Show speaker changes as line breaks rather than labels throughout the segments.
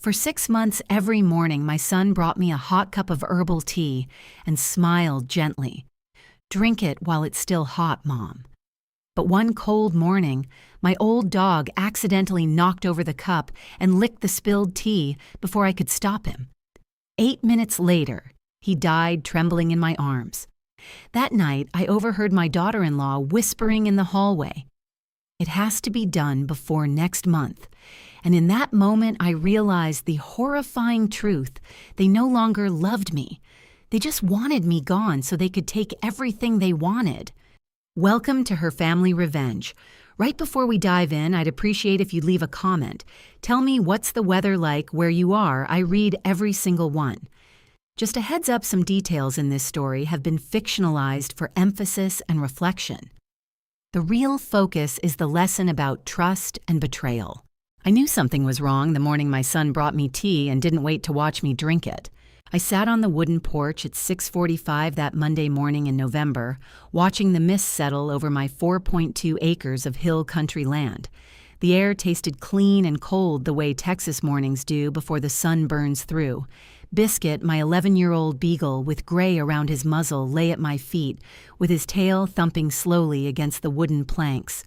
For 6 months, every morning, my son brought me a hot cup of herbal tea and smiled gently. "Drink it while it's still hot, Mom." But one cold morning, my old dog accidentally knocked over the cup and licked the spilled tea before I could stop him. 8 minutes later, he died trembling in my arms. That night, I overheard my daughter-in-law whispering in the hallway, "It has to be done before next month." And in that moment, I realized the horrifying truth. They no longer loved me. They just wanted me gone so they could take everything they wanted. Welcome to Her Family Revenge. Right before we dive in, I'd appreciate if you'd leave a comment. Tell me what's the weather like where you are. I read every single one. Just a heads up, some details in this story have been fictionalized for emphasis and reflection. The real focus is the lesson about trust and betrayal. I knew something was wrong the morning my son brought me tea and didn't wait to watch me drink it. I sat on the wooden porch at 6:45 that Monday morning in November, watching the mist settle over my 4.2 acres of hill country land. The air tasted clean and cold the way Texas mornings do before the sun burns through. Biscuit, my 11-year-old beagle with gray around his muzzle, lay at my feet, with his tail thumping slowly against the wooden planks.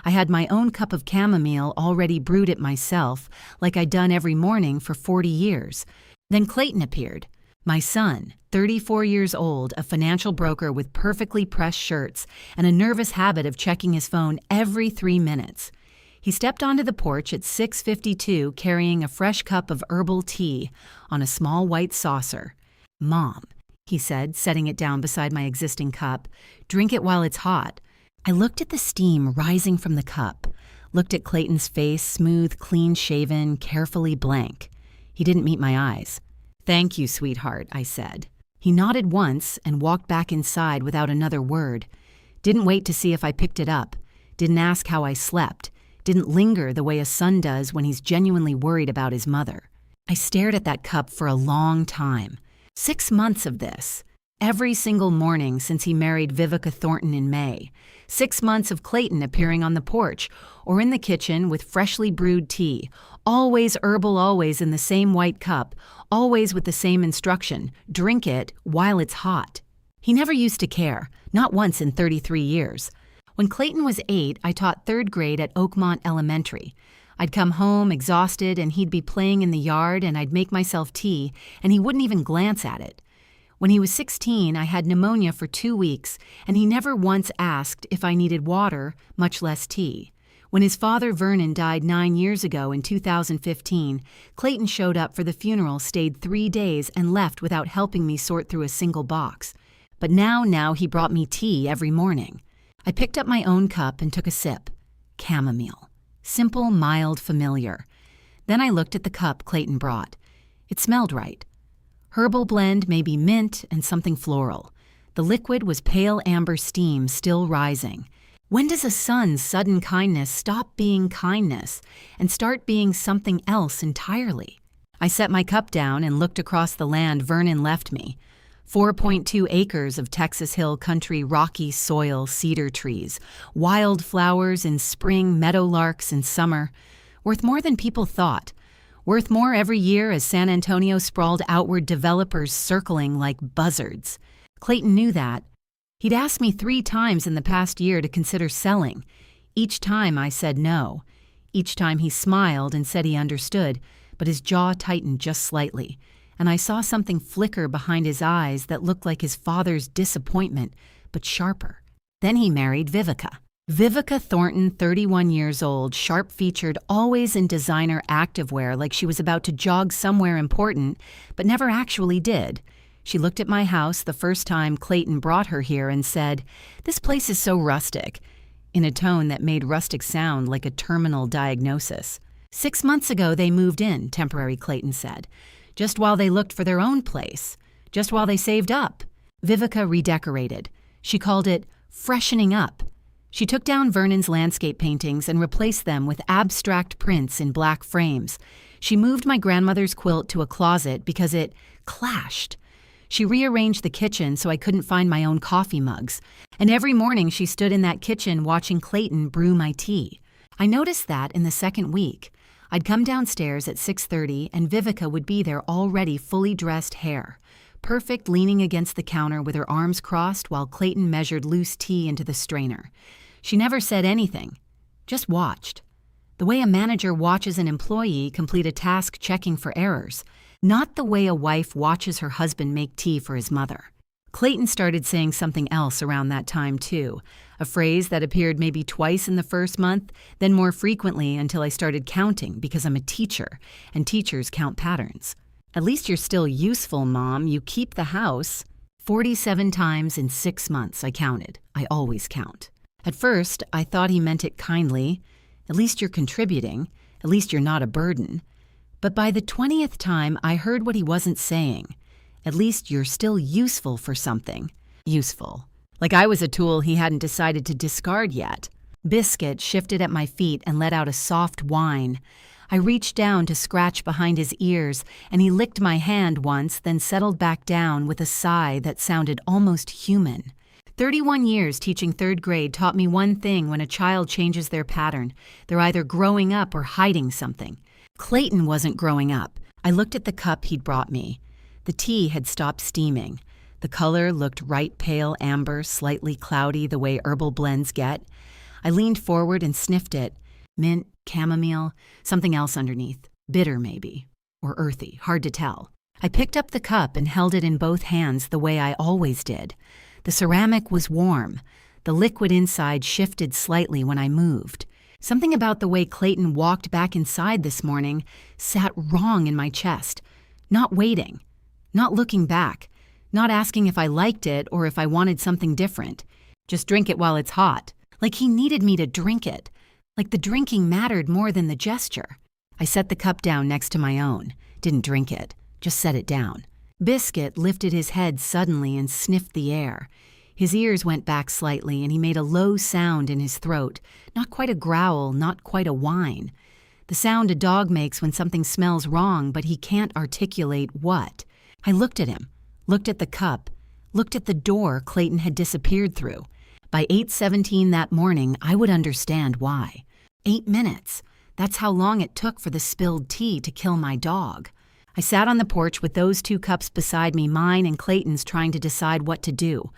I had my own cup of chamomile already brewed it myself, like I'd done every morning for 40 years. Then Clayton appeared. My son, 34 years old, a financial broker with perfectly pressed shirts and a nervous habit of checking his phone every 3 minutes. He stepped onto the porch at 6:52 carrying a fresh cup of herbal tea on a small white saucer. "Mom," he said, setting it down beside my existing cup, "drink it while it's hot." I looked at the steam rising from the cup, looked at Clayton's face, smooth, clean-shaven, carefully blank. He didn't meet my eyes. "Thank you, sweetheart," I said. He nodded once and walked back inside without another word. Didn't wait to see if I picked it up. Didn't ask how I slept. Didn't linger the way a son does when he's genuinely worried about his mother. I stared at that cup for a long time. 6 months of this. Every single morning since he married Vivica Thornton in May. 6 months of Clayton appearing on the porch or in the kitchen with freshly brewed tea. Always herbal, always in the same white cup, always with the same instruction: drink it while it's hot. He never used to care, not once in 33 years. When Clayton was 8, I taught 3rd grade at Oakmont Elementary. I'd come home exhausted and he'd be playing in the yard and I'd make myself tea and he wouldn't even glance at it. When he was 16, I had pneumonia for 2 weeks and he never once asked if I needed water, much less tea. When his father Vernon died 9 years ago in 2015, Clayton showed up for the funeral, stayed 3 days, and left without helping me sort through a single box. But now he brought me tea every morning. I picked up my own cup and took a sip. Chamomile. Simple, mild, familiar. Then I looked at the cup Clayton brought. It smelled right. Herbal blend, maybe mint and something floral. The liquid was pale amber steam still rising. When does a son's sudden kindness stop being kindness and start being something else entirely? I set my cup down and looked across the land Vernon left me. 4.2 acres of Texas Hill country, rocky soil, cedar trees, wild flowers in spring, meadowlarks in summer. Worth more than people thought. Worth more every year as San Antonio sprawled outward, developers circling like buzzards. Clayton knew that. He'd asked me 3 times in the past year to consider selling. Each time I said no. Each time he smiled and said he understood, but his jaw tightened just slightly, and I saw something flicker behind his eyes that looked like his father's disappointment, but sharper. Then he married Vivica. Vivica Thornton, 31 years old, sharp-featured, always in designer activewear like she was about to jog somewhere important, but never actually did. She looked at my house the first time Clayton brought her here and said, "This place is so rustic," in a tone that made rustic sound like a terminal diagnosis. 6 months ago they moved in, temporary Clayton said, just while they looked for their own place, just while they saved up. Vivica redecorated. She called it freshening up. She took down Vernon's landscape paintings and replaced them with abstract prints in black frames. She moved my grandmother's quilt to a closet because it clashed. She rearranged the kitchen so I couldn't find my own coffee mugs. And every morning she stood in that kitchen watching Clayton brew my tea. I noticed that in the second week. I'd come downstairs at 6:30 and Vivica would be there already fully dressed hair, perfect leaning against the counter with her arms crossed while Clayton measured loose tea into the strainer. She never said anything, just watched. The way a manager watches an employee complete a task checking for errors, not the way a wife watches her husband make tea for his mother. Clayton started saying something else around that time too, a phrase that appeared maybe twice in the first month, then more frequently until I started counting because I'm a teacher, and teachers count patterns. At least you're still useful, Mom. You keep the house. 47 times in 6 months I counted. I always count. At first, I thought he meant it kindly. At least you're contributing. At least you're not a burden. But by the 20th time, I heard what he wasn't saying. At least you're still useful for something. Useful. Like I was a tool he hadn't decided to discard yet. Biscuit shifted at my feet and let out a soft whine. I reached down to scratch behind his ears, and he licked my hand once, then settled back down with a sigh that sounded almost human. 31 years teaching 3rd grade taught me one thing: when a child changes their pattern, they're either growing up or hiding something. Clayton wasn't growing up. I looked at the cup he'd brought me. The tea had stopped steaming. The color looked right pale amber, slightly cloudy the way herbal blends get. I leaned forward and sniffed it. Mint, chamomile, something else underneath. Bitter, maybe. Or earthy, hard to tell. I picked up the cup and held it in both hands the way I always did. The ceramic was warm. The liquid inside shifted slightly when I moved. Something about the way Clayton walked back inside this morning sat wrong in my chest. Not waiting. Not looking back. Not asking if I liked it or if I wanted something different. Just drink it while it's hot. Like he needed me to drink it. Like the drinking mattered more than the gesture. I set the cup down next to my own. Didn't drink it. Just set it down. Biscuit lifted his head suddenly and sniffed the air. His ears went back slightly and he made a low sound in his throat. Not quite a growl, not quite a whine. The sound a dog makes when something smells wrong, but he can't articulate what. I looked at him, looked at the cup, looked at the door Clayton had disappeared through. By 8:17 that morning, I would understand why. 8 minutes. That's how long it took for the spilled tea to kill my dog. I sat on the porch with those 2 cups beside me, mine and Clayton's, trying to decide what to do.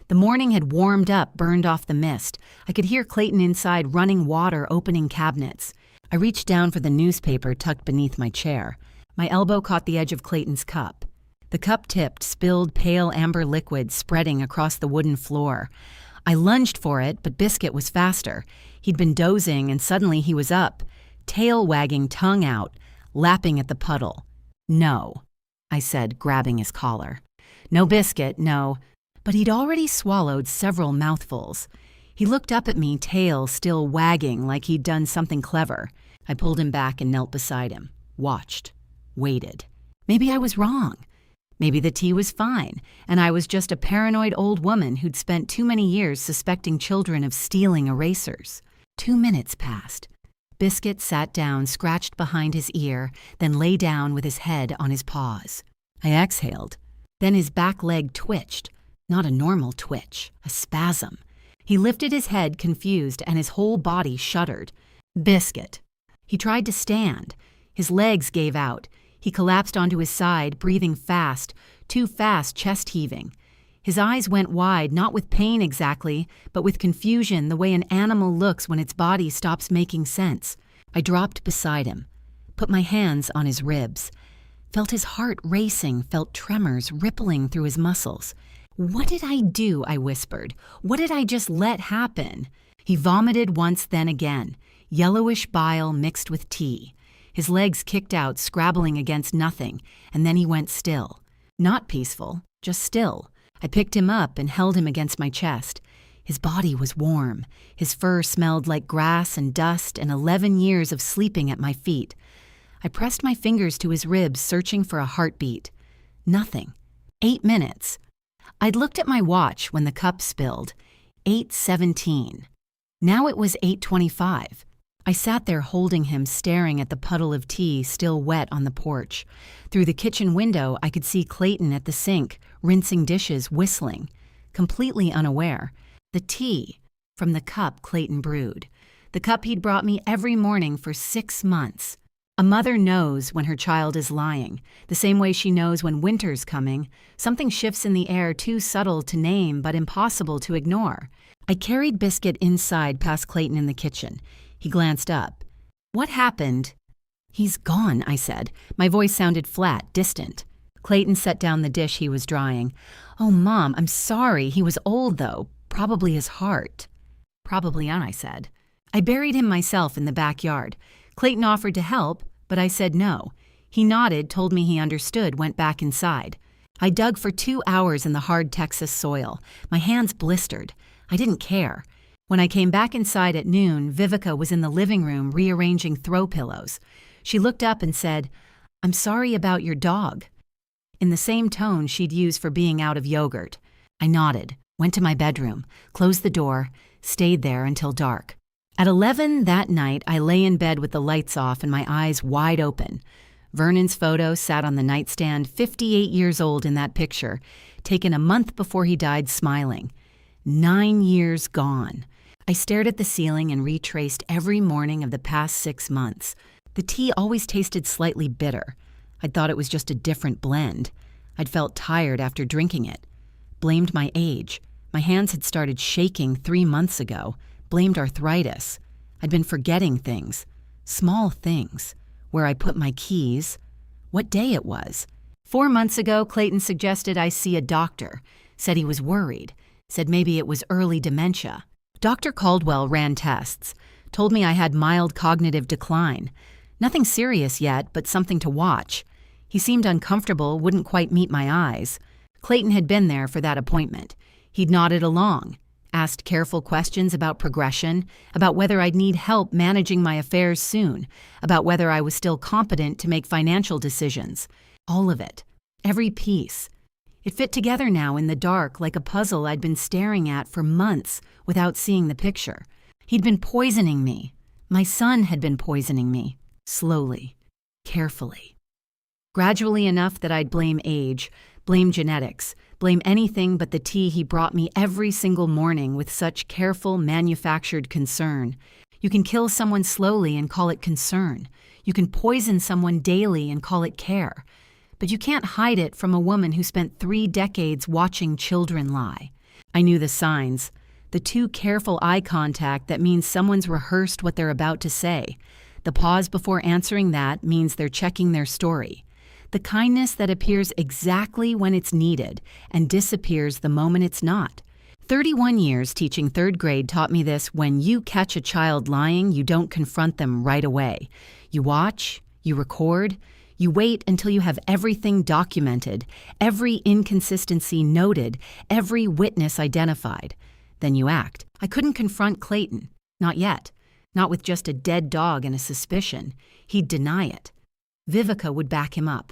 The morning had warmed up, burned off the mist. I could hear Clayton inside running water, opening cabinets. I reached down for the newspaper tucked beneath my chair. My elbow caught the edge of Clayton's cup. The cup tipped, spilled pale amber liquid spreading across the wooden floor. I lunged for it, but Biscuit was faster. He'd been dozing, and suddenly he was up, tail wagging, tongue out, lapping at the puddle. "No," I said, grabbing his collar. "No, Biscuit, no." But he'd already swallowed several mouthfuls. He looked up at me, tail still wagging like he'd done something clever. I pulled him back and knelt beside him, watched, waited. Maybe I was wrong. Maybe the tea was fine, and I was just a paranoid old woman who'd spent too many years suspecting children of stealing erasers. 2 minutes passed. Biscuit sat down, scratched behind his ear, then lay down with his head on his paws. I exhaled. Then his back leg twitched. Not a normal twitch, a spasm. He lifted his head, confused, and his whole body shuddered. Biscuit. He tried to stand. His legs gave out. He collapsed onto his side, breathing fast, too fast, chest heaving. His eyes went wide, not with pain exactly, but with confusion, the way an animal looks when its body stops making sense. I dropped beside him, put my hands on his ribs, felt his heart racing, felt tremors rippling through his muscles. "What did I do?" I whispered. "What did I just let happen?" He vomited once, then again, yellowish bile mixed with tea. His legs kicked out, scrabbling against nothing, and then he went still. Not peaceful, just still. I picked him up and held him against my chest. His body was warm. His fur smelled like grass and dust and 11 years of sleeping at my feet. I pressed my fingers to his ribs, searching for a heartbeat. Nothing. 8 minutes. I'd looked at my watch when the cup spilled. 8:17. Now it was 8:25. I sat there holding him, staring at the puddle of tea still wet on the porch. Through the kitchen window, I could see Clayton at the sink, rinsing dishes, whistling, completely unaware. The tea from the cup Clayton brewed. The cup he'd brought me every morning for 6 months. A mother knows when her child is lying, the same way she knows when winter's coming. Something shifts in the air too subtle to name but impossible to ignore. I carried Biscuit inside past Clayton in the kitchen. He glanced up. "What happened?" "He's gone," I said. My voice sounded flat, distant. Clayton set down the dish he was drying. "Oh, Mom, I'm sorry. He was old, though. Probably his heart." "Probably not," I said. I buried him myself in the backyard. Clayton offered to help, but I said no. He nodded, told me he understood, went back inside. I dug for 2 hours in the hard Texas soil. My hands blistered. I didn't care. When I came back inside at noon, Vivica was in the living room rearranging throw pillows. She looked up and said, "I'm sorry about your dog," in the same tone she'd used for being out of yogurt. I nodded, went to my bedroom, closed the door, stayed there until dark. At 11 that night, I lay in bed with the lights off and my eyes wide open. Vernon's photo sat on the nightstand, 58 years old in that picture, taken a month before he died, smiling. 9 years gone. I stared at the ceiling and retraced every morning of the past 6 months. The tea always tasted slightly bitter. I'd thought it was just a different blend. I'd felt tired after drinking it. Blamed my age. My hands had started shaking 3 months ago. Blamed arthritis. I'd been forgetting things. Small things. Where I put my keys. What day it was. 4 months ago, Clayton suggested I see a doctor. Said he was worried. Said maybe it was early dementia. Dr. Caldwell ran tests. Told me I had mild cognitive decline. Nothing serious yet, but something to watch. He seemed uncomfortable, wouldn't quite meet my eyes. Clayton had been there for that appointment. He'd nodded along. Asked careful questions about progression, about whether I'd need help managing my affairs soon, about whether I was still competent to make financial decisions. All of it. Every piece. It fit together now in the dark like a puzzle I'd been staring at for months without seeing the picture. He'd been poisoning me. My son had been poisoning me. Slowly. Carefully. Gradually enough that I'd blame age, blame genetics, blame anything but the tea he brought me every single morning with such careful, manufactured concern. You can kill someone slowly and call it concern. You can poison someone daily and call it care. But you can't hide it from a woman who spent 3 decades watching children lie. I knew the signs. The too careful eye contact that means someone's rehearsed what they're about to say. The pause before answering that means they're checking their story. The kindness that appears exactly when it's needed and disappears the moment it's not. 31 years teaching 3rd grade taught me this: when you catch a child lying, you don't confront them right away. You watch, you record, you wait until you have everything documented, every inconsistency noted, every witness identified. Then you act. I couldn't confront Clayton. Not yet. Not with just a dead dog and a suspicion. He'd deny it. Vivica would back him up.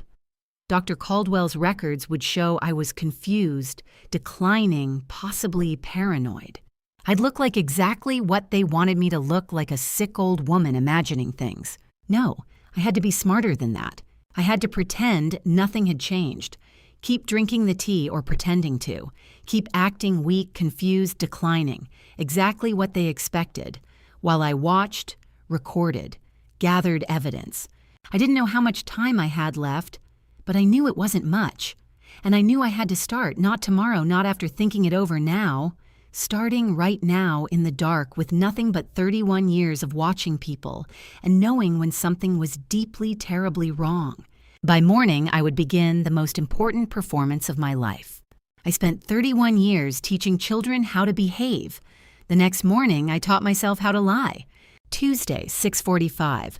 Dr. Caldwell's records would show I was confused, declining, possibly paranoid. I'd look like exactly what they wanted me to look, like a sick old woman imagining things. No, I had to be smarter than that. I had to pretend nothing had changed. Keep drinking the tea or pretending to. Keep acting weak, confused, declining. Exactly what they expected. While I watched, recorded, gathered evidence. I didn't know how much time I had left, but I knew it wasn't much. And I knew I had to start, not tomorrow, not after thinking it over now. Starting right now in the dark with nothing but 31 years of watching people and knowing when something was deeply, terribly wrong. By morning, I would begin the most important performance of my life. I spent 31 years teaching children how to behave. The next morning, I taught myself how to lie. Tuesday, 6:45.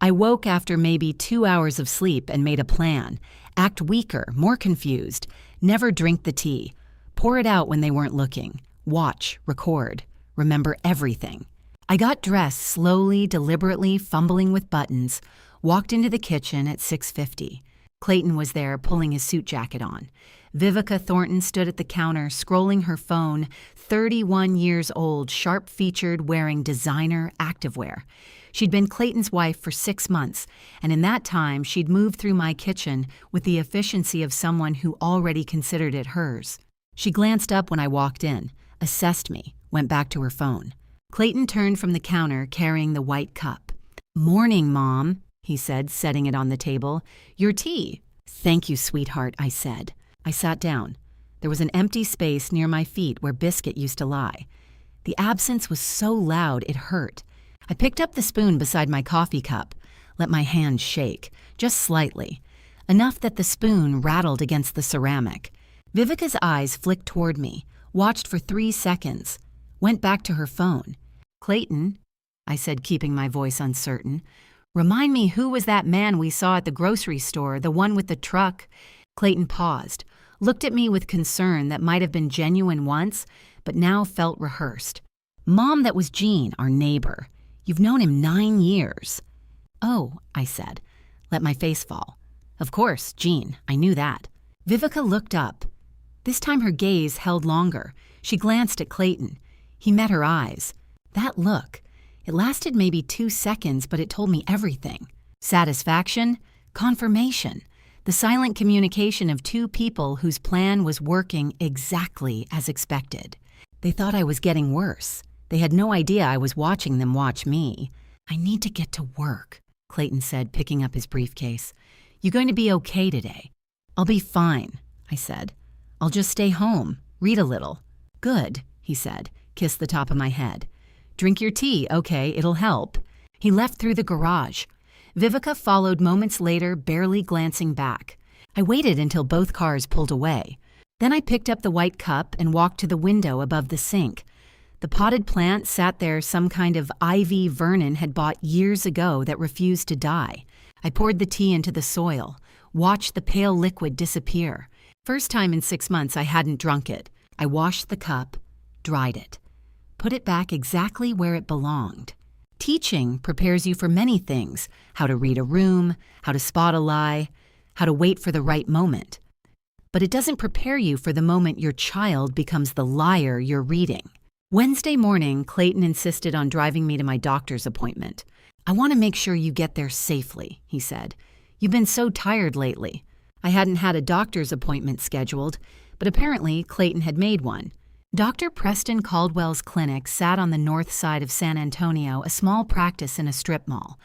I woke after maybe 2 hours of sleep and made a plan. Act weaker, more confused. Never drink the tea. Pour it out when they weren't looking. Watch, record, remember everything. I got dressed slowly, deliberately, fumbling with buttons. Walked into the kitchen at 6:50. Clayton was there, pulling his suit jacket on. Vivica Thornton stood at the counter, scrolling her phone, 31 years old, sharp-featured, wearing designer activewear. She'd been Clayton's wife for 6 months, and in that time, she'd moved through my kitchen with the efficiency of someone who already considered it hers. She glanced up when I walked in, assessed me, went back to her phone. Clayton turned from the counter, carrying the white cup. "Morning, Mom." he said, setting it on the table. Your tea. Thank you, sweetheart, I said. I sat down. There was an empty space near my feet where Biscuit used to lie. The absence was so loud it hurt. I picked up the spoon beside my coffee cup, let my hand shake, just slightly, enough that the spoon rattled against the ceramic. Vivica's eyes flicked toward me, watched for 3 seconds, went back to her phone. Clayton, I said, keeping my voice uncertain, remind me, who was that man we saw at the grocery store, the one with the truck? Clayton paused, looked at me with concern that might have been genuine once, but now felt rehearsed. Mom, that was Gene, our neighbor. You've known him 9 years. Oh, I said, let my face fall. Of course, Gene, I knew that. Vivica looked up. This time her gaze held longer. She glanced at Clayton. He met her eyes. That look, it lasted maybe 2 seconds, but it told me everything. Satisfaction, confirmation, the silent communication of 2 people whose plan was working exactly as expected. They thought I was getting worse. They had no idea I was watching them watch me. I need to get to work, Clayton said, picking up his briefcase. You going to be okay today? I'll be fine, I said. I'll just stay home, read a little. Good, he said, kissed the top of my head. Drink your tea, okay, it'll help. He left through the garage. Vivica followed moments later, barely glancing back. I waited until both cars pulled away. Then I picked up the white cup and walked to the window above the sink. The potted plant sat there, some kind of ivy Vernon had bought years ago that refused to die. I poured the tea into the soil, watched the pale liquid disappear. First time in 6 months I hadn't drunk it. I washed the cup, dried it, put it back exactly where it belonged. Teaching prepares you for many things: how to read a room, how to spot a lie, how to wait for the right moment. But it doesn't prepare you for the moment your child becomes the liar you're reading. Wednesday morning, Clayton insisted on driving me to my doctor's appointment. I want to make sure you get there safely, he said. You've been so tired lately. I hadn't had a doctor's appointment scheduled, but apparently Clayton had made one. Dr. Preston Caldwell's clinic sat on the north side of San Antonio, a small practice in a strip mall.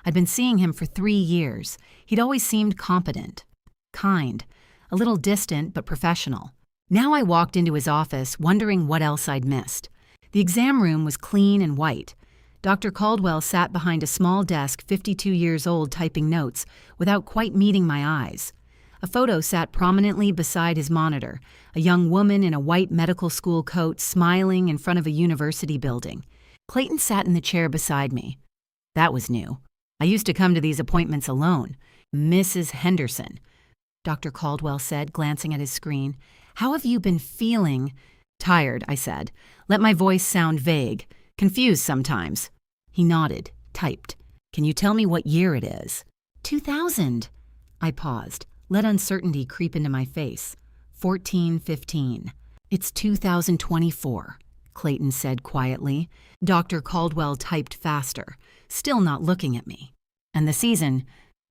I'd been seeing him for 3 years. He'd always seemed competent, kind, a little distant but professional. Now I walked into his office, wondering what else I'd missed. The exam room was clean and white. Dr. Caldwell sat behind a small desk, 52 years old, typing notes, without quite meeting my eyes. A photo sat prominently beside his monitor, a young woman in a white medical school coat smiling in front of a university building. Clayton sat in the chair beside me. That was new. I used to come to these appointments alone. Mrs. Henderson, Dr. Caldwell said, glancing at his screen. How have you been feeling? Tired, I said. Let my voice sound vague, confused sometimes. He nodded, typed. Can you tell me what year it is? 2000. I paused, let uncertainty creep into my face. 1415. It's 2024, Clayton said quietly. Dr. Caldwell typed faster, still not looking at me. And the season?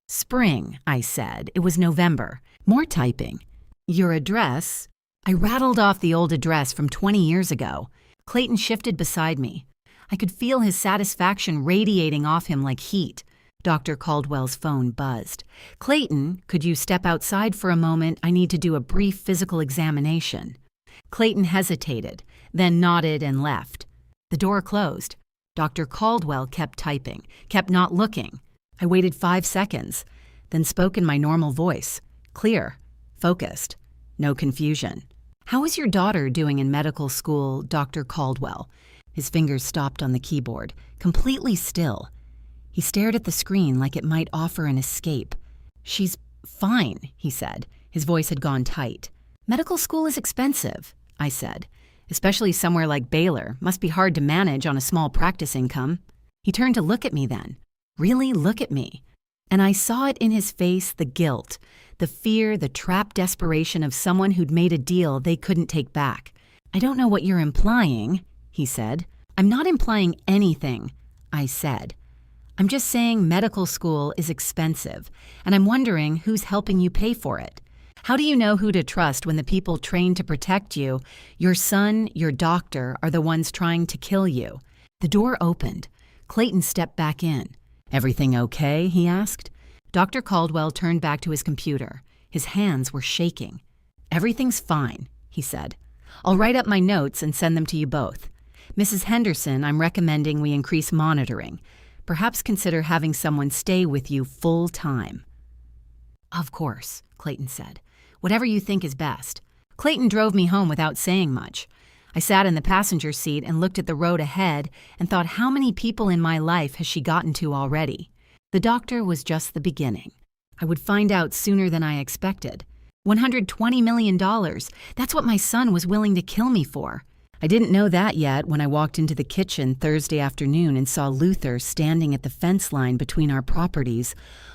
Spring, I said. It was November. More typing. Your address? I rattled off the old address from 20 years ago. Clayton shifted beside me. I could feel his satisfaction radiating off him like heat. Dr. Caldwell's phone buzzed. Clayton, could you step outside for a moment? I need to do a brief physical examination. Clayton hesitated, then nodded and left. The door closed. Dr. Caldwell kept typing, kept not looking. I waited 5 seconds, then spoke in my normal voice. Clear, focused, no confusion. How is your daughter doing in medical school, Dr. Caldwell? His fingers stopped on the keyboard, completely still. He stared at the screen like it might offer an escape. She's fine, he said. His voice had gone tight. Medical school is expensive, I said. Especially somewhere like Baylor. Must be hard to manage on a small practice income. He turned to look at me then. Really look at me. And I saw it in his face, the guilt, the fear, the trapped desperation of someone who'd made a deal they couldn't take back. I don't know what you're implying, he said. I'm not implying anything, I said. I'm just saying medical school is expensive, and I'm wondering who's helping you pay for it. How do you know who to trust when the people trained to protect you, your son, your doctor, are the ones trying to kill you? The door opened. Clayton stepped back in. "Everything okay?" he asked. Dr. Caldwell turned back to his computer. His hands were shaking. "Everything's fine," he said. "I'll write up my notes and send them to you both. Mrs. Henderson, I'm recommending we increase monitoring. Perhaps consider having someone stay with you full time." "Of course," Clayton said. "Whatever you think is best." Clayton drove me home without saying much. I sat in the passenger seat and looked at the road ahead and thought, how many people in my life has she gotten to already? The doctor was just the beginning. I would find out sooner than I expected. $120 million. That's what my son was willing to kill me for. I didn't know that yet when I walked into the kitchen Thursday afternoon and saw Luther standing at the fence line between our properties,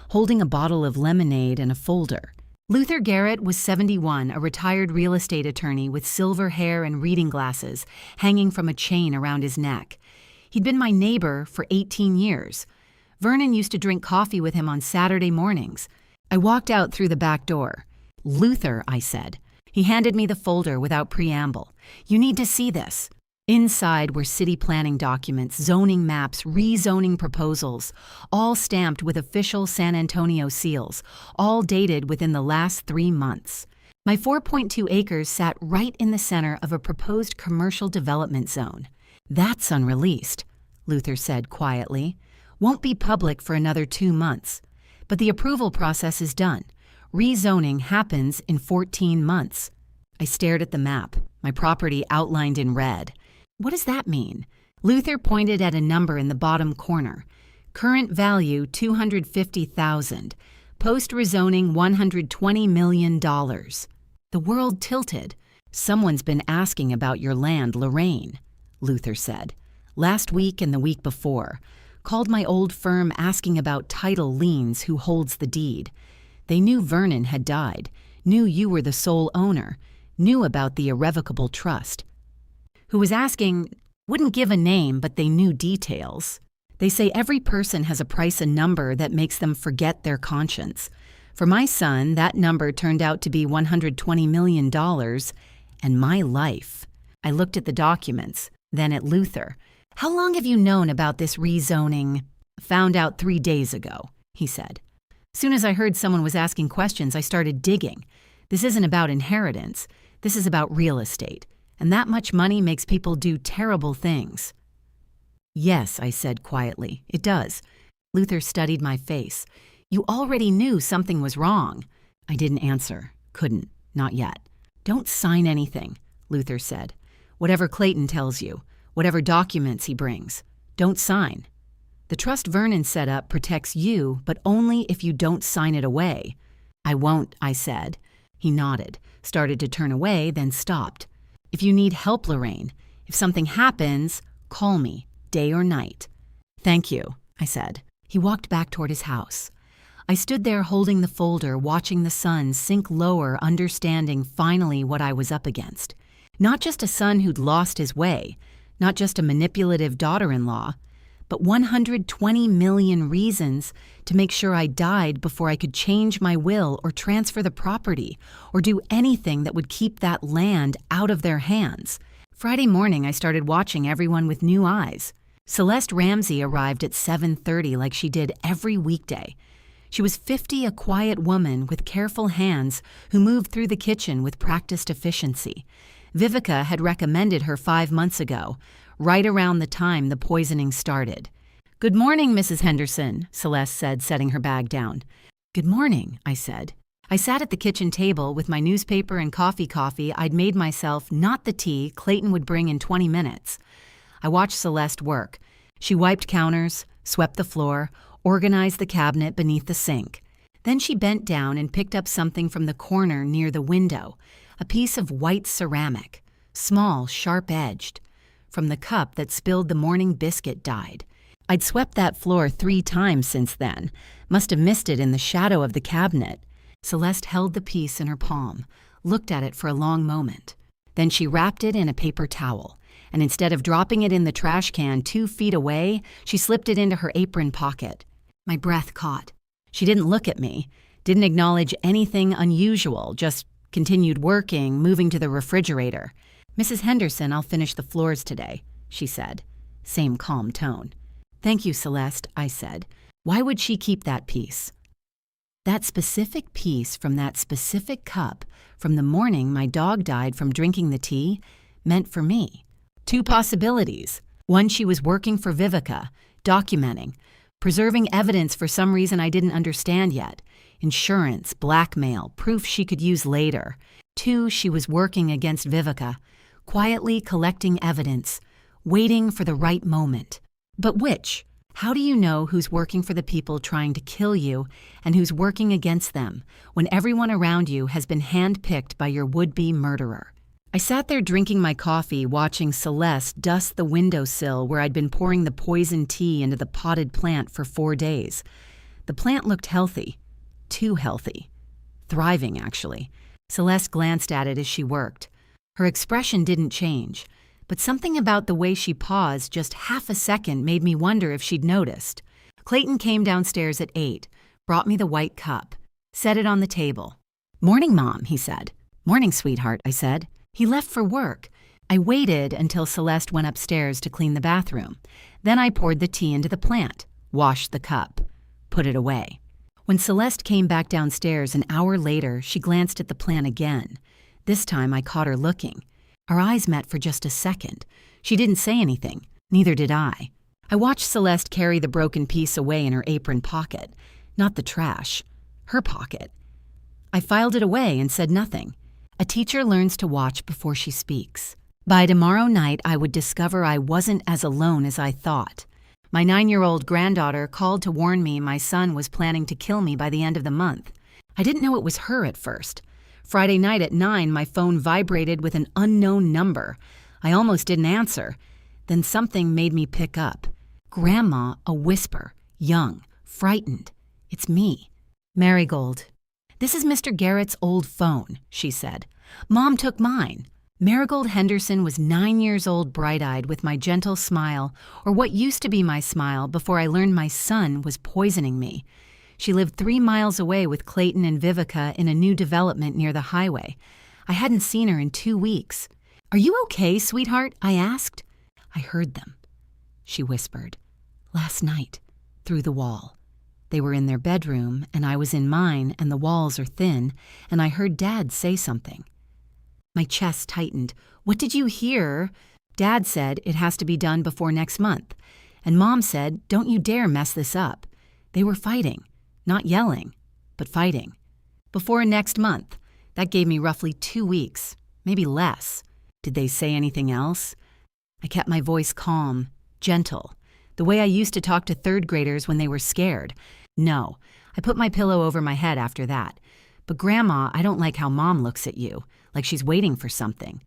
holding a bottle of lemonade and a folder. Luther Garrett was 71, a retired real estate attorney with silver hair and reading glasses hanging from a chain around his neck. He'd been my neighbor for 18 years. Vernon used to drink coffee with him on Saturday mornings. I walked out through the back door. "Luther," I said. He handed me the folder without preamble. "You need to see this." Inside were city planning documents, zoning maps, rezoning proposals, all stamped with official San Antonio seals, all dated within the last 3 months. My 4.2 acres sat right in the center of a proposed commercial development zone. "That's unreleased," Luther said quietly. "Won't be public for another 2 months. But the approval process is done. Rezoning happens in 14 months. I stared at the map, my property outlined in red. "What does that mean?" Luther pointed at a number in the bottom corner. "Current value $250,000. Post-rezoning $120 million. The world tilted. "Someone's been asking about your land, Lorraine," Luther said. "Last week and the week before. Called my old firm asking about title liens, who holds the deed. They knew Vernon had died, knew you were the sole owner, knew about the irrevocable trust. Who was asking, wouldn't give a name, but they knew details. They say every person has a price and number that makes them forget their conscience. For my son, that number turned out to be $120 million and my life." I looked at the documents, then at Luther. "How long have you known about this rezoning?" "Found out 3 days ago," he said. "Soon as I heard someone was asking questions, I started digging. This isn't about inheritance. This is about real estate. And that much money makes people do terrible things." "Yes," I said quietly, "it does." Luther studied my face. "You already knew something was wrong." I didn't answer. Couldn't. Not yet. "Don't sign anything," Luther said. "Whatever Clayton tells you, whatever documents he brings, don't sign. The trust Vernon set up protects you, but only if you don't sign it away." "I won't," I said. He nodded, started to turn away, then stopped. "If you need help, Lorraine, if something happens, call me, day or night." "Thank you," I said. He walked back toward his house. I stood there holding the folder, watching the sun sink lower, understanding finally what I was up against. Not just a son who'd lost his way, not just a manipulative daughter-in-law, but 120 million reasons to make sure I died before I could change my will or transfer the property or do anything that would keep that land out of their hands. Friday morning, I started watching everyone with new eyes. Celeste Ramsey arrived at 7:30 like she did every weekday. She was 50, a quiet woman with careful hands who moved through the kitchen with practiced efficiency. Vivica had recommended her 5 months ago, right around the time the poisoning started. "Good morning, Mrs. Henderson," Celeste said, setting her bag down. "Good morning," I said. I sat at the kitchen table with my newspaper and coffee I'd made myself, not the tea Clayton would bring in 20 minutes. I watched Celeste work. She wiped counters, swept the floor, organized the cabinet beneath the sink. Then she bent down and picked up something from the corner near the window, a piece of white ceramic, small, sharp-edged. From the cup that spilled the morning biscuit dyed. I'd swept that floor 3 times since then, must have missed it in the shadow of the cabinet. Celeste held the piece in her palm, looked at it for a long moment. Then she wrapped it in a paper towel, and instead of dropping it in the trash can 2 feet away, she slipped it into her apron pocket. My breath caught. She didn't look at me, didn't acknowledge anything unusual, just continued working, moving to the refrigerator. "Mrs. Henderson, I'll finish the floors today," she said. Same calm tone. "Thank you, Celeste," I said. Why would she keep that piece? That specific piece from that specific cup from the morning my dog died from drinking the tea meant for me. Two possibilities. One, she was working for Vivica, documenting, preserving evidence for some reason I didn't understand yet. Insurance, blackmail, proof she could use later. Two, she was working against Vivica, quietly collecting evidence, waiting for the right moment. But which? How do you know who's working for the people trying to kill you and who's working against them when everyone around you has been handpicked by your would-be murderer? I sat there drinking my coffee, watching Celeste dust the windowsill where I'd been pouring the poison tea into the potted plant for 4 days. The plant looked healthy. Too healthy. Thriving, actually. Celeste glanced at it as she worked. Her expression didn't change, but something about the way she paused just half a second made me wonder if she'd noticed. Clayton came downstairs at 8, brought me the white cup, set it on the table. "Morning, Mom," he said. "Morning, sweetheart," I said. He left for work. I waited until Celeste went upstairs to clean the bathroom. Then I poured the tea into the plant, washed the cup, put it away. When Celeste came back downstairs an hour later, she glanced at the plant again. This time I caught her looking. Our eyes met for just a second. She didn't say anything. Neither did I. I watched Celeste carry the broken piece away in her apron pocket. Not the trash. Her pocket. I filed it away and said nothing. A teacher learns to watch before she speaks. By tomorrow night, I would discover I wasn't as alone as I thought. My 9-year-old granddaughter called to warn me my son was planning to kill me by the end of the month. I didn't know it was her at first. Friday night at 9, my phone vibrated with an unknown number. I almost didn't answer. Then something made me pick up. Grandma, a whisper, young, frightened. "It's me." "Marigold." "This is Mr. Garrett's old phone," she said. "Mom took mine." Marigold Henderson was 9 years old, bright-eyed, with my gentle smile, or what used to be my smile before I learned my son was poisoning me. She lived 3 miles away with Clayton and Vivica in a new development near the highway. I hadn't seen her in 2 weeks. "Are you okay, sweetheart?" I asked. "I heard them," she whispered. "Last night, through the wall. They were in their bedroom, and I was in mine, and the walls are thin, and I heard Dad say something." My chest tightened. "What did you hear?" "Dad said it has to be done before next month. And Mom said, 'Don't you dare mess this up.' They were fighting. Not yelling, but fighting. Before next month. That gave me roughly 2 weeks, maybe less. Did they say anything else?" I kept my voice calm, gentle, the way I used to talk to 3rd graders when they were scared. "No." I put my pillow over my head after that. "But Grandma, I don't like how Mom looks at you, like she's waiting for something."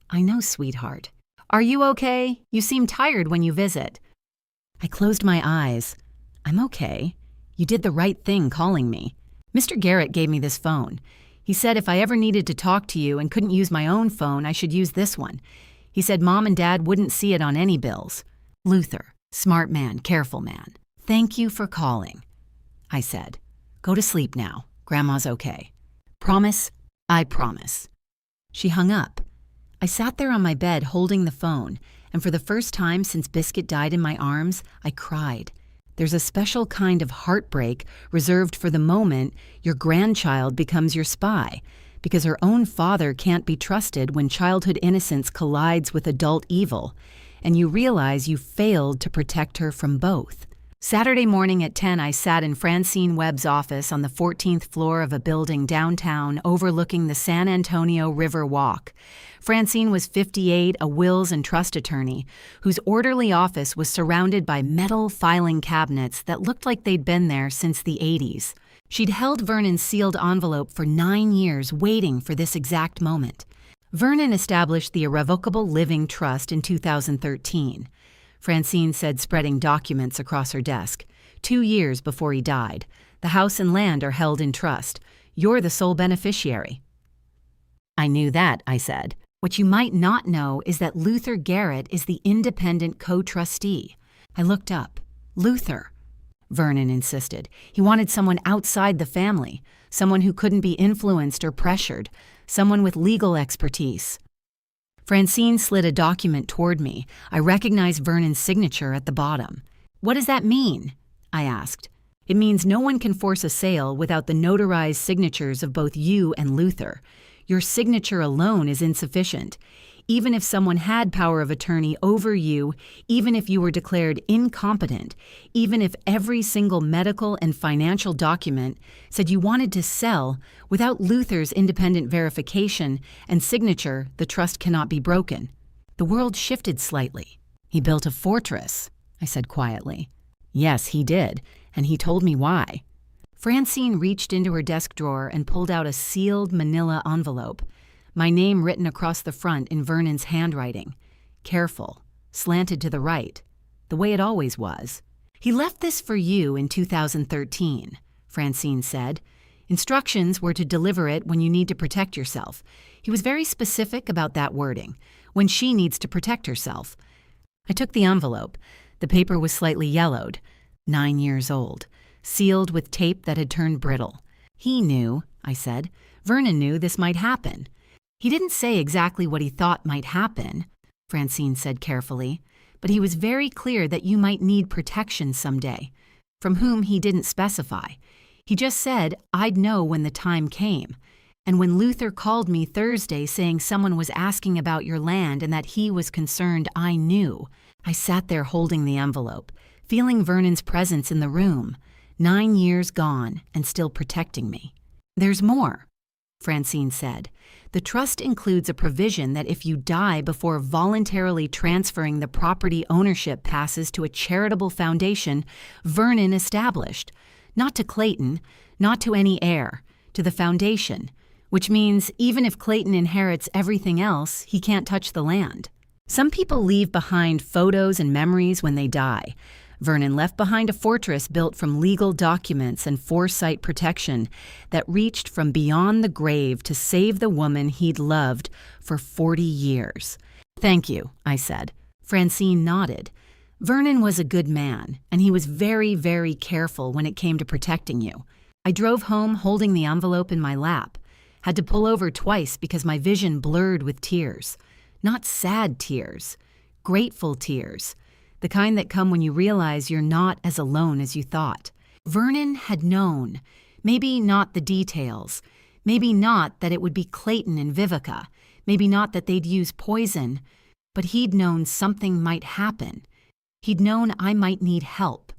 "I know, sweetheart." "Are you okay? You seem tired when you visit." I closed my eyes. "I'm okay. You did the right thing calling me. Mr. Garrett gave me this phone. He said if I ever needed to talk to you and couldn't use my own phone, I should use this one. He said Mom and Dad wouldn't see it on any bills. Luther, smart man, careful man. Thank you for calling." I said, "Go to sleep now. Grandma's okay." "Promise?" "I promise." She hung up. I sat there on my bed holding the phone, and for the first time since Biscuit died in my arms, I cried. There's a special kind of heartbreak reserved for the moment your grandchild becomes your spy, because her own father can't be trusted when childhood innocence collides with adult evil, and you realize you failed to protect her from both. Saturday morning at 10, I sat in Francine Webb's office on the 14th floor of a building downtown overlooking the San Antonio River Walk. Francine was 58, a wills and trust attorney, whose orderly office was surrounded by metal filing cabinets that looked like they'd been there since the 80s. She'd held Vernon's sealed envelope for 9 years, waiting for this exact moment. Vernon established the Irrevocable Living Trust in 2013. Francine said, spreading documents across her desk. 2 years before he died. The house and land are held in trust. You're the sole beneficiary. I knew that, I said. What you might not know is that Luther Garrett is the independent co-trustee. I looked up. Luther, Vernon insisted. He wanted someone outside the family, someone who couldn't be influenced or pressured, someone with legal expertise. Francine slid a document toward me. I recognized Vernon's signature at the bottom. What does that mean? I asked. It means no one can force a sale without the notarized signatures of both you and Luther. Your signature alone is insufficient. Even if someone had power of attorney over you, even if you were declared incompetent, even if every single medical and financial document said you wanted to sell, without Luther's independent verification and signature, the trust cannot be broken. The world shifted slightly. He built a fortress, I said quietly. Yes, he did, and he told me why. Francine reached into her desk drawer and pulled out a sealed manila envelope. My name written across the front in Vernon's handwriting. Careful, slanted to the right, the way it always was. He left this for you in 2013, Francine said. Instructions were to deliver it when you need to protect yourself. He was very specific about that wording, when she needs to protect herself. I took the envelope. The paper was slightly yellowed, 9 years old, sealed with tape that had turned brittle. He knew, I said. Vernon knew this might happen. He didn't say exactly what he thought might happen, Francine said carefully, but he was very clear that you might need protection someday, from whom he didn't specify. He just said I'd know when the time came. And when Luther called me Thursday saying someone was asking about your land and that he was concerned, I knew. I sat there holding the envelope, feeling Vernon's presence in the room, 9 years gone and still protecting me. There's more, Francine said. The trust includes a provision that if you die before voluntarily transferring the property ownership passes to a charitable foundation Vernon established, not to Clayton, not to any heir, to the foundation, which means even if Clayton inherits everything else, he can't touch the land. Some people leave behind photos and memories when they die. Vernon left behind a fortress built from legal documents and foresight protection that reached from beyond the grave to save the woman he'd loved for 40 years. Thank you, I said. Francine nodded. Vernon was a good man, and he was very, very careful when it came to protecting you. I drove home holding the envelope in my lap. Had to pull over twice because my vision blurred with tears. Not sad tears, grateful tears. The kind that come when you realize you're not as alone as you thought. Vernon had known, maybe not the details, maybe not that it would be Clayton and Vivica, maybe not that they'd use poison, but he'd known something might happen. He'd known I might need help,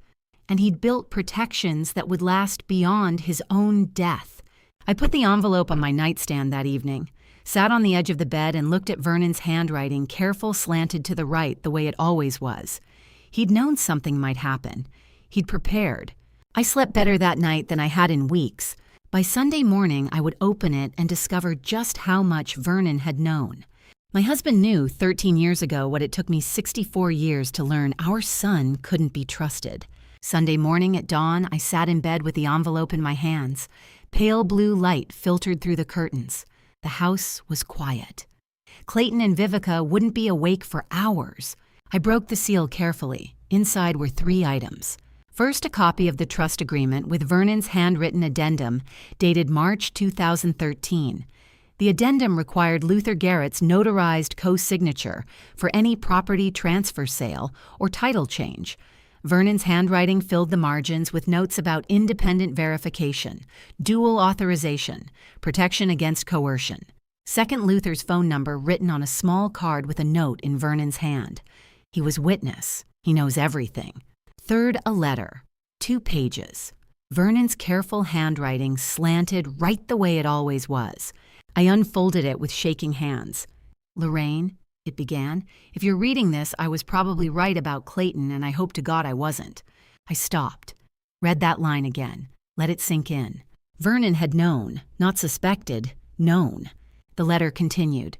and he'd built protections that would last beyond his own death. I put the envelope on my nightstand that evening, sat on the edge of the bed and looked at Vernon's handwriting, careful, slanted to the right the way it always was. He'd known something might happen. He'd prepared. I slept better that night than I had in weeks. By Sunday morning, I would open it and discover just how much Vernon had known. My husband knew 13 years ago what it took me 64 years to learn: our son couldn't be trusted. Sunday morning at dawn, I sat in bed with the envelope in my hands. Pale blue light filtered through the curtains. The house was quiet. Clayton and Vivica wouldn't be awake for hours. I broke the seal carefully. Inside were 3 items. First, a copy of the trust agreement with Vernon's handwritten addendum dated March 2013. The addendum required Luther Garrett's notarized co-signature for any property transfer sale or title change. Vernon's handwriting filled the margins with notes about independent verification, dual authorization, protection against coercion. Second, Luther's phone number written on a small card with a note in Vernon's hand. He was witness. He knows everything. Third, a letter. 2 pages. Vernon's careful handwriting slanted right the way it always was. I unfolded it with shaking hands. Lorraine, it began, if you're reading this, I was probably right about Clayton, and I hope to God I wasn't. I stopped. Read that line again. Let it sink in. Vernon had known, not suspected, known. The letter continued.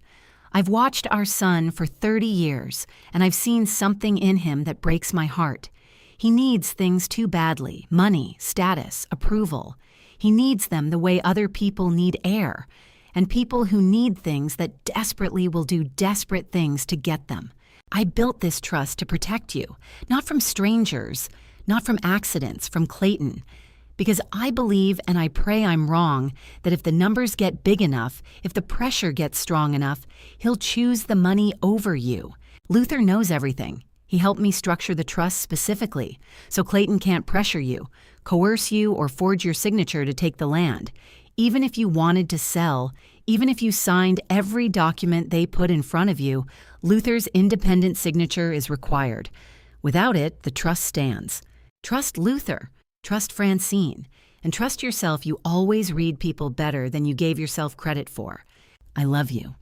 I've watched our son for 30 years, and I've seen something in him that breaks my heart. He needs things too badly: money, status, approval. He needs them the way other people need air, and people who need things that desperately will do desperate things to get them. I built this trust to protect you, not from strangers, not from accidents, from Clayton. Because I believe, and I pray I'm wrong, that if the numbers get big enough, if the pressure gets strong enough, he'll choose the money over you. Luther knows everything. He helped me structure the trust specifically, so Clayton can't pressure you, coerce you, or forge your signature to take the land. Even if you wanted to sell, even if you signed every document they put in front of you, Luther's independent signature is required. Without it, the trust stands. Trust Luther, trust Francine, and trust yourself. You always read people better than you gave yourself credit for. I love you.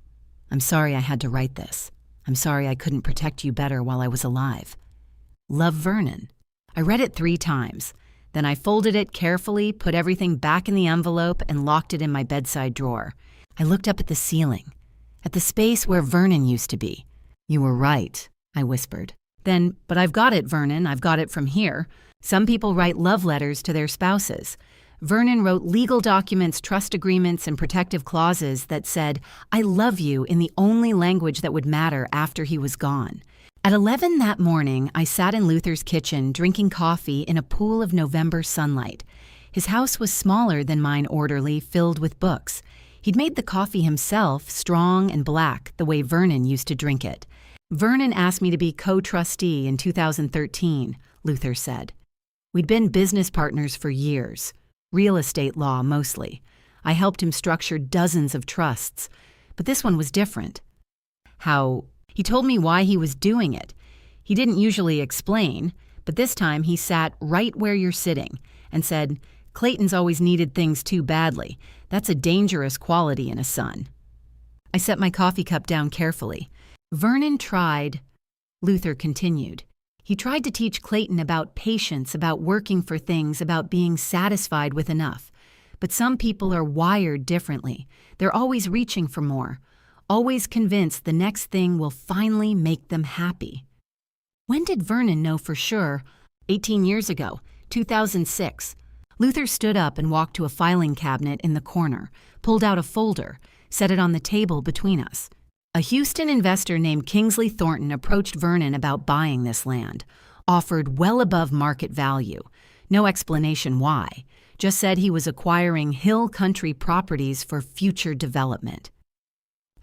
I'm sorry I had to write this. I'm sorry I couldn't protect you better while I was alive. Love, Vernon. I read it 3 times. Then I folded it carefully, put everything back in the envelope, and locked it in my bedside drawer. I looked up at the ceiling, at the space where Vernon used to be. You were right, I whispered. Then, but I've got it, Vernon. I've got it from here. Some people write love letters to their spouses. Vernon wrote legal documents, trust agreements, and protective clauses that said, I love you, in the only language that would matter after he was gone. At 11 that morning, I sat in Luther's kitchen drinking coffee in a pool of November sunlight. His house was smaller than mine, orderly, filled with books. He'd made the coffee himself, strong and black, the way Vernon used to drink it. Vernon asked me to be co-trustee in 2013, Luther said. We'd been business partners for years. Real estate law, mostly. I helped him structure dozens of trusts. But this one was different. How? He told me why he was doing it. He didn't usually explain, but this time he sat right where you're sitting and said, Clayton's always needed things too badly. That's a dangerous quality in a son. I set my coffee cup down carefully. Vernon tried, Luther continued. He tried to teach Clayton about patience, about working for things, about being satisfied with enough. But some people are wired differently. They're always reaching for more, always convinced the next thing will finally make them happy. When did Vernon know for sure? 18 years ago, 2006. Luther stood up and walked to a filing cabinet in the corner, pulled out a folder, set it on the table between us. A Houston investor named Kingsley Thornton approached Vernon about buying this land, offered well above market value. No explanation why, just said he was acquiring hill country properties for future development.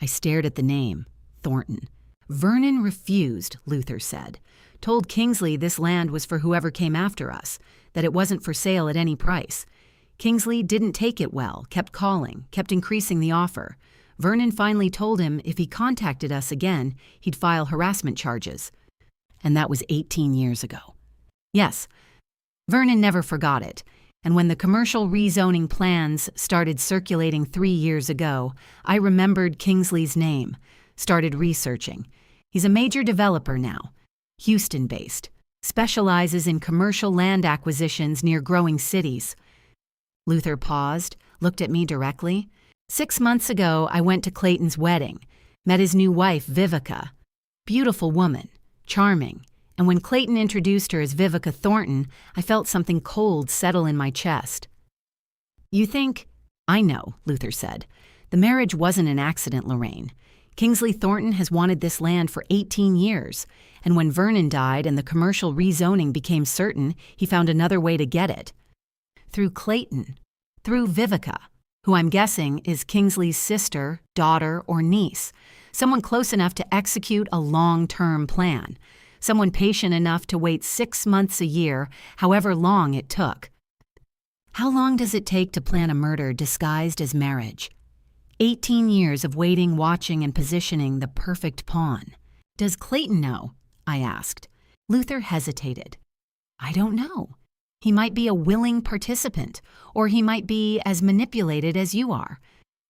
I stared at the name, Thornton. Vernon refused, Luther said. Told Kingsley this land was for whoever came after us, that it wasn't for sale at any price. Kingsley didn't take it well, kept calling, kept increasing the offer. Vernon finally told him if he contacted us again, he'd file harassment charges. And that was 18 years ago. Yes, Vernon never forgot it. And when the commercial rezoning plans started circulating 3 years ago, I remembered Kingsley's name, started researching. He's a major developer now, Houston-based, specializes in commercial land acquisitions near growing cities. Luther paused, looked at me directly. 6 months ago, I went to Clayton's wedding, met his new wife, Vivica. Beautiful woman, charming. And when Clayton introduced her as Vivica Thornton, I felt something cold settle in my chest. You think? I know, Luther said. The marriage wasn't an accident, Lorraine. Kingsley Thornton has wanted this land for 18 years, and when Vernon died and the commercial rezoning became certain, he found another way to get it. Through Clayton, through Vivica, who I'm guessing is Kingsley's sister, daughter, or niece, someone close enough to execute a long-term plan. Someone patient enough to wait 6 months a year, however long it took. How long does it take to plan a murder disguised as marriage? 18 years of waiting, watching, and positioning the perfect pawn. Does Clayton know? I asked. Luther hesitated. I don't know. He might be a willing participant, or he might be as manipulated as you are.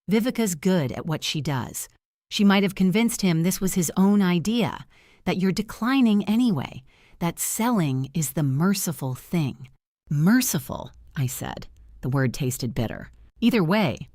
Vivica's good at what she does. She might have convinced him this was his own idea, that you're declining anyway, that selling is the merciful thing. Merciful, I said. The word tasted bitter. Either way,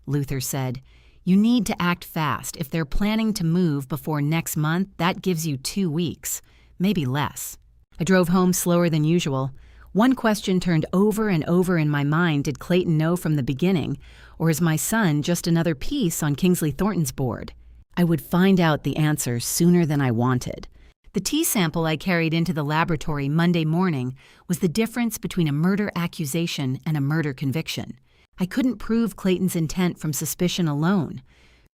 Luther said, you need to act fast. If they're planning to move before next month, that gives you 2 weeks, maybe less. I drove home slower than usual. One question turned over and over in my mind. Did Clayton know from the beginning, or is my son just another piece on Kingsley Thornton's board? I would find out the answer sooner than I wanted. The tea sample I carried into the laboratory Monday morning was the difference between a murder accusation and a murder conviction. I couldn't prove Clayton's intent from suspicion alone.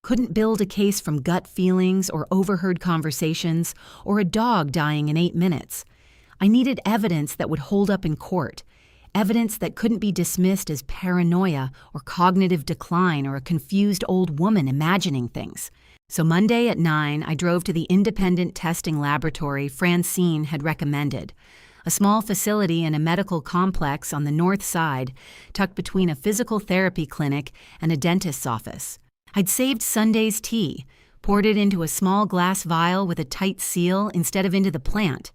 Couldn't build a case from gut feelings or overheard conversations or a dog dying in 8 minutes. I needed evidence that would hold up in court, evidence that couldn't be dismissed as paranoia or cognitive decline or a confused old woman imagining things. So Monday at 9, I drove to the independent testing laboratory Francine had recommended, a small facility in a medical complex on the north side, tucked between a physical therapy clinic and a dentist's office. I'd saved Sunday's tea, poured it into a small glass vial with a tight seal instead of into the plant,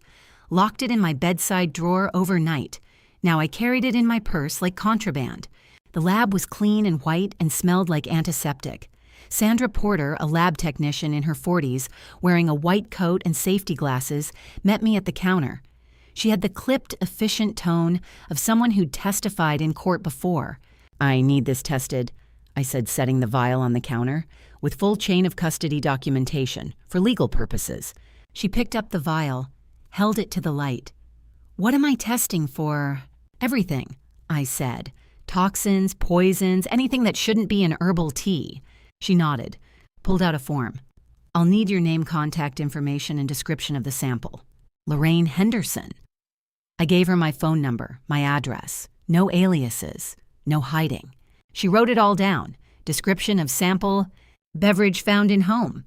locked it in my bedside drawer overnight. Now I carried it in my purse like contraband. The lab was clean and white and smelled like antiseptic. Sandra Porter, a lab technician in her 40s, wearing a white coat and safety glasses, met me at the counter. She had the clipped, efficient tone of someone who'd testified in court before. "I need this tested," I said, setting the vial on the counter, "with full chain of custody documentation, for legal purposes." She picked up the vial, held it to the light. "What am I testing for?" "Everything," I said. "Toxins, poisons, anything that shouldn't be in herbal tea." She nodded, pulled out a form. "I'll need your name, contact information, and description of the sample." Lorraine Henderson. I gave her my phone number, my address. No aliases, no hiding. She wrote it all down. Description of sample, beverage found in home.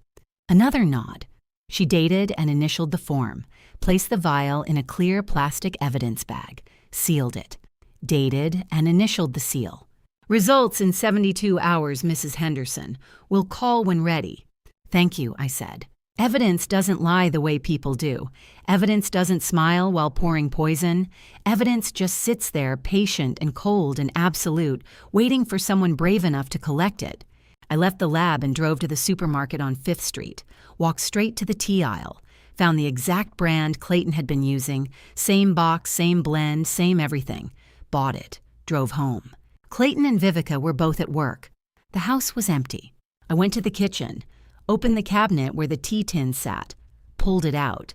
Another nod. She dated and initialed the form, placed the vial in a clear plastic evidence bag, sealed it, dated and initialed the seal. "Results in 72 hours, Mrs. Henderson. We'll call when ready." "Thank you," I said. Evidence doesn't lie the way people do. Evidence doesn't smile while pouring poison. Evidence just sits there, patient and cold and absolute, waiting for someone brave enough to collect it. I left the lab and drove to the supermarket on 5th Street, walked straight to the tea aisle, found the exact brand Clayton had been using, same box, same blend, same everything. Bought it, drove home. Clayton and Vivica were both at work. The house was empty. I went to the kitchen, opened the cabinet where the tea tin sat, pulled it out,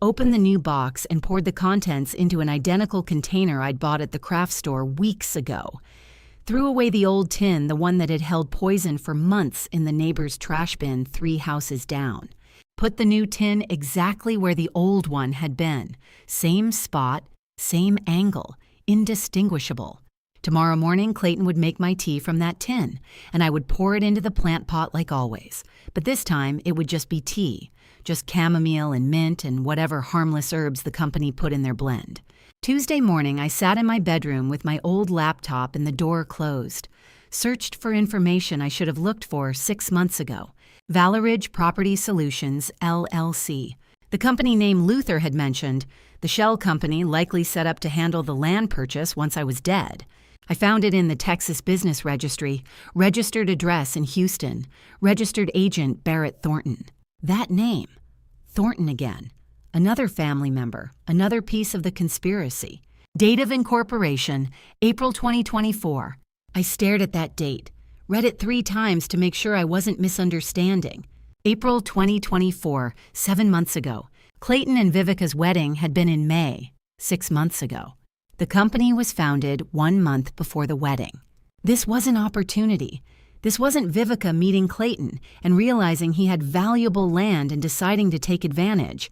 opened the new box and poured the contents into an identical container I'd bought at the craft store weeks ago. Threw away the old tin, the one that had held poison for months in the neighbor's trash bin 3 houses down. Put the new tin exactly where the old one had been. Same spot, same angle, indistinguishable. Tomorrow morning, Clayton would make my tea from that tin, and I would pour it into the plant pot like always. But this time, it would just be tea, just chamomile and mint and whatever harmless herbs the company put in their blend. Tuesday morning, I sat in my bedroom with my old laptop and the door closed. Searched for information I should have looked for 6 months ago. Valeridge Property Solutions, LLC. The company name Luther had mentioned, the shell company likely set up to handle the land purchase once I was dead. I found it in the Texas Business Registry, registered address in Houston, registered agent Barrett Thornton. That name, Thornton again. Another family member, another piece of the conspiracy. Date of incorporation, April 2024. I stared at that date, read it 3 times to make sure I wasn't misunderstanding. April 2024, 7 months ago. Clayton and Vivica's wedding had been in May, 6 months ago. The company was founded 1 month before the wedding. This wasn't opportunity. This wasn't Vivica meeting Clayton and realizing he had valuable land and deciding to take advantage.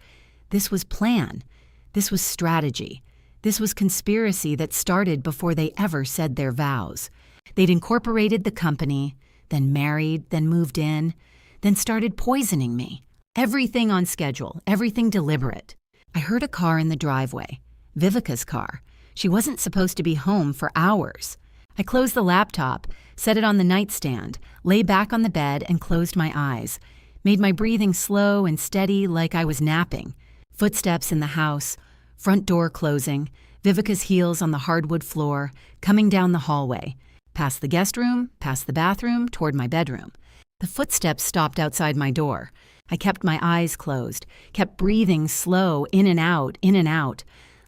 This was plan. This was strategy. This was conspiracy that started before they ever said their vows. They'd incorporated the company, then married, then moved in, then started poisoning me. Everything on schedule, everything deliberate. I heard a car in the driveway. Vivica's car. She wasn't supposed to be home for hours. I closed the laptop, set it on the nightstand, lay back on the bed and closed my eyes. Made my breathing slow and steady like I was napping. Footsteps in the house, front door closing, Vivica's heels on the hardwood floor, coming down the hallway. Past the guest room, past the bathroom, toward my bedroom. The footsteps stopped outside my door. I kept my eyes closed, kept breathing slow in and out,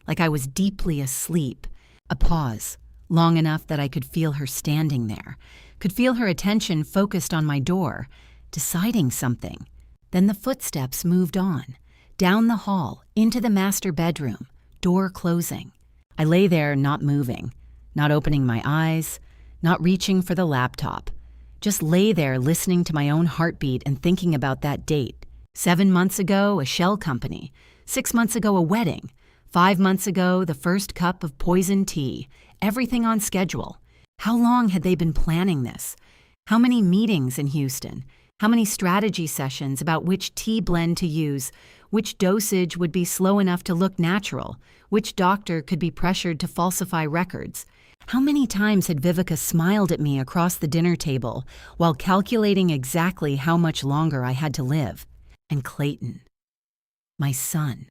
like I was deeply asleep. A pause, long enough that I could feel her standing there, could feel her attention focused on my door, deciding something. Then the footsteps moved on, down the hall, into the master bedroom, door closing. I lay there not moving, not opening my eyes, not reaching for the laptop, Just lay there listening to my own heartbeat and thinking about that date. 7 months ago, a shell company. 6 months ago, a wedding. 5 months ago, the first cup of poison tea. Everything on schedule. How long had they been planning this? How many meetings in Houston? How many strategy sessions about which tea blend to use? Which dosage would be slow enough to look natural? Which doctor could be pressured to falsify records? How many times had Vivica smiled at me across the dinner table while calculating exactly how much longer I had to live? And Clayton, my son.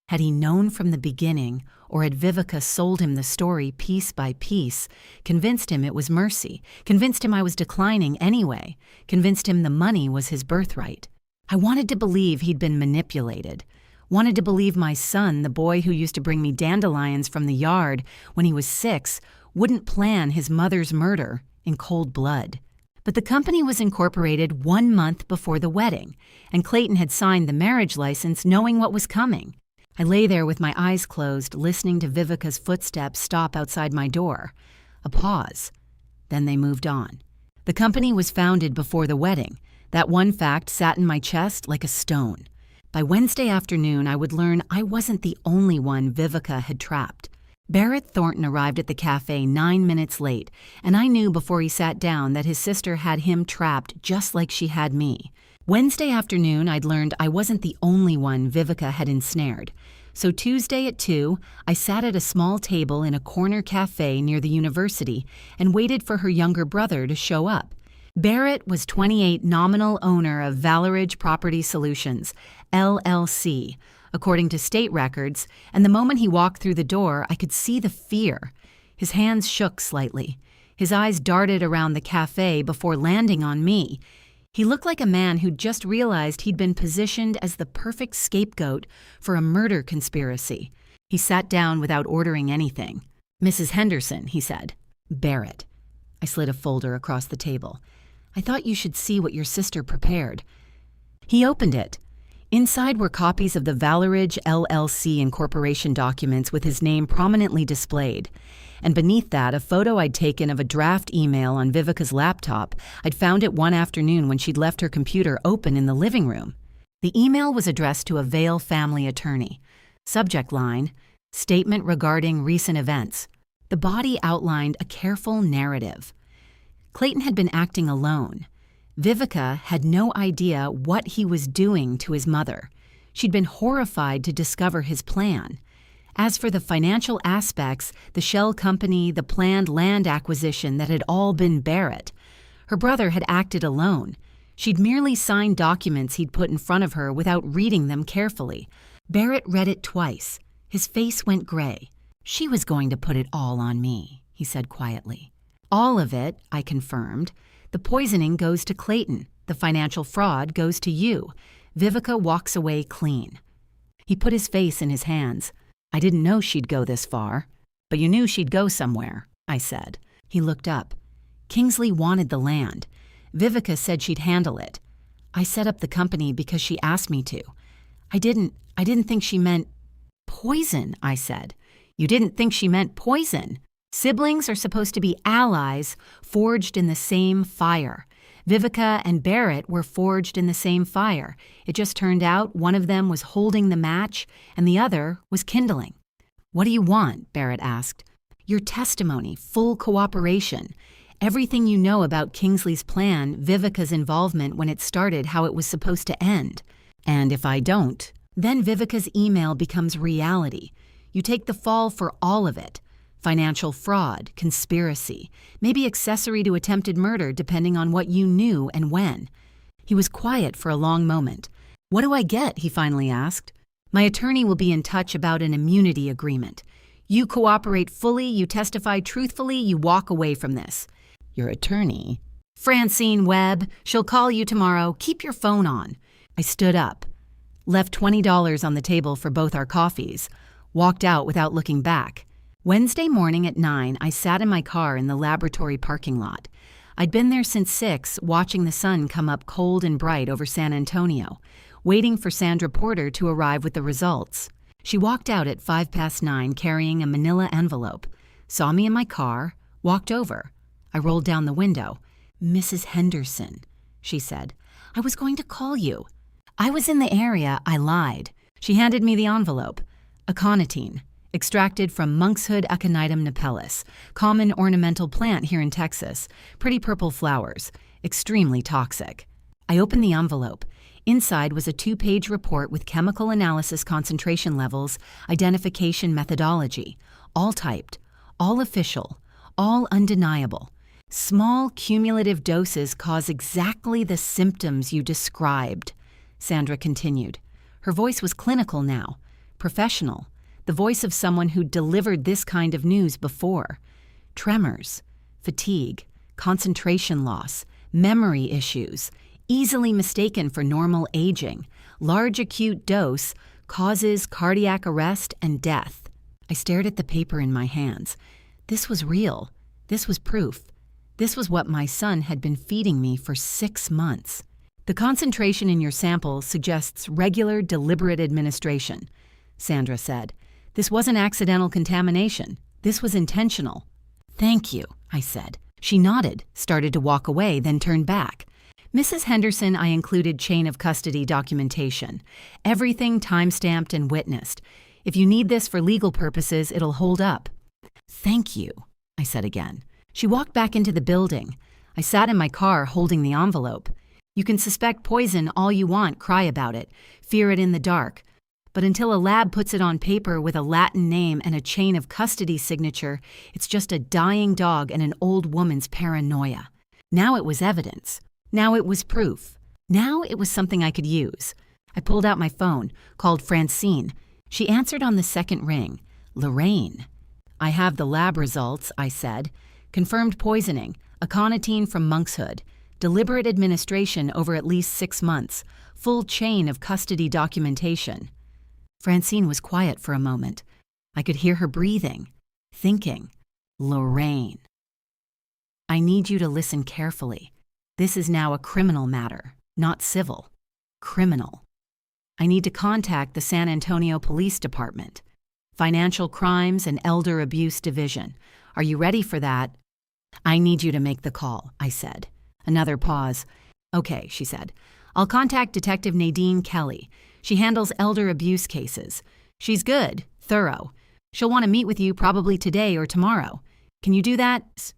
Had he known from the beginning, or had Vivica sold him the story piece by piece, convinced him it was mercy, convinced him I was declining anyway, convinced him the money was his birthright? I wanted to believe he'd been manipulated. Wanted to believe my son, the boy who used to bring me dandelions from the yard when he was 6, wouldn't plan his mother's murder in cold blood. But the company was incorporated 1 month before the wedding, and Clayton had signed the marriage license knowing what was coming. I lay there with my eyes closed, listening to Vivica's footsteps stop outside my door. A pause. Then they moved on. The company was founded before the wedding. That one fact sat in my chest like a stone. By Wednesday afternoon, I would learn I wasn't the only one Vivica had trapped. Barrett Thornton arrived at the cafe 9 minutes late, and I knew before he sat down that his sister had him trapped just like she had me. Wednesday afternoon, I'd learned I wasn't the only one Vivica had ensnared. So Tuesday at 2, I sat at a small table in a corner cafe near the university and waited for her younger brother to show up. Barrett was 28, nominal owner of Valeridge Property Solutions, LLC, according to state records, and the moment he walked through the door, I could see the fear. His hands shook slightly. His eyes darted around the cafe before landing on me. He looked like a man who'd just realized he'd been positioned as the perfect scapegoat for a murder conspiracy. He sat down without ordering anything. "Mrs. Henderson," he said. "Barrett." I slid a folder across the table. "I thought you should see what your sister prepared." He opened it. Inside were copies of the Valeridge LLC incorporation documents with his name prominently displayed. And beneath that, a photo I'd taken of a draft email on Vivica's laptop. I'd found it one afternoon when she'd left her computer open in the living room. The email was addressed to a Vail family attorney. Subject line, "Statement regarding recent events." The body outlined a careful narrative. Clayton had been acting alone. Vivica had no idea what he was doing to his mother. She'd been horrified to discover his plan. As for the financial aspects, the shell company, the planned land acquisition that had all been Barrett, her brother had acted alone. She'd merely signed documents he'd put in front of her without reading them carefully. Barrett read it twice. His face went gray. "She was going to put it all on me," he said quietly. "All of it," I confirmed. "The poisoning goes to Clayton. The financial fraud goes to you. Vivica walks away clean." He put his face in his hands. "I didn't know she'd go this far." "But you knew she'd go somewhere," I said. He looked up. "Kingsley wanted the land. Vivica said she'd handle it. I set up the company because she asked me to. I didn't think she meant poison," I said. "You didn't think she meant poison? Siblings are supposed to be allies forged in the same fire. Vivica and Barrett were forged in the same fire. It just turned out one of them was holding the match and the other was kindling." "What do you want?" Barrett asked. "Your testimony, full cooperation. Everything you know about Kingsley's plan, Vivica's involvement when it started, how it was supposed to end. And if I don't, then Vivica's email becomes reality. You take the fall for all of it. Financial fraud, conspiracy, maybe accessory to attempted murder depending on what you knew and when." He was quiet for a long moment. "What do I get?" he finally asked. "My attorney will be in touch about an immunity agreement. You cooperate fully, you testify truthfully, you walk away from this." "Your attorney?" "Francine Webb. She'll call you tomorrow. Keep your phone on." I stood up, left $20 on the table for both our coffees, walked out without looking back. Wednesday morning at 9, I sat in my car in the laboratory parking lot. I'd been there since 6, watching the sun come up cold and bright over San Antonio, waiting for Sandra Porter to arrive with the results. She walked out at 9:05 carrying a manila envelope, saw me in my car, walked over. I rolled down the window. Mrs. Henderson, she said. I was going to call you. I was in the area, I lied. She handed me the envelope. Aconitine, extracted from Monkshood Aconitum napellus, common ornamental plant here in Texas, pretty purple flowers, extremely toxic. I opened the envelope. Inside was a 2-page report with chemical analysis concentration levels, identification methodology, all typed, all official, all undeniable. Small cumulative doses cause exactly the symptoms you described, Sandra continued. Her voice was clinical now, professional, the voice of someone who'd delivered this kind of news before. Tremors, fatigue, concentration loss, memory issues, easily mistaken for normal aging, large acute dose, causes cardiac arrest and death. I stared at the paper in my hands. This was real. This was proof. This was what my son had been feeding me for 6 months. The concentration in your sample suggests regular, deliberate administration, Sandra said. This wasn't accidental contamination. This was intentional. Thank you, I said. She nodded, started to walk away, then turned back. Mrs. Henderson, I included chain of custody documentation. Everything time-stamped and witnessed. If you need this for legal purposes, it'll hold up. Thank you, I said again. She walked back into the building. I sat in my car holding the envelope. You can suspect poison all you want, cry about it, fear it in the dark. But until a lab puts it on paper with a Latin name and a chain of custody signature, it's just a dying dog and an old woman's paranoia. Now it was evidence. Now it was proof. Now it was something I could use. I pulled out my phone, called Francine. She answered on the second ring. Lorraine. I have the lab results, I said. Confirmed poisoning, aconitine from Monkshood, deliberate administration over at least 6 months, full chain of custody documentation. Francine was quiet for a moment. I could hear her breathing, thinking. Lorraine. I need you to listen carefully. This is now a criminal matter, not civil. Criminal. I need to contact the San Antonio Police Department. Financial Crimes and Elder Abuse Division. Are you ready for that? I need you to make the call, I said. Another pause. Okay, she said. I'll contact Detective Nadine Kelly. She handles elder abuse cases. She's good, thorough. She'll want to meet with you probably today or tomorrow. Can you do that?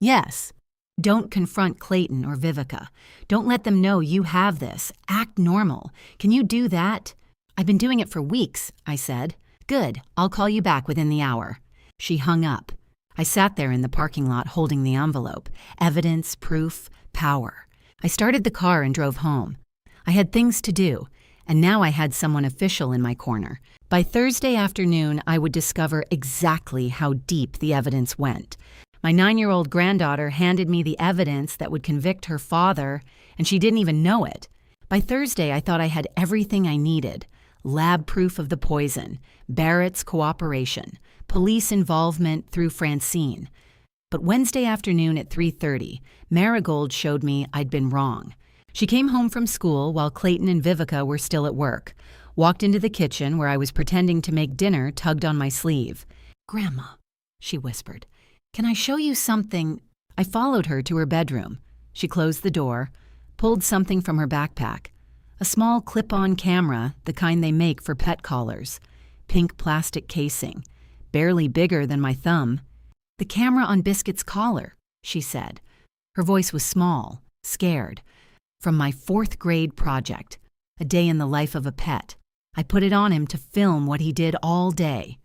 Yes. Don't confront Clayton or Vivica. Don't let them know you have this. Act normal. Can you do that? I've been doing it for weeks, I said. Good. I'll call you back within the hour. She hung up. I sat there in the parking lot holding the envelope. Evidence, proof, power. I started the car and drove home. I had things to do, and now I had someone official in my corner. By Thursday afternoon, I would discover exactly how deep the evidence went. My 9-year-old granddaughter handed me the evidence that would convict her father, and she didn't even know it. By Thursday, I thought I had everything I needed. Lab proof of the poison, Barrett's cooperation, police involvement through Francine. But Wednesday afternoon at 3:30, Marigold showed me I'd been wrong. She came home from school while Clayton and Vivica were still at work, walked into the kitchen where I was pretending to make dinner, tugged on my sleeve. "Grandma," she whispered, "can I show you something?" I followed her to her bedroom. She closed the door, pulled something from her backpack. A small clip-on camera, the kind they make for pet collars. Pink plastic casing, barely bigger than my thumb. "The camera on Biscuit's collar," she said. Her voice was small, scared. "From my 4th grade project, a day in the life of a pet. I put it on him to film what he did all day."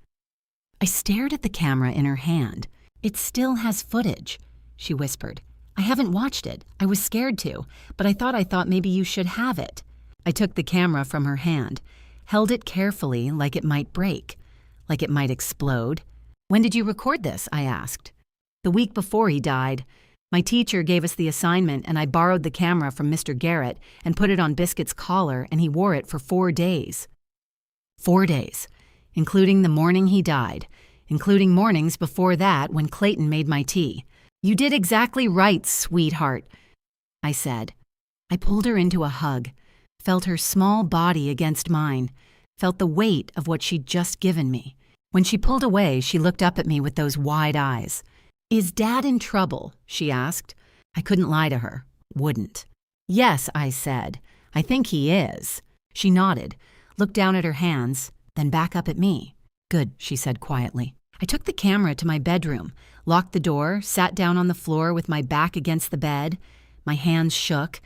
I stared at the camera in her hand. "It still has footage," she whispered. "I haven't watched it. I was scared to, but I thought maybe you should have it." I took the camera from her hand, held it carefully like it might break, like it might explode. "When did you record this?" I asked. "The week before he died. My teacher gave us the assignment and I borrowed the camera from Mr. Garrett and put it on Biscuit's collar and he wore it for 4 days. 4 days, including the morning he died, including mornings before that when Clayton made my tea. You did exactly right, sweetheart," I said. I pulled her into a hug, felt her small body against mine, felt the weight of what she'd just given me. When she pulled away, she looked up at me with those wide eyes. "Is Dad in trouble?" she asked. I couldn't lie to her. Wouldn't. Yes, I said. I think he is. She nodded, looked down at her hands, then back up at me. Good, she said quietly. I took the camera to my bedroom, locked the door, sat down on the floor with my back against the bed. My hands shook.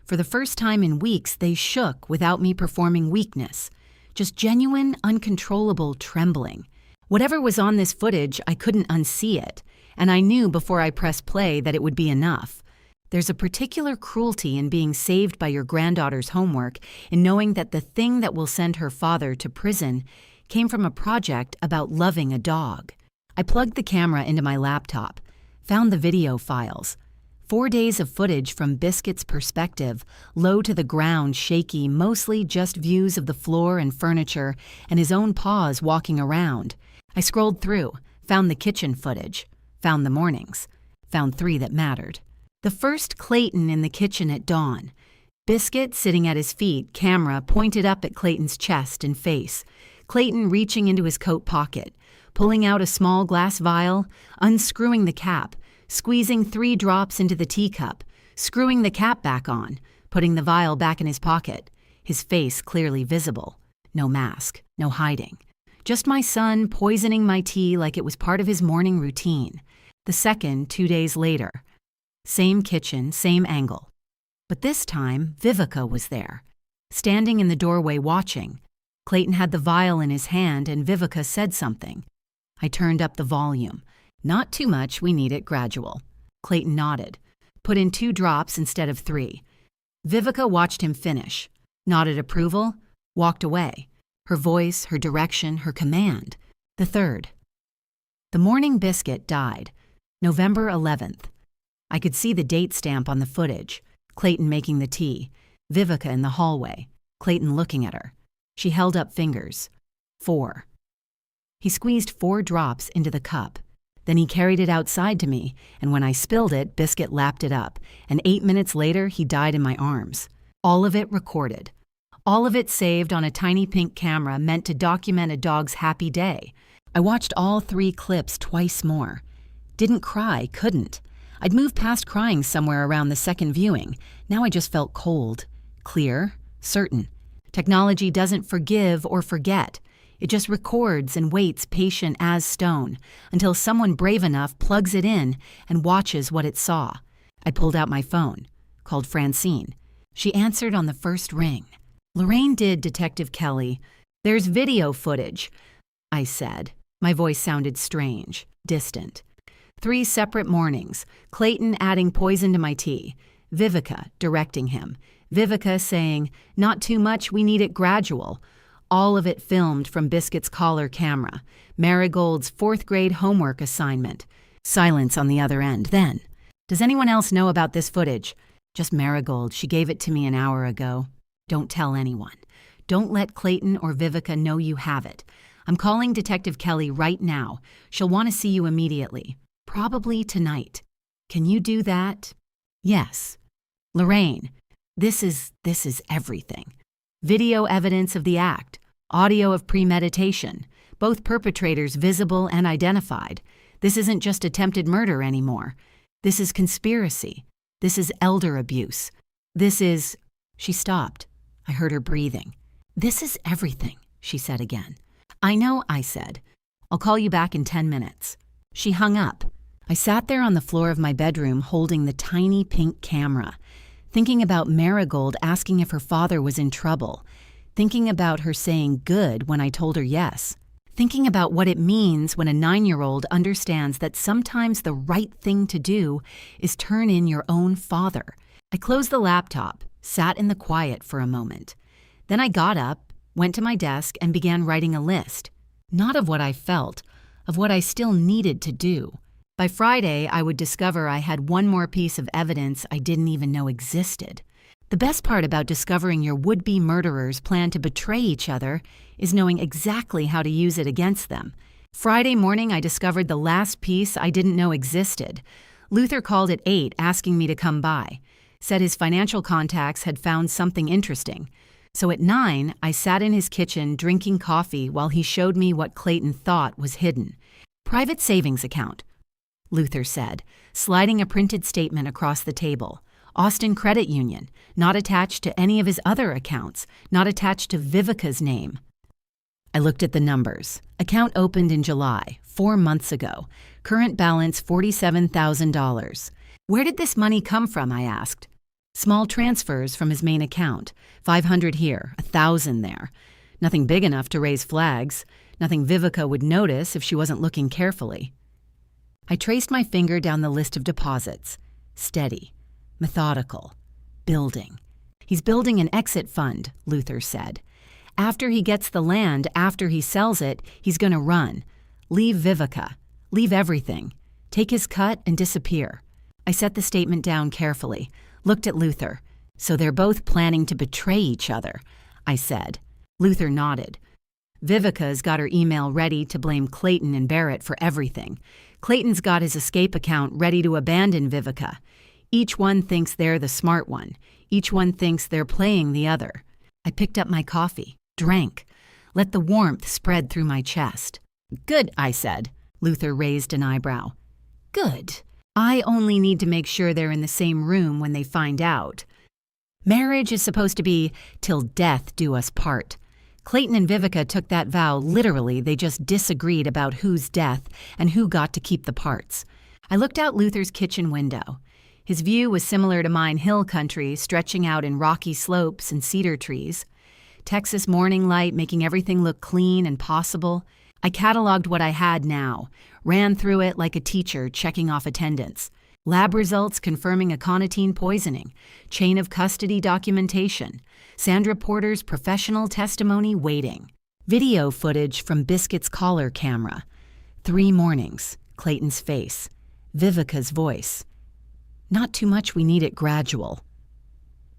For the first time in weeks, they shook without me performing weakness. Just genuine, uncontrollable trembling. Whatever was on this footage, I couldn't unsee it, and I knew before I pressed play that it would be enough. There's a particular cruelty in being saved by your granddaughter's homework, in knowing that the thing that will send her father to prison came from a project about loving a dog. I plugged the camera into my laptop, found the video files. 4 days of footage from Biscuit's perspective, low to the ground, shaky, mostly just views of the floor and furniture and his own paws walking around. I scrolled through, found the kitchen footage, found the mornings, found 3 that mattered. The first, Clayton in the kitchen at dawn. Biscuit sitting at his feet, camera pointed up at Clayton's chest and face. Clayton reaching into his coat pocket, pulling out a small glass vial, unscrewing the cap, squeezing 3 drops into the teacup, screwing the cap back on, putting the vial back in his pocket, his face clearly visible. No mask, no hiding. Just my son poisoning my tea like it was part of his morning routine. The second, 2 days later. Same kitchen, same angle. But this time, Vivica was there, standing in the doorway watching. Clayton had the vial in his hand and Vivica said something. I turned up the volume. Not too much, we need it gradual. Clayton nodded, put in 2 drops instead of 3. Vivica watched him finish, nodded approval, walked away. Her voice, her direction, her command. The third. The morning Biscuit died, November 11th. I could see the date stamp on the footage. Clayton making the tea, Vivica in the hallway, Clayton looking at her. She held up fingers. 4. He squeezed 4 drops into the cup. Then he carried it outside to me, and when I spilled it, Biscuit lapped it up, and 8 minutes later, he died in my arms. All of it recorded. All of it saved on a tiny pink camera meant to document a dog's happy day. I watched all 3 clips twice more. Didn't cry, couldn't. I'd moved past crying somewhere around the second viewing. Now I just felt cold, clear, certain. Technology doesn't forgive or forget. It just records and waits patient as stone until someone brave enough plugs it in and watches what it saw. I pulled out my phone, called Francine. She answered on the first ring. Lorraine did, Detective Kelly. There's video footage, I said. My voice sounded strange, distant. 3 separate mornings, Clayton adding poison to my tea, Vivica directing him, Vivica saying, not too much, we need it gradual. All of it filmed from Biscuit's collar camera, Marigold's 4th grade homework assignment. Silence on the other end. Then, does anyone else know about this footage? Just Marigold, she gave it to me an hour ago. Don't tell anyone. Don't let Clayton or Vivica know you have it. I'm calling Detective Kelly right now. She'll want to see you immediately. Probably tonight. Can you do that? Yes. Lorraine, this is everything. Video evidence of the act, audio of premeditation, both perpetrators visible and identified. This isn't just attempted murder anymore. This is conspiracy. This is elder abuse. This is... She stopped. I heard her breathing. This is everything, she said again. I know, I said. I'll call you back in 10 minutes. She hung up. I sat there on the floor of my bedroom holding the tiny pink camera, thinking about Marigold asking if her father was in trouble, thinking about her saying good when I told her yes, thinking about what it means when a 9-year-old understands that sometimes the right thing to do is turn in your own father. I closed the laptop, sat in the quiet for a moment. Then I got up, went to my desk, and began writing a list, not of what I felt, of what I still needed to do. By Friday, I would discover I had one more piece of evidence I didn't even know existed. The best part about discovering your would-be murderers plan to betray each other is knowing exactly how to use it against them. Friday morning, I discovered the last piece I didn't know existed. Luther called at 8 asking me to come by, said his financial contacts had found something interesting. So at 9, I sat in his kitchen drinking coffee while he showed me what Clayton thought was hidden. Private savings account. Luther said, sliding a printed statement across the table. Austin Credit Union, not attached to any of his other accounts, not attached to Vivica's name. I looked at the numbers. Account opened in July, 4 months ago. Current balance $47,000. Where did this money come from, I asked. Small transfers from his main account. 500 here, 1,000 there. Nothing big enough to raise flags. Nothing Vivica would notice if she wasn't looking carefully. I traced my finger down the list of deposits. Steady. Methodical. Building. He's building an exit fund, Luther said. After he gets the land, after he sells it, he's going to run. Leave Vivica. Leave everything. Take his cut and disappear. I set the statement down carefully, looked at Luther. So they're both planning to betray each other, I said. Luther nodded. Vivica's got her email ready to blame Clayton and Barrett for everything. Clayton's got his escape account ready to abandon Vivica. Each one thinks they're the smart one. Each one thinks they're playing the other. I picked up my coffee, drank, let the warmth spread through my chest. Good, I said. Luther raised an eyebrow. Good. I only need to make sure they're in the same room when they find out. Marriage is supposed to be till death do us part. Clayton and Vivica took that vow literally. They just disagreed about whose death and who got to keep the parts. I looked out Luther's kitchen window. His view was similar to mine, hill country, stretching out in rocky slopes and cedar trees. Texas morning light making everything look clean and possible. I cataloged what I had now, ran through it like a teacher checking off attendance. Lab results confirming aconitine poisoning, chain of custody documentation, Sandra Porter's professional testimony waiting, video footage from Biscuit's collar camera, 3 mornings, Clayton's face, Vivica's voice. Not too much, we need it gradual.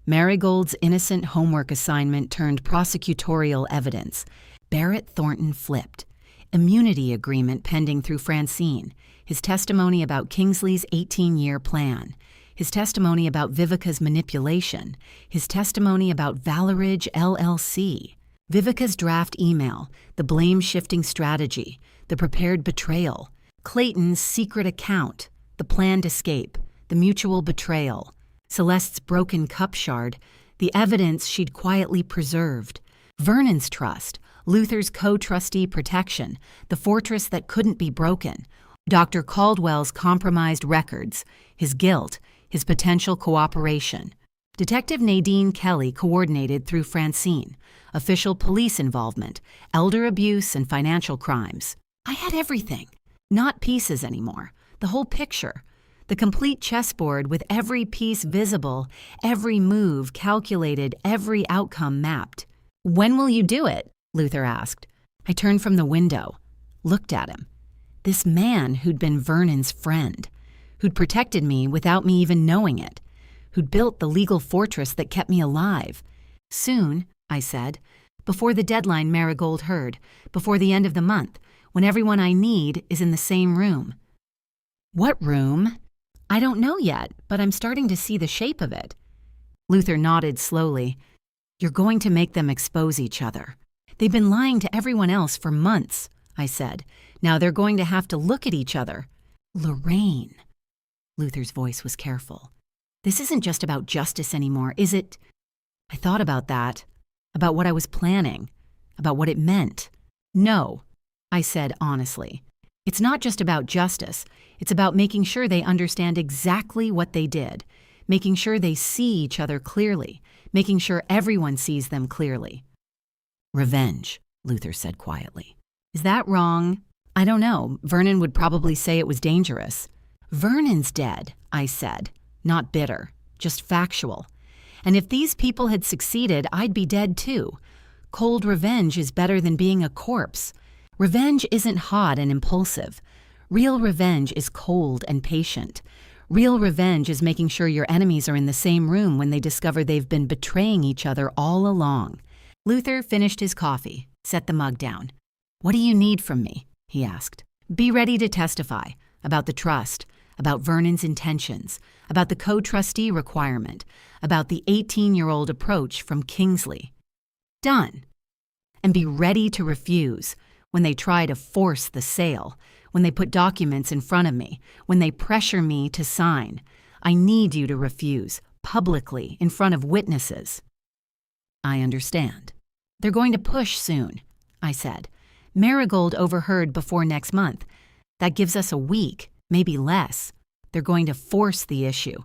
Marigold's innocent homework assignment turned prosecutorial evidence. Barrett Thornton flipped. Immunity agreement pending through Francine. His testimony about Kingsley's 18-year plan. His testimony about Vivica's manipulation. His testimony about Valeridge LLC. Vivica's draft email. The blame-shifting strategy. The prepared betrayal. Clayton's secret account. The planned escape. The mutual betrayal. Celeste's broken cup shard. The evidence she'd quietly preserved. Vernon's trust. Luther's co-trustee protection. The fortress that couldn't be broken. Dr. Caldwell's compromised records, his guilt, his potential cooperation. Detective Nadine Kelly coordinated through Francine. Official police involvement, elder abuse, and financial crimes. I had everything. Not pieces anymore. The whole picture. The complete chessboard with every piece visible, every move calculated, every outcome mapped. When will you do it? Luther asked. I turned from the window, looked at him. This man who'd been Vernon's friend, who'd protected me without me even knowing it, who'd built the legal fortress that kept me alive. Soon, I said, before the deadline Marigold heard, before the end of the month, when everyone I need is in the same room. What room? I don't know yet, but I'm starting to see the shape of it. Luther nodded slowly. You're going to make them expose each other. They've been lying to everyone else for months, I said. Now they're going to have to look at each other. Lorraine. Luther's voice was careful. This isn't just about justice anymore, is it? I thought about that, about what I was planning, about what it meant. No, I said honestly. It's not just about justice. It's about making sure they understand exactly what they did, making sure they see each other clearly, making sure everyone sees them clearly. Revenge, Luther said quietly. Is that wrong? I don't know. Vernon would probably say it was dangerous. Vernon's dead, I said. Not bitter, just factual. And if these people had succeeded, I'd be dead too. Cold revenge is better than being a corpse. Revenge isn't hot and impulsive. Real revenge is cold and patient. Real revenge is making sure your enemies are in the same room when they discover they've been betraying each other all along. Luther finished his coffee, set the mug down. What do you need from me? He asked. Be ready to testify about the trust, about Vernon's intentions, about the co-trustee requirement, about the 18-year-old approach from Kingsley. Done. And be ready to refuse when they try to force the sale, when they put documents in front of me, when they pressure me to sign. I need you to refuse, publicly, in front of witnesses." "I understand." "They're going to push soon," I said. "Marigold overheard before next month. That gives us a week, maybe less. They're going to force the issue.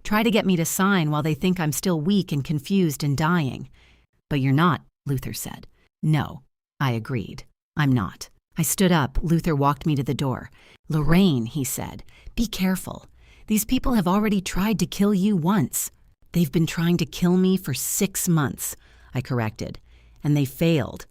Try to get me to sign while they think I'm still weak and confused and dying." "But you're not," Luther said. "No," I agreed. "I'm not." I stood up. Luther walked me to the door. "Lorraine," he said, "be careful. These people have already tried to kill you once." "They've been trying to kill me for 6 months," I corrected. "And they failed.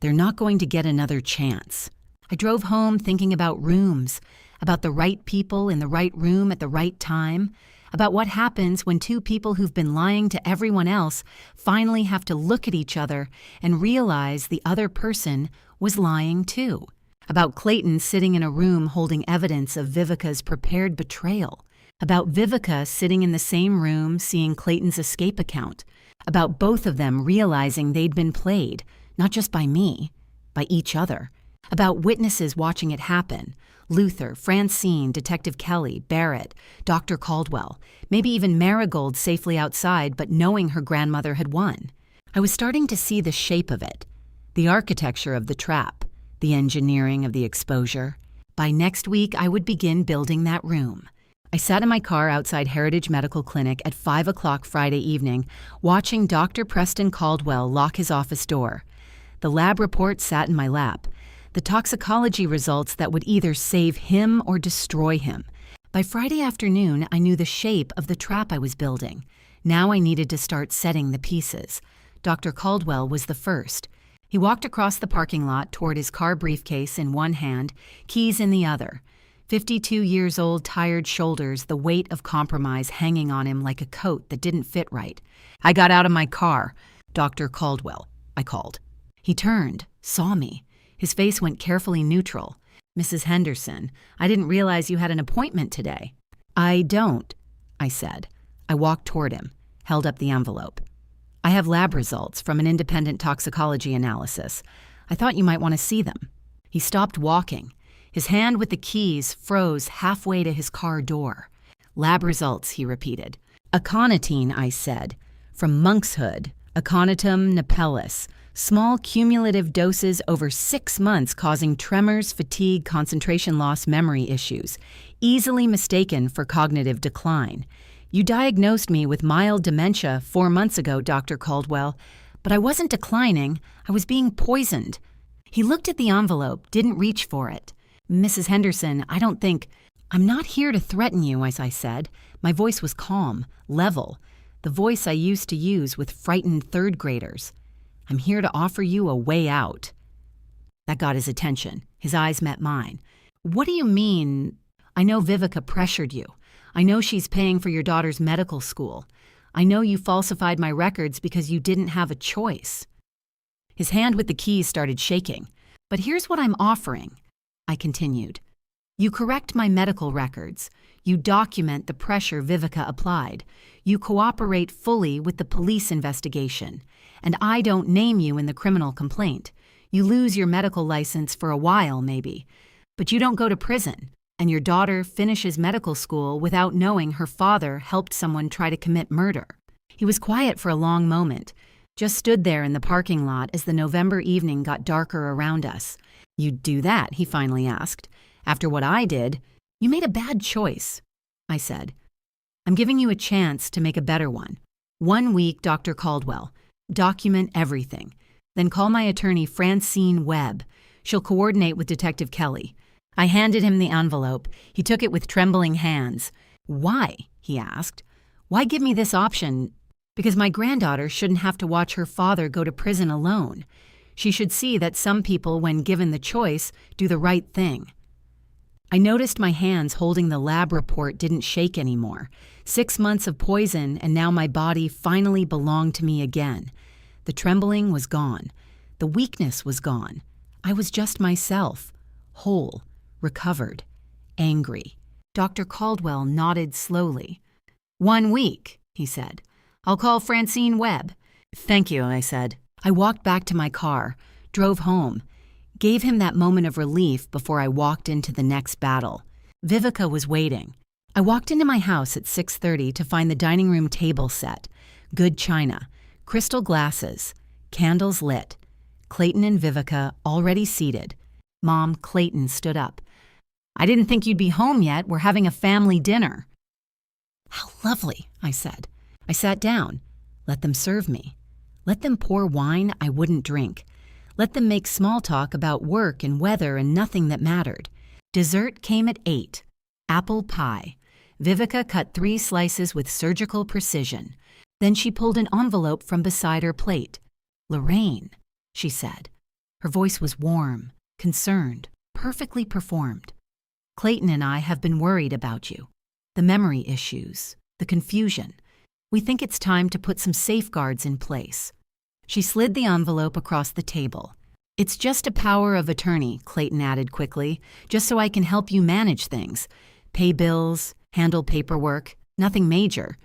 They're not going to get another chance." I drove home thinking about rooms, about the right people in the right room at the right time, about what happens when two people who've been lying to everyone else finally have to look at each other and realize the other person was lying too, about Clayton sitting in a room holding evidence of Vivica's prepared betrayal, about Vivica sitting in the same room seeing Clayton's escape account, about both of them realizing they'd been played, not just by me, by each other, about witnesses watching it happen, Luther, Francine, Detective Kelly, Barrett, Dr. Caldwell, maybe even Marigold safely outside but knowing her grandmother had won. I was starting to see the shape of it, the architecture of the trap, the engineering of the exposure. By next week, I would begin building that room. I sat in my car outside Heritage Medical Clinic at 5 o'clock Friday evening, watching Dr. Preston Caldwell lock his office door. The lab report sat in my lap. The toxicology results that would either save him or destroy him. By Friday afternoon, I knew the shape of the trap I was building. Now I needed to start setting the pieces. Dr. Caldwell was the first. He walked across the parking lot toward his car briefcase in one hand, keys in the other. 52 years old, tired shoulders, the weight of compromise hanging on him like a coat that didn't fit right. "I got out of my car. Dr. Caldwell," I called. He turned, saw me. His face went carefully neutral. "Mrs. Henderson, I didn't realize you had an appointment today." "I don't," I said. I walked toward him, held up the envelope. "I have lab results from an independent toxicology analysis. I thought you might want to see them." He stopped walking. His hand with the keys froze halfway to his car door. "Lab results," he repeated. "Aconitine," I said. "From monkshood, Aconitum napellus. Small cumulative doses over 6 months causing tremors, fatigue, concentration loss, memory issues. Easily mistaken for cognitive decline. You diagnosed me with mild dementia 4 months ago, Dr. Caldwell, but I wasn't declining. I was being poisoned." He looked at the envelope, didn't reach for it. "Mrs. Henderson, I don't think—" "I'm not here to threaten you," as I said. My voice was calm, level, the voice I used to use with frightened third graders. "I'm here to offer you a way out." That got his attention. His eyes met mine. "What do you mean?" "I know Vivica pressured you. I know she's paying for your daughter's medical school. I know you falsified my records because you didn't have a choice." His hand with the keys started shaking. "But here's what I'm offering," I continued. "You correct my medical records. You document the pressure Vivica applied. You cooperate fully with the police investigation. And I don't name you in the criminal complaint. You lose your medical license for a while, maybe. But you don't go to prison. And your daughter finishes medical school without knowing her father helped someone try to commit murder." He was quiet for a long moment, just stood there in the parking lot as the November evening got darker around us. "You'd do that?" he finally asked. "After what I did?" "You made a bad choice," I said. "I'm giving you a chance to make a better one. 1 week, Dr. Caldwell. Document everything. Then call my attorney, Francine Webb. She'll coordinate with Detective Kelly." I handed him the envelope. He took it with trembling hands. "Why?" he asked. "Why give me this option?" "Because my granddaughter shouldn't have to watch her father go to prison alone. She should see that some people, when given the choice, do the right thing." I noticed my hands holding the lab report didn't shake anymore. 6 months of poison, and now my body finally belonged to me again. The trembling was gone. The weakness was gone. I was just myself, whole, recovered, angry. Dr. Caldwell nodded slowly. 1 week, he said. "I'll call Francine Webb." "Thank you," I said. I walked back to my car, drove home. Gave him that moment of relief before I walked into the next battle. Vivica was waiting. I walked into my house at 6:30 to find the dining room table set, good china, crystal glasses, candles lit, Clayton and Vivica already seated. Mom, Clayton stood up. "I didn't think you'd be home yet. We're having a family dinner." "How lovely," I said. I sat down. Let them serve me. Let them pour wine I wouldn't drink. Let them make small talk about work and weather and nothing that mattered. Dessert came at 8. Apple pie. Vivica cut 3 slices with surgical precision. Then she pulled an envelope from beside her plate. "Lorraine," she said. Her voice was warm, concerned, perfectly performed. "Clayton and I have been worried about you. The memory issues, the confusion. We think it's time to put some safeguards in place." She slid the envelope across the table. "It's just a power of attorney," Clayton added quickly, "just so I can help you manage things. Pay bills, handle paperwork, nothing major."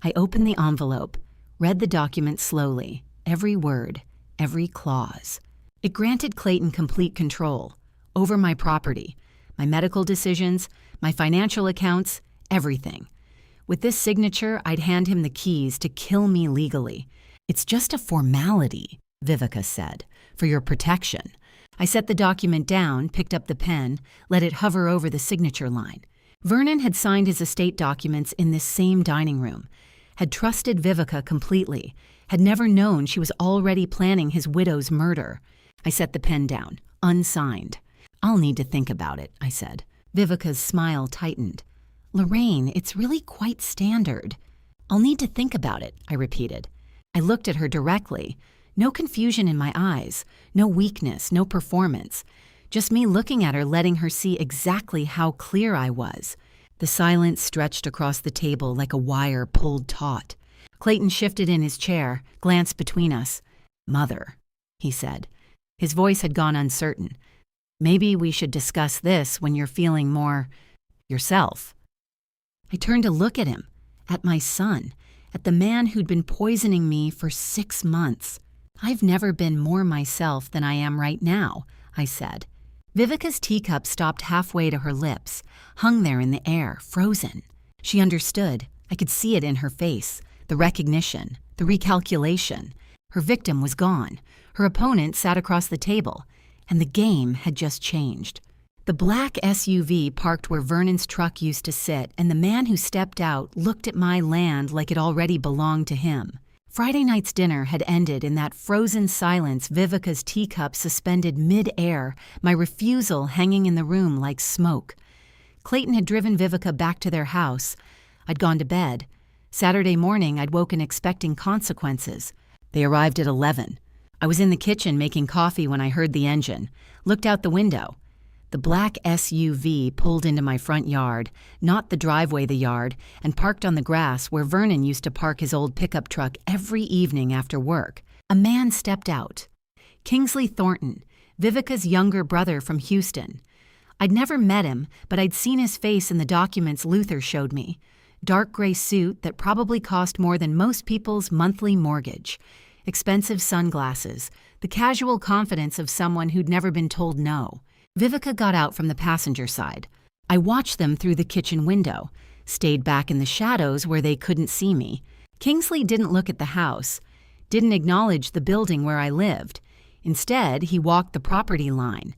I opened the envelope, read the document slowly, every word, every clause. It granted Clayton complete control over my property, my medical decisions, my financial accounts, everything. With this signature, I'd hand him the keys to kill me legally. "It's just a formality," Vivica said, "for your protection." I set the document down, picked up the pen, let it hover over the signature line. Vernon had signed his estate documents in this same dining room, had trusted Vivica completely, had never known she was already planning his widow's murder. I set the pen down, unsigned. "I'll need to think about it," I said. Vivica's smile tightened. "Lorraine, it's really quite standard." "I'll need to think about it," I repeated. I looked at her directly. No confusion in my eyes, no weakness, no performance. Just me looking at her, letting her see exactly how clear I was. The silence stretched across the table like a wire pulled taut. Clayton shifted in his chair, glanced between us. "Mother," he said. His voice had gone uncertain. "Maybe we should discuss this when you're feeling more yourself." I turned to look at him, at my son, at the man who'd been poisoning me for 6 months. "I've never been more myself than I am right now," I said. Vivica's teacup stopped halfway to her lips, hung there in the air, frozen. She understood. I could see it in her face, the recognition, the recalculation. Her victim was gone. Her opponent sat across the table, and the game had just changed. The black SUV parked where Vernon's truck used to sit, and the man who stepped out looked at my land like it already belonged to him. Friday night's dinner had ended in that frozen silence, Vivica's teacup suspended mid-air, my refusal hanging in the room like smoke. Clayton had driven Vivica back to their house. I'd gone to bed. Saturday morning, I'd woken expecting consequences. They arrived at 11. I was in the kitchen making coffee when I heard the engine, looked out the window. The black SUV pulled into my front yard, not the driveway, the yard, and parked on the grass where Vernon used to park his old pickup truck every evening after work. A man stepped out. Kingsley Thornton, Vivica's younger brother from Houston. I'd never met him, but I'd seen his face in the documents Luther showed me. Dark gray suit that probably cost more than most people's monthly mortgage. Expensive sunglasses, the casual confidence of someone who'd never been told no. Vivica got out from the passenger side. I watched them through the kitchen window, stayed back in the shadows where they couldn't see me. Kingsley didn't look at the house, didn't acknowledge the building where I lived. Instead, he walked the property line,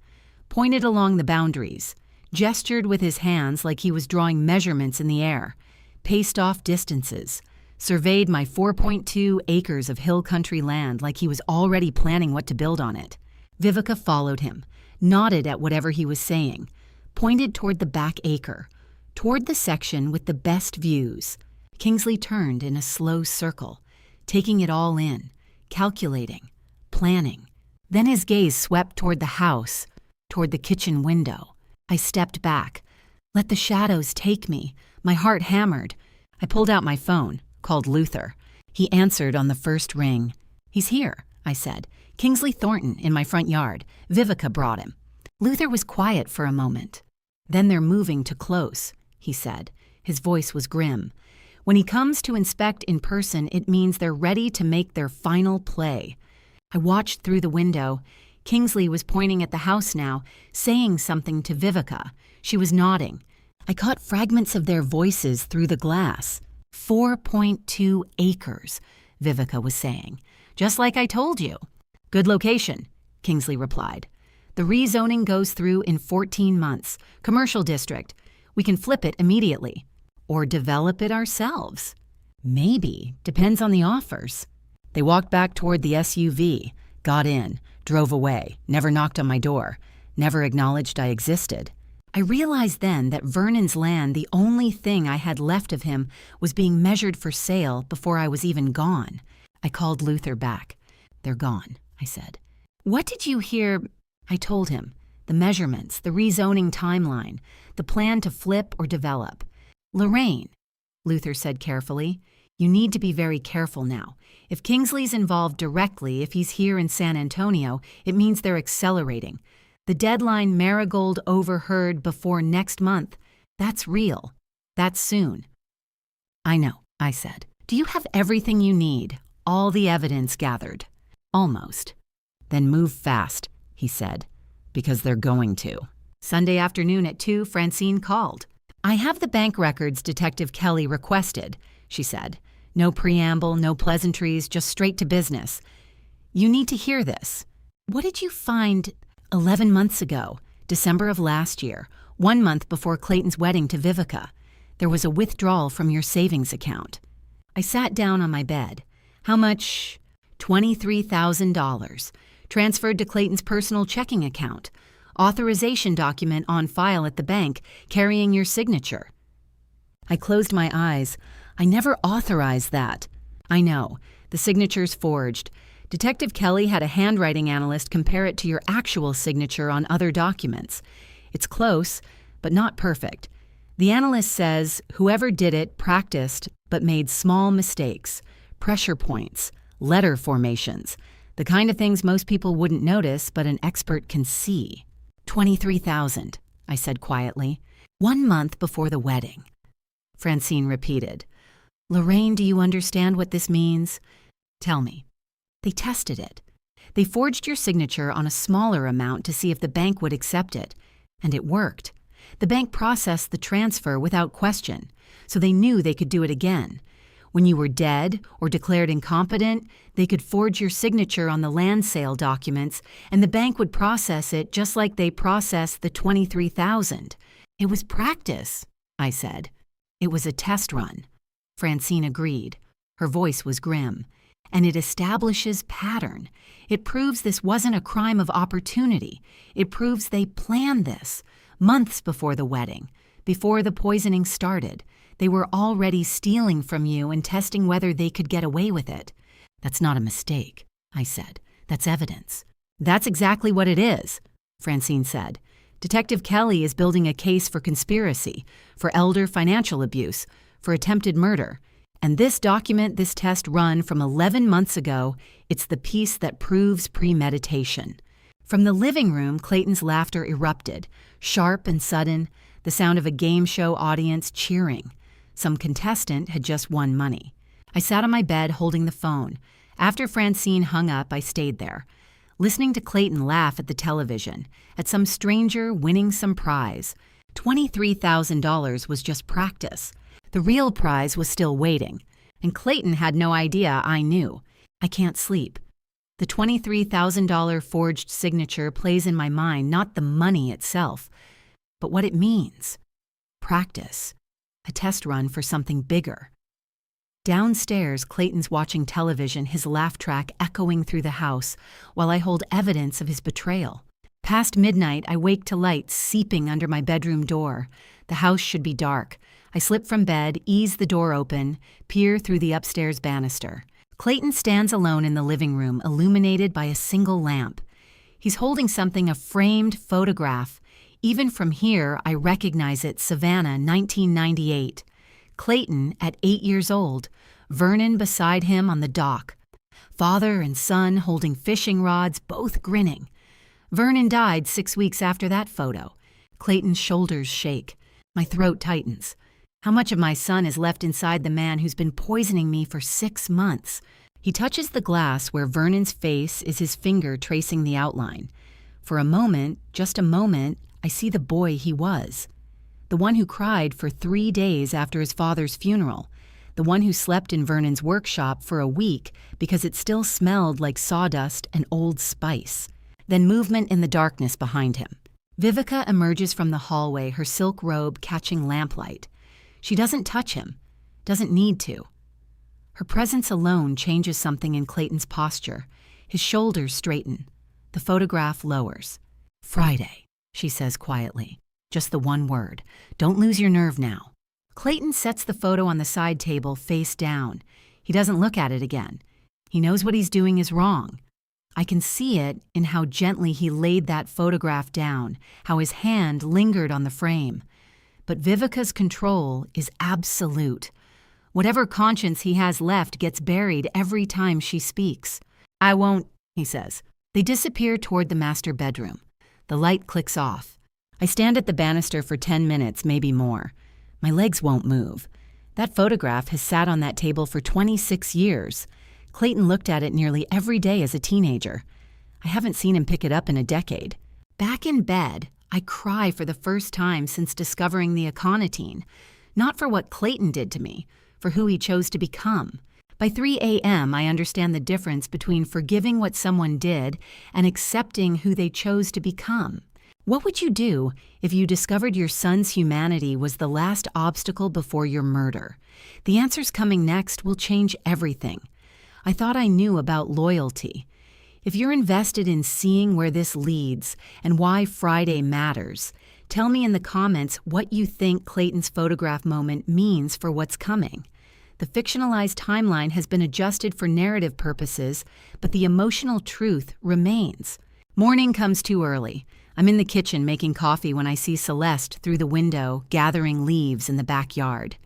pointed along the boundaries, gestured with his hands like he was drawing measurements in the air, paced off distances, surveyed my 4.2 acres of hill country land like he was already planning what to build on it. Vivica followed him, nodded at whatever he was saying, pointed toward the back acre, toward the section with the best views. Kingsley turned in a slow circle, taking it all in, calculating, planning. Then his gaze swept toward the house, toward the kitchen window. I stepped back, let the shadows take me, my heart hammered. I pulled out my phone, called Luther. He answered on the first ring. "He's here," I said. "Kingsley Thornton in my front yard. Vivica brought him." Luther was quiet for a moment. "Then they're moving to close," he said. His voice was grim. "When he comes to inspect in person, it means they're ready to make their final play." I watched through the window. Kingsley was pointing at the house now, saying something to Vivica. She was nodding. I caught fragments of their voices through the glass. 4.2 acres, Vivica was saying. Just like I told you. Good location, Kingsley replied. The rezoning goes through in 14 months. Commercial district. We can flip it immediately. Or develop it ourselves. Maybe. Depends on the offers. They walked back toward the SUV, got in, drove away, never knocked on my door, never acknowledged I existed. I realized then that Vernon's land, the only thing I had left of him, was being measured for sale before I was even gone. I called Luther back. They're gone, I said. What did you hear? I told him. The measurements, the rezoning timeline, the plan to flip or develop. Lorraine, Luther said carefully, you need to be very careful now. If Kingsley's involved directly, if he's here in San Antonio, it means they're accelerating. The deadline Marigold overheard before next month, that's real. That's soon. I know, I said. Do you have everything you need? All the evidence gathered? Almost. Then move fast, he said, because they're going to. Sunday afternoon at 2, Francine called. I have the bank records Detective Kelly requested, she said. No preamble, no pleasantries, just straight to business. You need to hear this. What did you find 11 months ago, December of last year, 1 month before Clayton's wedding to Vivica? There was a withdrawal from your savings account. I sat down on my bed. How much? $23,000. Transferred to Clayton's personal checking account. Authorization document on file at the bank carrying your signature. I closed my eyes. I never authorized that. I know. The signature's forged. Detective Kelly had a handwriting analyst compare it to your actual signature on other documents. It's close, but not perfect. The analyst says whoever did it practiced but made small mistakes, pressure points, letter formations, the kind of things most people wouldn't notice but an expert can see. 23,000, I said quietly. 1 month before the wedding. Francine repeated. Lorraine, do you understand what this means? Tell me. They tested it. They forged your signature on a smaller amount to see if the bank would accept it, and it worked. The bank processed the transfer without question, so they knew they could do it again. When you were dead or declared incompetent, they could forge your signature on the land sale documents, and the bank would process it just like they processed the 23,000. It was practice, I said. It was a test run. Francine agreed. Her voice was grim. And it establishes pattern. It proves this wasn't a crime of opportunity. It proves they planned this. Months before the wedding, before the poisoning started, they were already stealing from you and testing whether they could get away with it. That's not a mistake, I said. That's evidence. That's exactly what it is, Francine said. Detective Kelly is building a case for conspiracy, for elder financial abuse, for attempted murder. And this document, this test run from 11 months ago, it's the piece that proves premeditation. From the living room, Clayton's laughter erupted, sharp and sudden, the sound of a game show audience cheering. Some contestant had just won money. I sat on my bed holding the phone. After Francine hung up, I stayed there, listening to Clayton laugh at the television, at some stranger winning some prize. $23,000 was just practice. The real prize was still waiting, and Clayton had no idea I knew. I can't sleep. The $23,000 forged signature plays in my mind not the money itself, but what it means. Practice. A test run for something bigger. Downstairs, Clayton's watching television, his laugh track echoing through the house, while I hold evidence of his betrayal. Past midnight, I wake to lights seeping under my bedroom door. The house should be dark. I slip from bed, ease the door open, peer through the upstairs banister. Clayton stands alone in the living room, illuminated by a single lamp. He's holding something, a framed photograph. Even from here, I recognize it, Savannah, 1998. Clayton, at 8 years old, Vernon beside him on the dock. Father and son holding fishing rods, both grinning. Vernon died 6 weeks after that photo. Clayton's shoulders shake. My throat tightens. How much of my son is left inside the man who's been poisoning me for 6 months? He touches the glass where Vernon's face is his finger tracing the outline. For a moment, just a moment, I see the boy he was. The one who cried for 3 days after his father's funeral. The one who slept in Vernon's workshop for a week because it still smelled like sawdust and old spice. Then movement in the darkness behind him. Vivica emerges from the hallway, her silk robe catching lamplight. She doesn't touch him, doesn't need to. Her presence alone changes something in Clayton's posture. His shoulders straighten. The photograph lowers. "Friday," she says quietly. Just the one word. "Don't lose your nerve now." Clayton sets the photo on the side table face down. He doesn't look at it again. He knows what he's doing is wrong. I can see it in how gently he laid that photograph down, how his hand lingered on the frame. But Vivica's control is absolute. Whatever conscience he has left gets buried every time she speaks. "I won't," he says. They disappear toward the master bedroom. The light clicks off. I stand at the banister for 10 minutes, maybe more. My legs won't move. That photograph has sat on that table for 26 years. Clayton looked at it nearly every day as a teenager. I haven't seen him pick it up in a decade. Back in bed, I cry for the first time since discovering the aconitine. Not for what Clayton did to me, for who he chose to become. By 3 a.m., I understand the difference between forgiving what someone did and accepting who they chose to become. What would you do if you discovered your son's humanity was the last obstacle before your murder? The answers coming next will change everything. I thought I knew about loyalty. If you're invested in seeing where this leads and why Friday matters, tell me in the comments what you think Clayton's photograph moment means for what's coming. The fictionalized timeline has been adjusted for narrative purposes, but the emotional truth remains. Morning comes too early. I'm in the kitchen making coffee when I see Celeste through the window, gathering leaves in the backyard.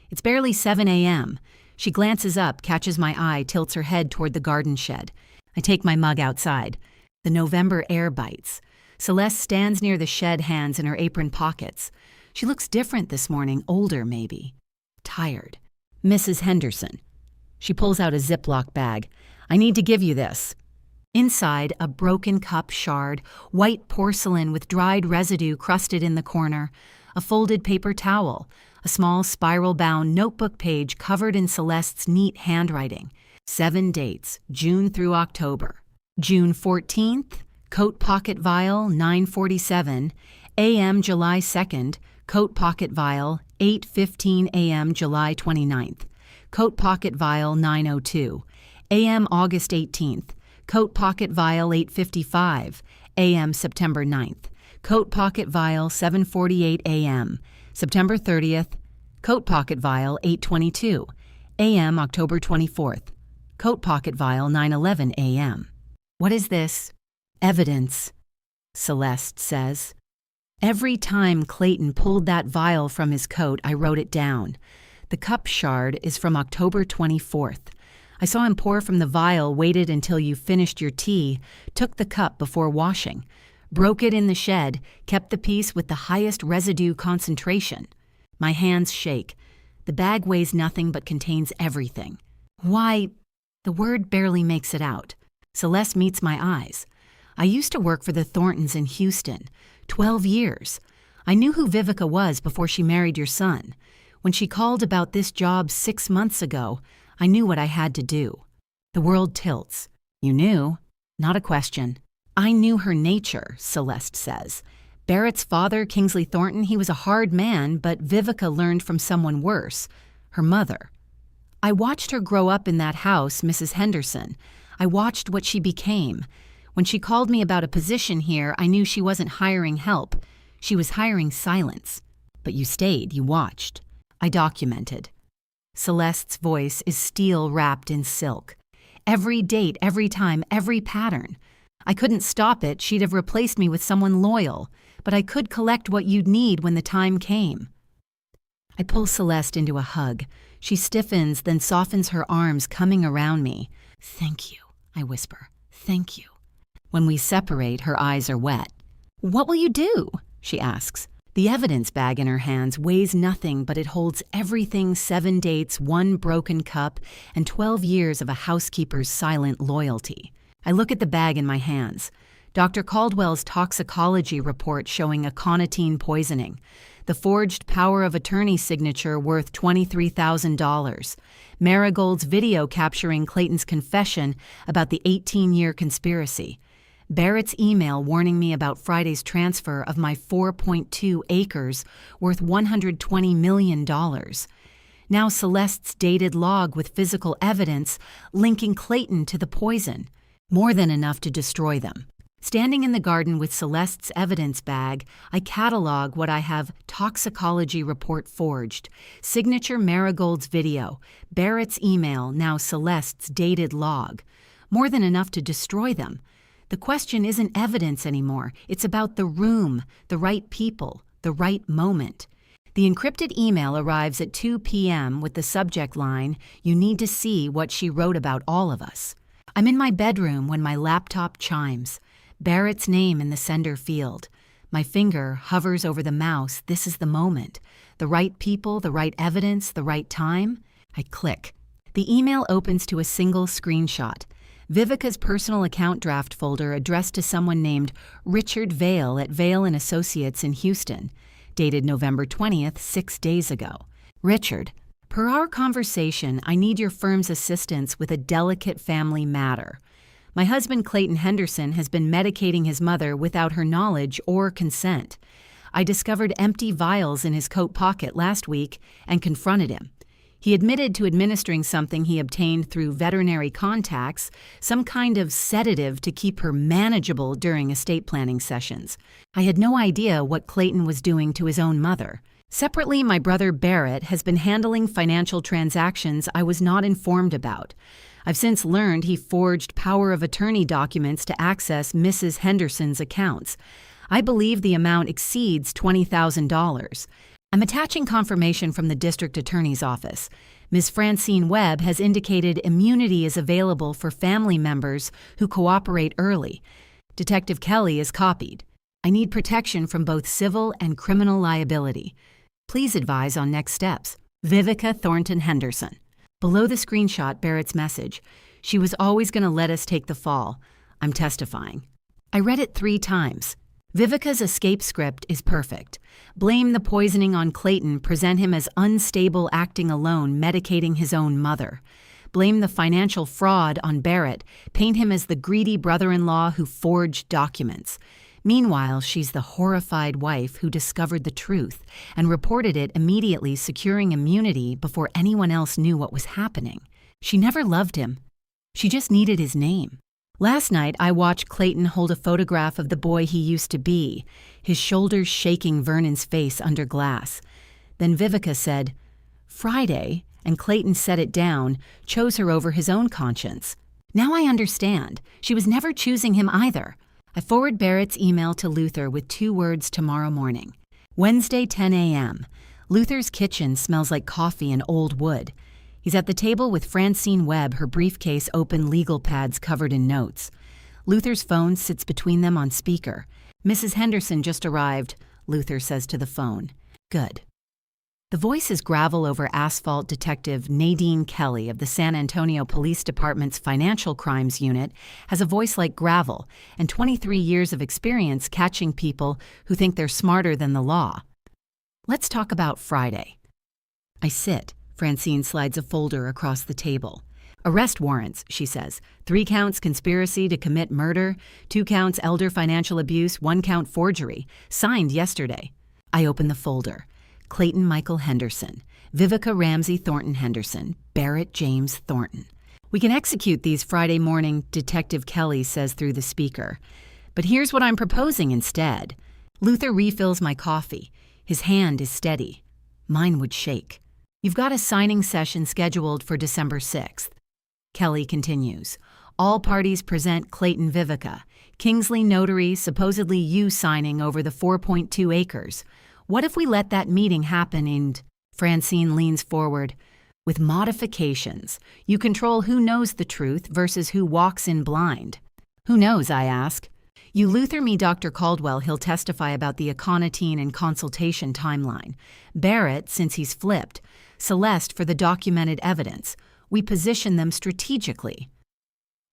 It's barely 7 a.m. She glances up, catches my eye, tilts her head toward the garden shed. I take my mug outside. The November air bites. Celeste stands near the shed, hands in her apron pockets. She looks different this morning, older maybe. Tired. "Mrs. Henderson." She pulls out a Ziploc bag. "I need to give you this." Inside, a broken cup shard, white porcelain with dried residue crusted in the corner, a folded paper towel, a small spiral-bound notebook page covered in Celeste's neat handwriting. 7 dates, June through October. June 14th, coat pocket vial, 9:47, a.m. July 2nd, coat pocket vial, 8:15 a.m. July 29th, coat pocket vial, 9:02, a.m. August 18th, coat pocket vial, 8:55, a.m. September 9th, coat pocket vial, 7:48 a.m. September 30th, coat pocket vial, 8:22, a.m. October 24th, coat pocket vial, 9:11 a.m. "What is this?" "Evidence," Celeste says. Every time Clayton pulled that vial from his coat, I wrote it down. The cup shard is from October 24th. I saw him pour from the vial, waited until you finished your tea, took the cup before washing, broke it in the shed, kept the piece with the highest residue concentration. My hands shake. The bag weighs nothing but contains everything. Why? The word barely makes it out. Celeste meets my eyes. I used to work for the Thorntons in Houston. 12 years. I knew who Vivica was before she married your son. When she called about this job 6 months ago, I knew what I had to do. The world tilts. "You knew?" "Not a question." "I knew her nature," Celeste says. "Barrett's father, Kingsley Thornton, he was a hard man, but Vivica learned from someone worse, her mother. I watched her grow up in that house, Mrs. Henderson. I watched what she became. When she called me about a position here, I knew she wasn't hiring help. She was hiring silence. But you stayed, you watched. I documented." Celeste's voice is steel wrapped in silk. Every date, every time, every pattern. I couldn't stop it, she'd have replaced me with someone loyal, but I could collect what you'd need when the time came. I pull Celeste into a hug. She stiffens, then softens her arms, coming around me. "Thank you," I whisper. "Thank you." When we separate, her eyes are wet. "What will you do?" she asks. The evidence bag in her hands weighs nothing, but it holds everything: 7 dates, 1 broken cup, and 12 years of a housekeeper's silent loyalty. I look at the bag in my hands. Dr. Caldwell's toxicology report showing aconitine poisoning. The forged power of attorney signature worth $23,000. Marigold's video capturing Clayton's confession about the 18-year conspiracy. Barrett's email warning me about Friday's transfer of my 4.2 acres worth $120 million. Now Celeste's dated log with physical evidence linking Clayton to the poison. More than enough to destroy them. Standing in the garden with Celeste's evidence bag, I catalog what I have: toxicology report forged, signature Marigold's video, Barrett's email, now Celeste's dated log. More than enough to destroy them. The question isn't evidence anymore. It's about the room, the right people, the right moment. The encrypted email arrives at 2 p.m. with the subject line, "You need to see what she wrote about all of us." I'm in my bedroom when my laptop chimes. Barrett's name in the sender field. My finger hovers over the mouse. This is the moment. The right people, the right evidence, the right time. I click. The email opens to a single screenshot. Vivica's personal account draft folder addressed to someone named Richard Vale at Vale & Associates in Houston, dated November 20th, 6 days ago. Richard, per our conversation, I need your firm's assistance with a delicate family matter. My husband Clayton Henderson has been medicating his mother without her knowledge or consent. I discovered empty vials in his coat pocket last week and confronted him. He admitted to administering something he obtained through veterinary contacts, some kind of sedative to keep her manageable during estate planning sessions. I had no idea what Clayton was doing to his own mother. Separately, my brother Barrett has been handling financial transactions I was not informed about. I've since learned he forged power of attorney documents to access Mrs. Henderson's accounts. I believe the amount exceeds $20,000. I'm attaching confirmation from the district attorney's office. Ms. Francine Webb has indicated immunity is available for family members who cooperate early. Detective Kelly is copied. I need protection from both civil and criminal liability. Please advise on next steps. Vivica Thornton Henderson. Below the screenshot, Barrett's message. She was always going to let us take the fall. I'm testifying. I read it 3 times. Vivica's escape script is perfect. Blame the poisoning on Clayton, present him as unstable acting alone, medicating his own mother. Blame the financial fraud on Barrett, paint him as the greedy brother-in-law who forged documents. Meanwhile, she's the horrified wife who discovered the truth and reported it immediately, securing immunity before anyone else knew what was happening. She never loved him. She just needed his name. Last night, I watched Clayton hold a photograph of the boy he used to be, his shoulders shaking Vernon's face under glass. Then Vivica said, "Friday," and Clayton set it down, chose her over his own conscience. Now I understand. She was never choosing him either. I forward Barrett's email to Luther with 2 words: tomorrow morning. Wednesday, 10 a.m. Luther's kitchen smells like coffee and old wood. He's at the table with Francine Webb, her briefcase open, legal pads covered in notes. Luther's phone sits between them on speaker. Mrs. Henderson just arrived, Luther says to the phone. Good. The voice is gravel over asphalt. Detective Nadine Kelly of the San Antonio Police Department's Financial Crimes Unit has a voice like gravel and 23 years of experience catching people who think they're smarter than the law. Let's talk about Friday. I sit. Francine slides a folder across the table. Arrest warrants, she says. 3 counts conspiracy to commit murder, 2 counts elder financial abuse, 1 count forgery. Signed yesterday. I open the folder. Clayton Michael Henderson, Vivica Ramsey Thornton Henderson, Barrett James Thornton. We can execute these Friday morning, Detective Kelly says through the speaker. But here's what I'm proposing instead. Luther refills my coffee. His hand is steady. Mine would shake. You've got a signing session scheduled for December 6th. Kelly continues. All parties present Clayton Vivica. Kingsley Notary, supposedly you signing over the 4.2 acres. What if we let that meeting happen and Francine leans forward. With modifications, you control who knows the truth versus who walks in blind. Who knows, I ask. You Luther me Dr. Caldwell, he'll testify about the aconitine and consultation timeline. Barrett, since he's flipped. Celeste for the documented evidence. We position them strategically.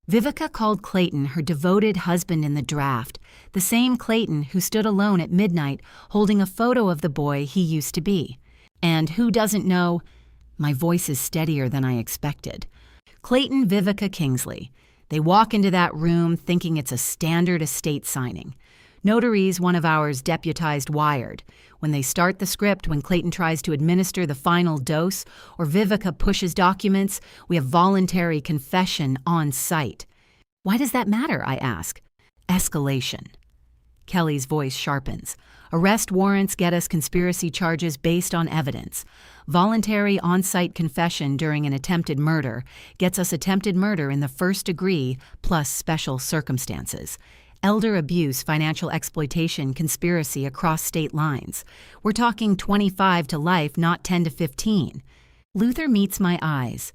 Vivica called Clayton her devoted husband in the draft, the same Clayton who stood alone at midnight holding a photo of the boy he used to be. And who doesn't know? My voice is steadier than I expected. Clayton Vivica Kingsley. They walk into that room thinking it's a standard estate signing. Notary's one of ours deputized wired. When they start the script, when Clayton tries to administer the final dose, or Vivica pushes documents, we have voluntary confession on site. Why does that matter, I ask. Escalation. Kelly's voice sharpens. Arrest warrants get us conspiracy charges based on evidence. Voluntary on-site confession during an attempted murder gets us attempted murder in the first degree plus special circumstances. Elder abuse, financial exploitation, conspiracy across state lines. We're talking 25 to life, not 10 to 15. Luther meets my eyes.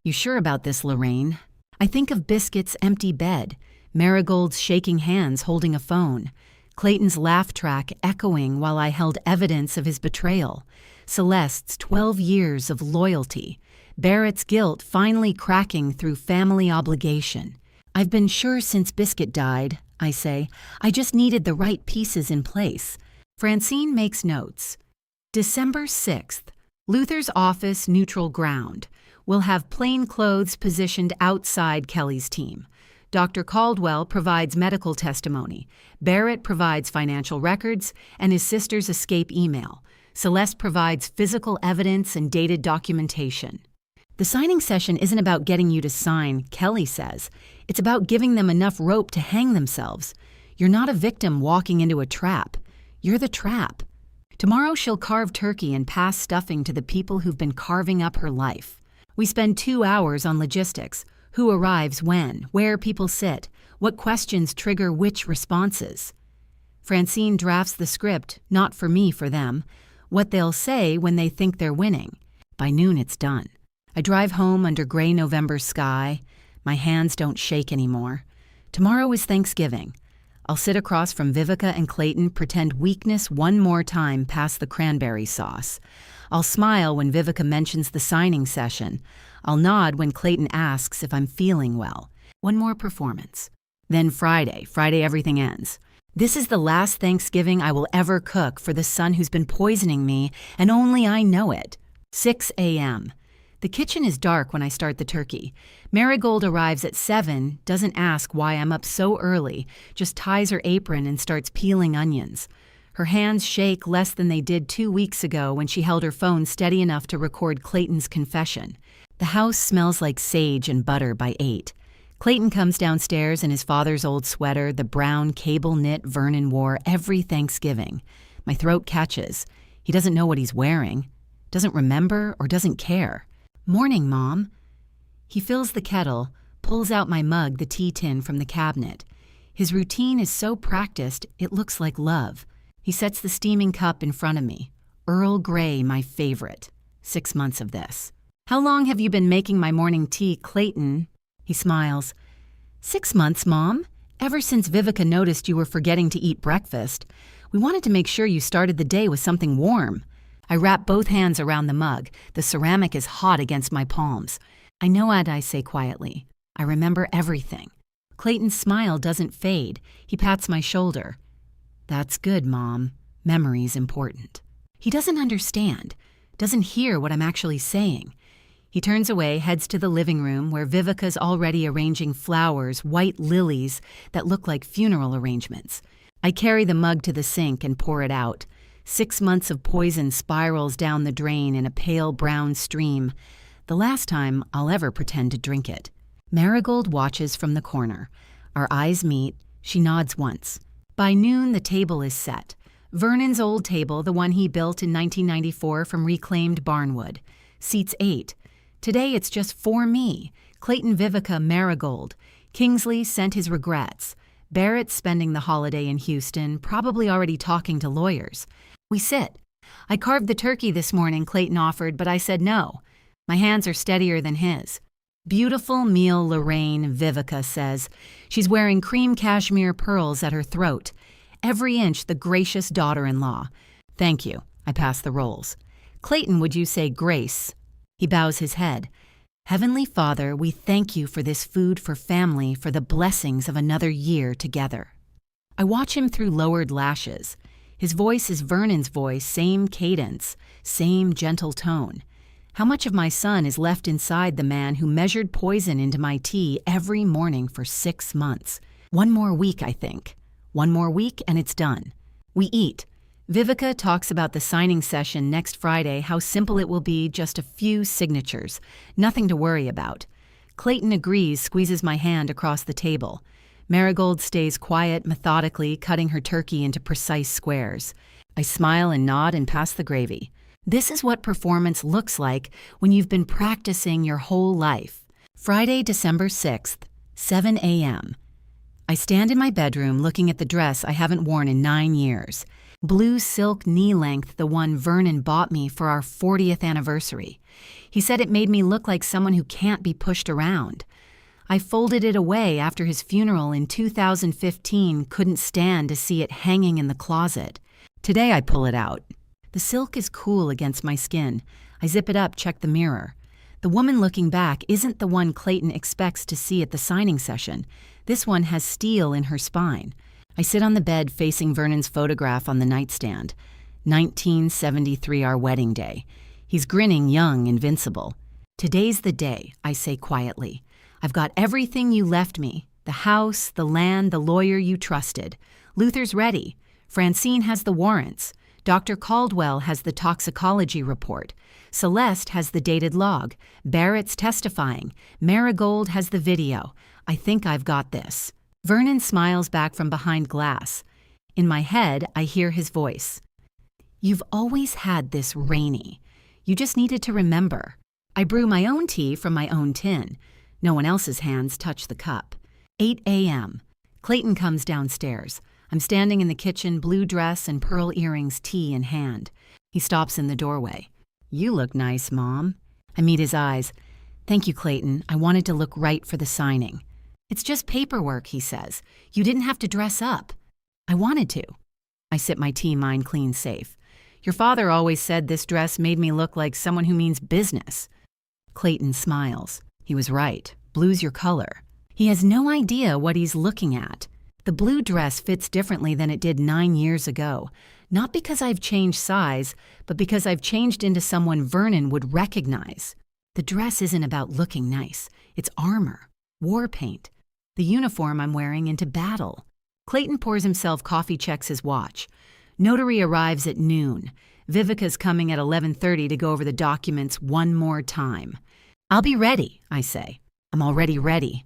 You sure about this, Lorraine? I think of Biscuit's empty bed, Marigold's shaking hands holding a phone, Clayton's laugh track echoing while I held evidence of his betrayal, Celeste's 12 years of loyalty, Barrett's guilt finally cracking through family obligation. I've been sure since Biscuit died, I say. I just needed the right pieces in place. Francine makes notes. December 6th, Luther's office neutral ground. We'll have plain clothes positioned outside Kelly's team. Dr. Caldwell provides medical testimony. Barrett provides financial records and his sister's escape email. Celeste provides physical evidence and dated documentation. The signing session isn't about getting you to sign, Kelly says. It's about giving them enough rope to hang themselves. You're not a victim walking into a trap. You're the trap. Tomorrow she'll carve turkey and pass stuffing to the people who've been carving up her life. We spend 2 hours on logistics. Who arrives when, where people sit, what questions trigger which responses. Francine drafts the script, not for me, for them, what they'll say when they think they're winning. By noon it's done. I drive home under gray November sky. My hands don't shake anymore. Tomorrow is Thanksgiving. I'll sit across from Vivica and Clayton, pretend weakness one more time past the cranberry sauce. I'll smile when Vivica mentions the signing session. I'll nod when Clayton asks if I'm feeling well. One more performance. Then Friday everything ends. This is the last Thanksgiving I will ever cook for the son who's been poisoning me, and only I know it. 6 a.m. The kitchen is dark when I start the turkey. Marigold arrives at 7, doesn't ask why I'm up so early, just ties her apron and starts peeling onions. Her hands shake less than they did 2 weeks ago when she held her phone steady enough to record Clayton's confession. The house smells like sage and butter by 8. Clayton comes downstairs in his father's old sweater, the brown cable knit Vernon wore every Thanksgiving. My throat catches. He doesn't know what he's wearing, doesn't remember, or doesn't care. Morning, Mom. He fills the kettle, pulls out my mug, the tea tin, from the cabinet. His routine is so practiced, it looks like love. He sets the steaming cup in front of me. Earl Grey, my favorite. 6 months of this. How long have you been making my morning tea, Clayton? He smiles. 6 months, Mom. Ever since Vivica noticed you were forgetting to eat breakfast. We wanted to make sure you started the day with something warm. I wrap both hands around the mug. The ceramic is hot against my palms. I know it, I say quietly. I remember everything. Clayton's smile doesn't fade. He pats my shoulder. That's good, Mom. Memory's important. He doesn't understand. Doesn't hear what I'm actually saying. He turns away, heads to the living room where Vivica's already arranging flowers, white lilies that look like funeral arrangements. I carry the mug to the sink and pour it out. 6 months of poison spirals down the drain in a pale brown stream. The last time I'll ever pretend to drink it. Marigold watches from the corner. Our eyes meet. She nods once. By noon, the table is set. Vernon's old table, the one he built in 1994 from reclaimed barnwood. Seats 8. Today it's just for me. Clayton, Vivica, Marigold. Kingsley sent his regrets. Barrett's spending the holiday in Houston, probably already talking to lawyers. We sit. I carved the turkey this morning, Clayton offered, but I said no. My hands are steadier than his. Beautiful Meal Lorraine, Vivica says. She's wearing cream cashmere pearls at her throat. Every inch the gracious daughter-in-law. Thank you. I pass the rolls. Clayton, would you say grace? He bows his head. Heavenly Father, we thank you for this food for family, for the blessings of another year together. I watch him through lowered lashes. His voice is Vernon's voice, same cadence, same gentle tone. How much of my son is left inside the man who measured poison into my tea every morning for 6 months? 1 more week, I think. 1 more week and it's done. We eat. Vivica talks about the signing session next Friday, how simple it will be, just a few signatures. Nothing to worry about. Clayton agrees, squeezes my hand across the table. Marigold stays quiet, methodically, cutting her turkey into precise squares. I smile and nod and pass the gravy. This is what performance looks like when you've been practicing your whole life. Friday, December 6th, 7 a.m. I stand in my bedroom looking at the dress I haven't worn in 9 years. Blue silk knee-length, the one Vernon bought me for our 40th anniversary. He said it made me look like someone who can't be pushed around. I folded it away after his funeral in 2015, couldn't stand to see it hanging in the closet. Today I pull it out. The silk is cool against my skin. I zip it up, check the mirror. The woman looking back isn't the one Clayton expects to see at the signing session. This one has steel in her spine. I sit on the bed facing Vernon's photograph on the nightstand. 1973, our wedding day. He's grinning, young, invincible. Today's the day, I say quietly. I've got everything you left me. The house, the land, the lawyer you trusted. Luther's ready. Francine has the warrants. Dr. Caldwell has the toxicology report. Celeste has the dated log. Barrett's testifying. Marigold has the video. I think I've got this. Vernon smiles back from behind glass. In my head, I hear his voice. You've always had this Rainey. You just needed to remember. I brew my own tea from my own tin. No one else's hands touch the cup. 8 a.m. Clayton comes downstairs. I'm standing in the kitchen, blue dress and pearl earrings, tea in hand. He stops in the doorway. You look nice, Mom. I meet his eyes. Thank you, Clayton. I wanted to look right for the signing. It's just paperwork, he says. You didn't have to dress up. I wanted to. I sip my tea, mine clean safe. Your father always said this dress made me look like someone who means business. Clayton smiles. He was right. Blue's your color. He has no idea what he's looking at. The blue dress fits differently than it did 9 years ago. Not because I've changed size, but because I've changed into someone Vernon would recognize. The dress isn't about looking nice. It's armor, war paint. The uniform I'm wearing into battle. Clayton pours himself coffee, checks his watch. Notary arrives at noon. Vivica's coming at 11:30 to go over the documents one more time. I'll be ready, I say. I'm already ready.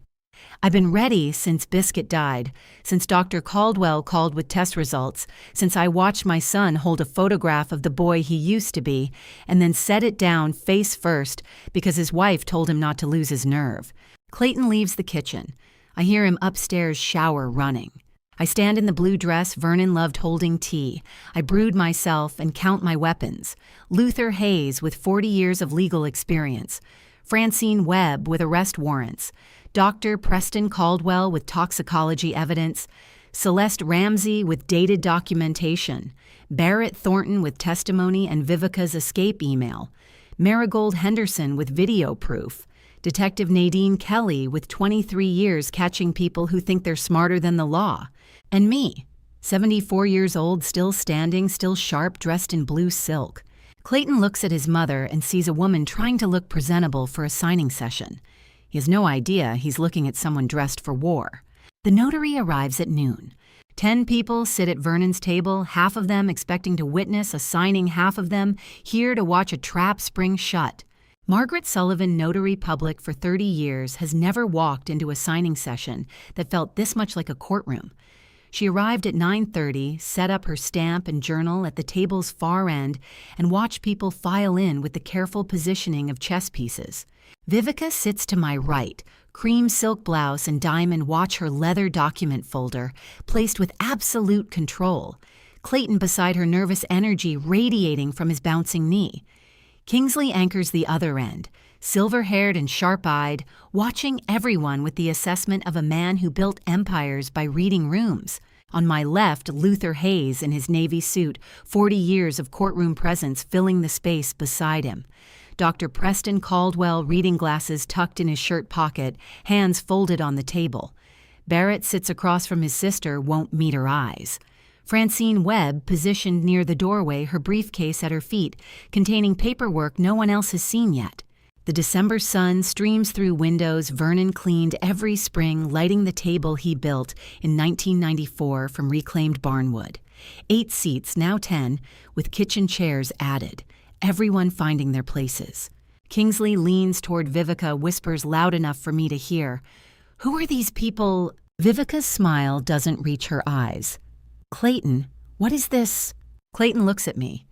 I've been ready since Biscuit died, since Dr. Caldwell called with test results, since I watched my son hold a photograph of the boy he used to be, and then set it down face first because his wife told him not to lose his nerve. Clayton leaves the kitchen. I hear him upstairs shower running. I stand in the blue dress Vernon loved holding tea. I brood myself and count my weapons. Luther Hayes with 40 years of legal experience. Francine Webb with arrest warrants. Dr. Preston Caldwell with toxicology evidence. Celeste Ramsey with dated documentation. Barrett Thornton with testimony and Vivica's escape email. Marigold Henderson with video proof. Detective Nadine Kelly with 23 years catching people who think they're smarter than the law. And me, 74 years old, still standing, still sharp, dressed in blue silk. Clayton looks at his mother and sees a woman trying to look presentable for a signing session. He has no idea he's looking at someone dressed for war. The notary arrives at noon. 10 people sit at Vernon's table, half of them expecting to witness a signing, half of them here to watch a trap spring shut. Margaret Sullivan, notary public for 30 years, has never walked into a signing session that felt this much like a courtroom. She arrived at 9:30, set up her stamp and journal at the table's far end, and watched people file in with the careful positioning of chess pieces. Vivica sits to my right, cream silk blouse and diamond watch her leather document folder, placed with absolute control. Clayton beside her, nervous energy radiating from his bouncing knee. Kingsley anchors the other end, silver-haired and sharp-eyed, watching everyone with the assessment of a man who built empires by reading rooms. On my left, Luther Hayes in his navy suit, 40 years of courtroom presence filling the space beside him. Dr. Preston Caldwell, reading glasses tucked in his shirt pocket, hands folded on the table. Barrett sits across from his sister, won't meet her eyes. Francine Webb, positioned near the doorway, her briefcase at her feet, containing paperwork no one else has seen yet. The December sun streams through windows Vernon cleaned every spring, lighting the table he built in 1994 from reclaimed barnwood. 8 seats, now 10, with kitchen chairs added, everyone finding their places. Kingsley leans toward Vivica, whispers loud enough for me to hear. "Who are these people?" Vivica's smile doesn't reach her eyes. "Clayton, what is this?" Clayton looks at me.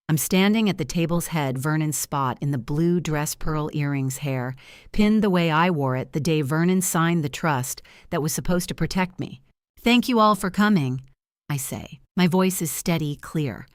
I'm standing at the table's head, Vernon's spot in the blue dress pearl earrings hair, pinned the way I wore it the day Vernon signed the trust that was supposed to protect me. "Thank you all for coming," I say. My voice is steady, clear.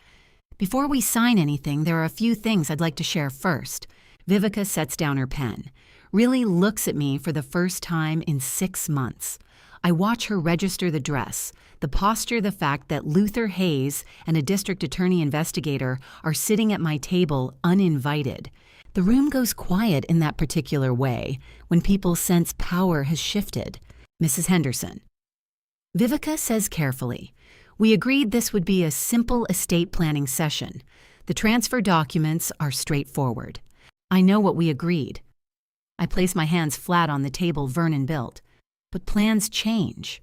"Before we sign anything, there are a few things I'd like to share first." Vivica sets down her pen, really looks at me for the first time in 6 months. I watch her register the dress, the posture, the fact that Luther Hayes and a district attorney investigator are sitting at my table uninvited. The room goes quiet in that particular way when people sense power has shifted. Mrs. Henderson. Vivica says carefully, "We agreed this would be a simple estate planning session. The transfer documents are straightforward." I know what we agreed. I place my hands flat on the table Vernon built. But plans change.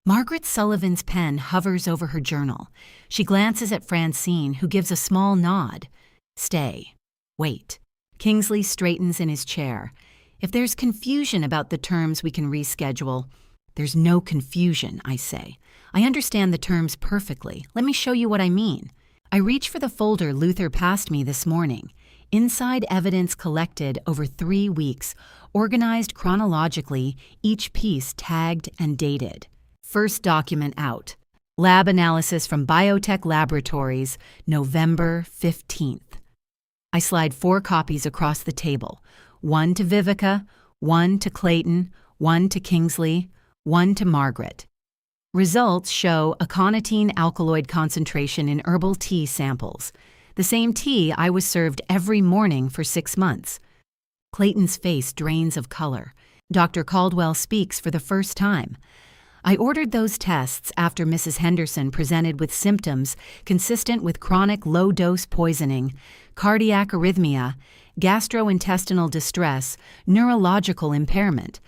Margaret Sullivan's pen hovers over her journal. She glances at Francine, who gives a small nod. "Stay. Wait." Kingsley straightens in his chair. "If there's confusion about the terms, we can reschedule." "There's no confusion," I say. "I understand the terms perfectly. Let me show you what I mean." I reach for the folder Luther passed me this morning. Inside evidence collected over 3 weeks, organized chronologically, each piece tagged and dated. First document out. Lab analysis from Biotech Laboratories, November 15th. I slide 4 copies across the table. 1 to Vivica, 1 to Clayton, 1 to Kingsley, 1 to Margaret. Results show aconitine alkaloid concentration in herbal tea samples. The same tea I was served every morning for 6 months. Clayton's face drains of color. Dr. Caldwell speaks for the first time. I ordered those tests after Mrs. Henderson presented with symptoms consistent with chronic low-dose poisoning, cardiac arrhythmia, gastrointestinal distress, neurological impairment.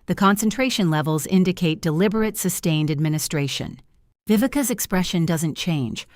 The concentration levels indicate deliberate, sustained administration. Vivica's expression doesn't change,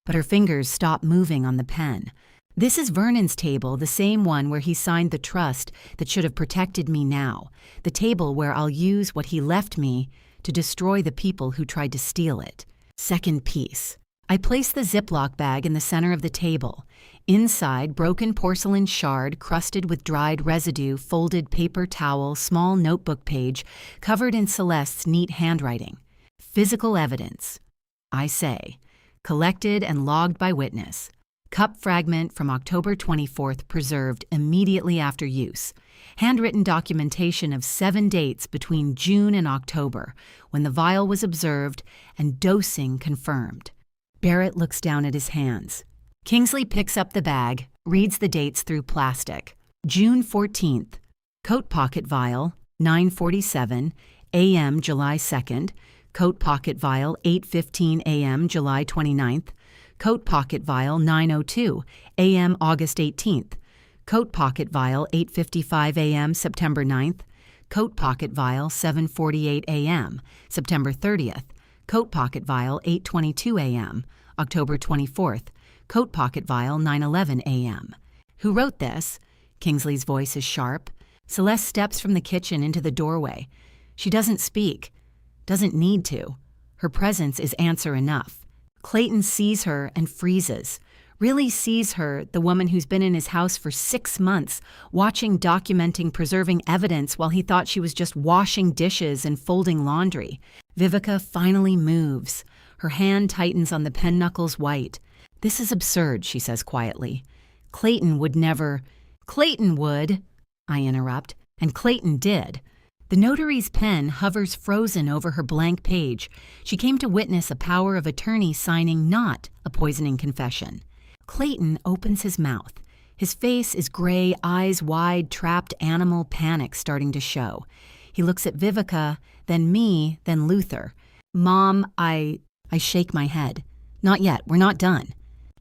but her fingers stop moving on the pen. This is Vernon's table, the same one where he signed the trust that should have protected me now, the table where I'll use what he left me to destroy the people who tried to steal it. Second piece. I place the Ziploc bag in the center of the table. Inside, broken porcelain shard crusted with dried residue, folded paper towel, small notebook page, covered in Celeste's neat handwriting. Physical evidence. I say, collected and logged by witness. Cup fragment from October 24th preserved immediately after use. Handwritten documentation of 7 dates between June and October, when the vial was observed and dosing confirmed. Barrett looks down at his hands. Kingsley picks up the bag, reads the dates through plastic. June 14th, coat pocket vial, 9:47 a.m. July 2nd, coat pocket vial, 8:15 a.m. July 29th, coat pocket vial, 9:02 a.m. August 18th, coat pocket vial, 8:55 a.m. September 9th, coat pocket vial, 7:48 a.m. September 30th, coat pocket vial, 8:22 a.m. October 24th, coat pocket vial, 9:11 a.m. Who wrote this? Kingsley's voice is sharp. Celeste steps from the kitchen into the doorway. She doesn't speak. Doesn't need to. Her presence is answer enough. Clayton sees her and freezes. Really sees her, the woman who's been in his house for 6 months, watching, documenting, preserving evidence while he thought she was just washing dishes and folding laundry. Vivica finally moves. Her hand tightens on the pen knuckles white. "This is absurd," she says quietly. "Clayton would never—" "Clayton would," I interrupt, and Clayton did. The notary's pen hovers frozen over her blank page. She came to witness a power of attorney signing not a poisoning confession. Clayton opens his mouth. His face is gray, eyes wide, trapped animal panic starting to show. He looks at Vivica, then me, then Luther. Mom, I shake my head. Not yet, we're not done.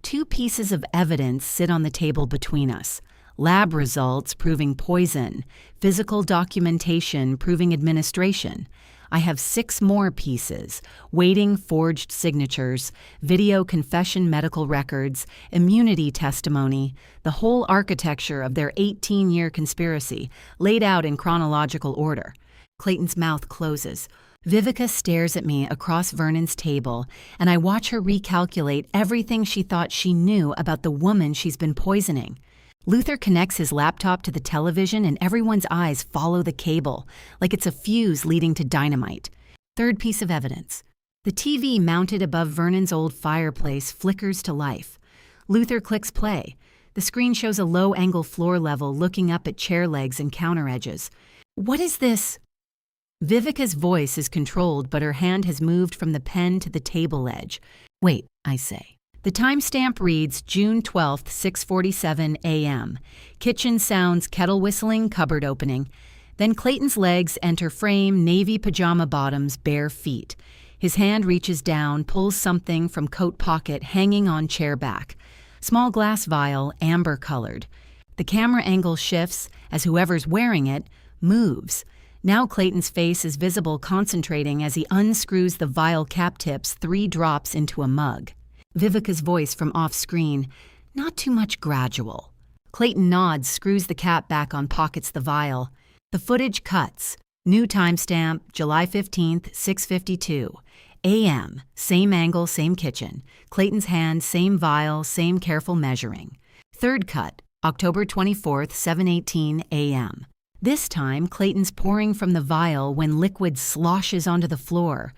2 pieces of evidence sit on the table between us. Lab results proving poison, physical documentation proving administration. I have 6 more pieces, waiting forged signatures, video confession medical records, immunity testimony, the whole architecture of their 18-year conspiracy, laid out in chronological order. Clayton's mouth closes. Vivica stares at me across Vernon's table, and I watch her recalculate everything she thought she knew about the woman she's been poisoning. Luther connects his laptop to the television, and everyone's eyes follow the cable, like it's a fuse leading to dynamite. 3rd piece of evidence. The TV mounted above Vernon's old fireplace flickers to life. Luther clicks play. The screen shows a low-angle floor level looking up at chair legs and counter edges. What is this? Vivica's voice is controlled, but her hand has moved from the pen to the table edge. Wait, I say. The timestamp reads June 12th, 6:47 a.m. Kitchen sounds, kettle whistling, cupboard opening. Then Clayton's legs enter frame, navy pajama bottoms, bare feet. His hand reaches down, pulls something from coat pocket hanging on chair back. Small glass vial, amber-colored. The camera angle shifts as whoever's wearing it moves. Now Clayton's face is visible, concentrating as he unscrews the vial cap tips 3 drops into a mug. Vivica's voice from off-screen, not too much gradual. Clayton nods, screws the cap back on, pockets the vial. The footage cuts. New timestamp, July 15th, 6:52 a.m. Same angle, same kitchen. Clayton's hand, same vial, same careful measuring. 3rd cut, October 24th, 7:18 a.m. This time, Clayton's pouring from the vial when liquid sloshes onto the floor.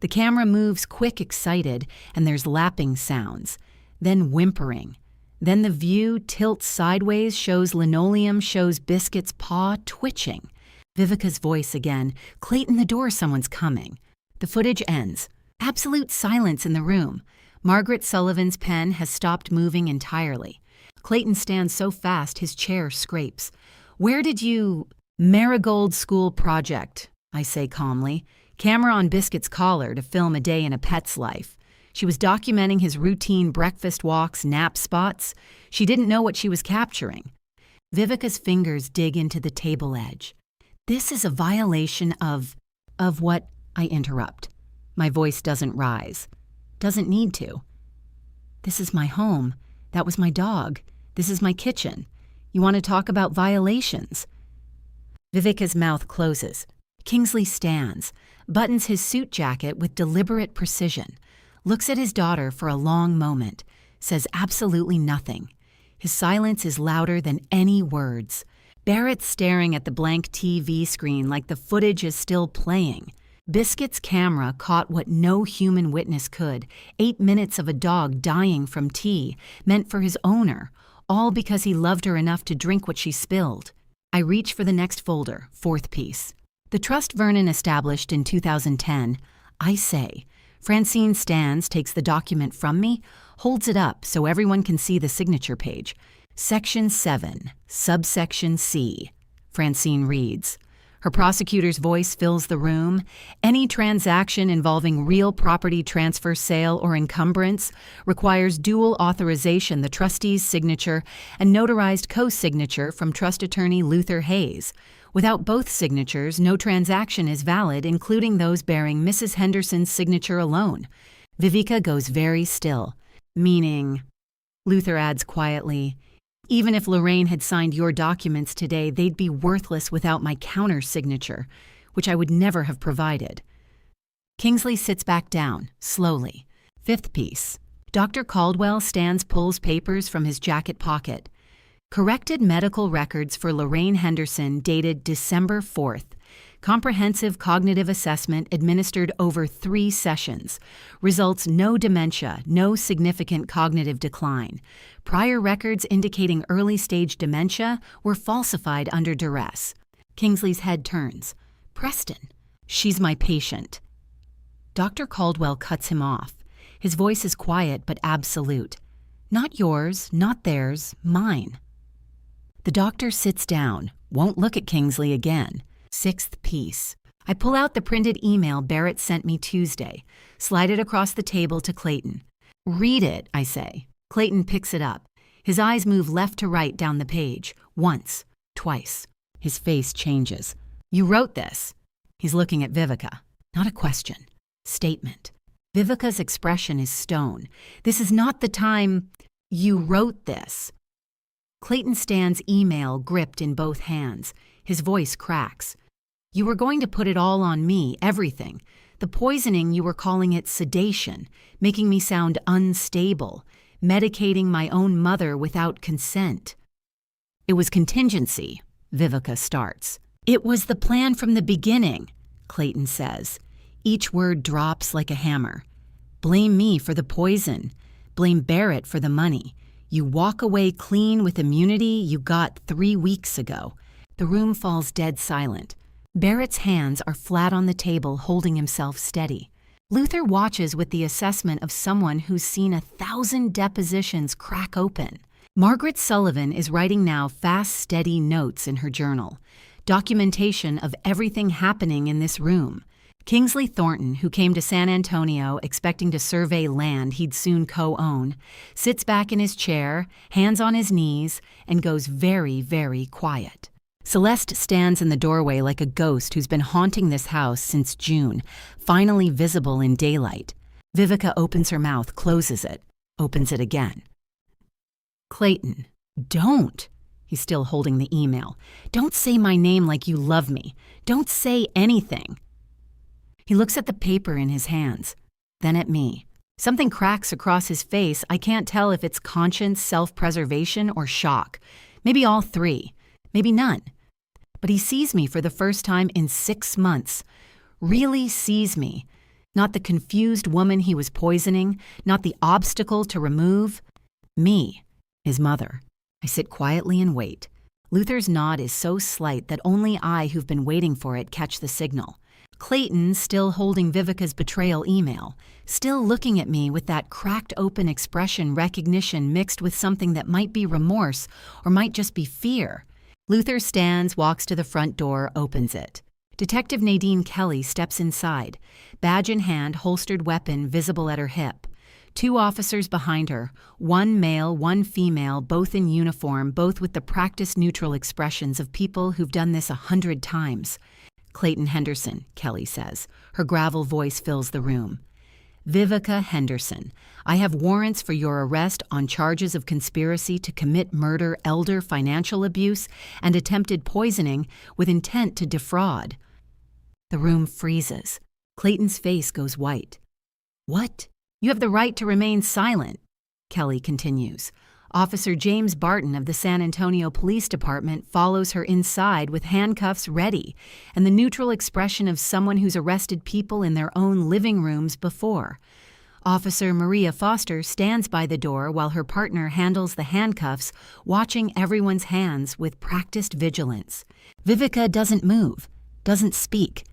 The camera moves quick, excited, and there's lapping sounds. Then whimpering. Then the view tilts sideways, shows linoleum, shows Biscuit's paw twitching. Vivica's voice again. Clayton, the door, someone's coming. The footage ends. Absolute silence in the room. Margaret Sullivan's pen has stopped moving entirely. Clayton stands so fast his chair scrapes. Where did you... Marigold School Project, I say calmly. Camera on Biscuit's collar to film a day in a pet's life. She was documenting his routine breakfast walks, nap spots. She didn't know what she was capturing. Vivica's fingers dig into the table edge. This is a violation of what? I interrupt. My voice doesn't rise. Doesn't need to. This is my home. That was my dog. This is my kitchen. You want to talk about violations? Vivica's mouth closes. Kingsley stands, buttons his suit jacket with deliberate precision, looks at his daughter for a long moment, says absolutely nothing. His silence is louder than any words. Barrett's staring at the blank TV screen like the footage is still playing. Biscuit's camera caught what no human witness could, 8 minutes of a dog dying from tea, meant for his owner, all because he loved her enough to drink what she spilled. I reach for the next folder, 4th piece. The trust Vernon established in 2010, I say. Francine stands, takes the document from me, holds it up so everyone can see the signature page. Section 7, subsection C. Francine reads. Her prosecutor's voice fills the room. Any transaction involving real property transfer, sale, or encumbrance requires dual authorization, the trustee's signature, and notarized co-signature from trust attorney Luther Hayes. Without both signatures, no transaction is valid, including those bearing Mrs. Henderson's signature alone. Vivica goes very still, meaning, Luther adds quietly, even if Lorraine had signed your documents today, they'd be worthless without my counter-signature, which I would never have provided. Kingsley sits back down, slowly. 5th piece. Dr. Caldwell stands, pulls papers from his jacket pocket. Corrected medical records for Lorraine Henderson dated December 4th, Comprehensive cognitive assessment administered over 3 sessions. Results: no dementia, no significant cognitive decline. Prior records indicating early-stage dementia were falsified under duress. Kingsley's head turns. Preston, she's my patient. Dr. Caldwell cuts him off. His voice is quiet but absolute. Not yours, not theirs, mine. The doctor sits down, won't look at Kingsley again. 6th piece. I pull out the printed email Barrett sent me Tuesday, slide it across the table to Clayton. Read it, I say. Clayton picks it up. His eyes move left to right down the page. Once, twice. His face changes. You wrote this. He's looking at Vivica. Not a question. Statement. Vivica's expression is stone. This is not the time. You wrote this. Clayton stands email gripped in both hands. His voice cracks. You were going to put it all on me, everything. The poisoning, you were calling it sedation, making me sound unstable, medicating my own mother without consent. It was contingency, Vivica starts. It was the plan from the beginning, Clayton says. Each word drops like a hammer. Blame me for the poison. Blame Barrett for the money. You walk away clean with immunity you got 3 weeks ago. The room falls dead silent. Barrett's hands are flat on the table, holding himself steady. Luther watches with the assessment of someone who's seen 1,000 depositions crack open. Margaret Sullivan is writing now fast, steady notes in her journal. Documentation of everything happening in this room. Kingsley Thornton, who came to San Antonio expecting to survey land he'd soon co-own, sits back in his chair, hands on his knees, and goes very, very quiet. Celeste stands in the doorway like a ghost who's been haunting this house since June, finally visible in daylight. Vivica opens her mouth, closes it, opens it again. Clayton, don't. He's still holding the email. Don't say my name like you love me. Don't say anything. He looks at the paper in his hands, then at me. Something cracks across his face. I can't tell if it's conscience, self-preservation, or shock. Maybe all 3. Maybe none. But he sees me for the first time in 6 months. Really sees me. Not the confused woman he was poisoning, not the obstacle to remove. Me, his mother. I sit quietly and wait. Luther's nod is so slight that only I, who've been waiting for it, catch the signal. Clayton, still holding Vivica's betrayal email, still looking at me with that cracked open expression, recognition mixed with something that might be remorse or might just be fear. Luther stands, walks to the front door, opens it. Detective Nadine Kelly steps inside, badge in hand, holstered weapon visible at her hip. 2 officers behind her, 1 male, 1 female, both in uniform, both with the practice-neutral expressions of people who've done this 100 times. Clayton Henderson, Kelly says. Her gravel voice fills the room. Vivica Henderson, I have warrants for your arrest on charges of conspiracy to commit murder, elder financial abuse, and attempted poisoning with intent to defraud. The room freezes. Clayton's face goes white. What? You have the right to remain silent, Kelly continues. Officer James Barton of the San Antonio Police Department follows her inside with handcuffs ready and the neutral expression of someone who's arrested people in their own living rooms before. Officer Maria Foster stands by the door while her partner handles the handcuffs, watching everyone's hands with practiced vigilance. Vivica doesn't move, doesn't speak.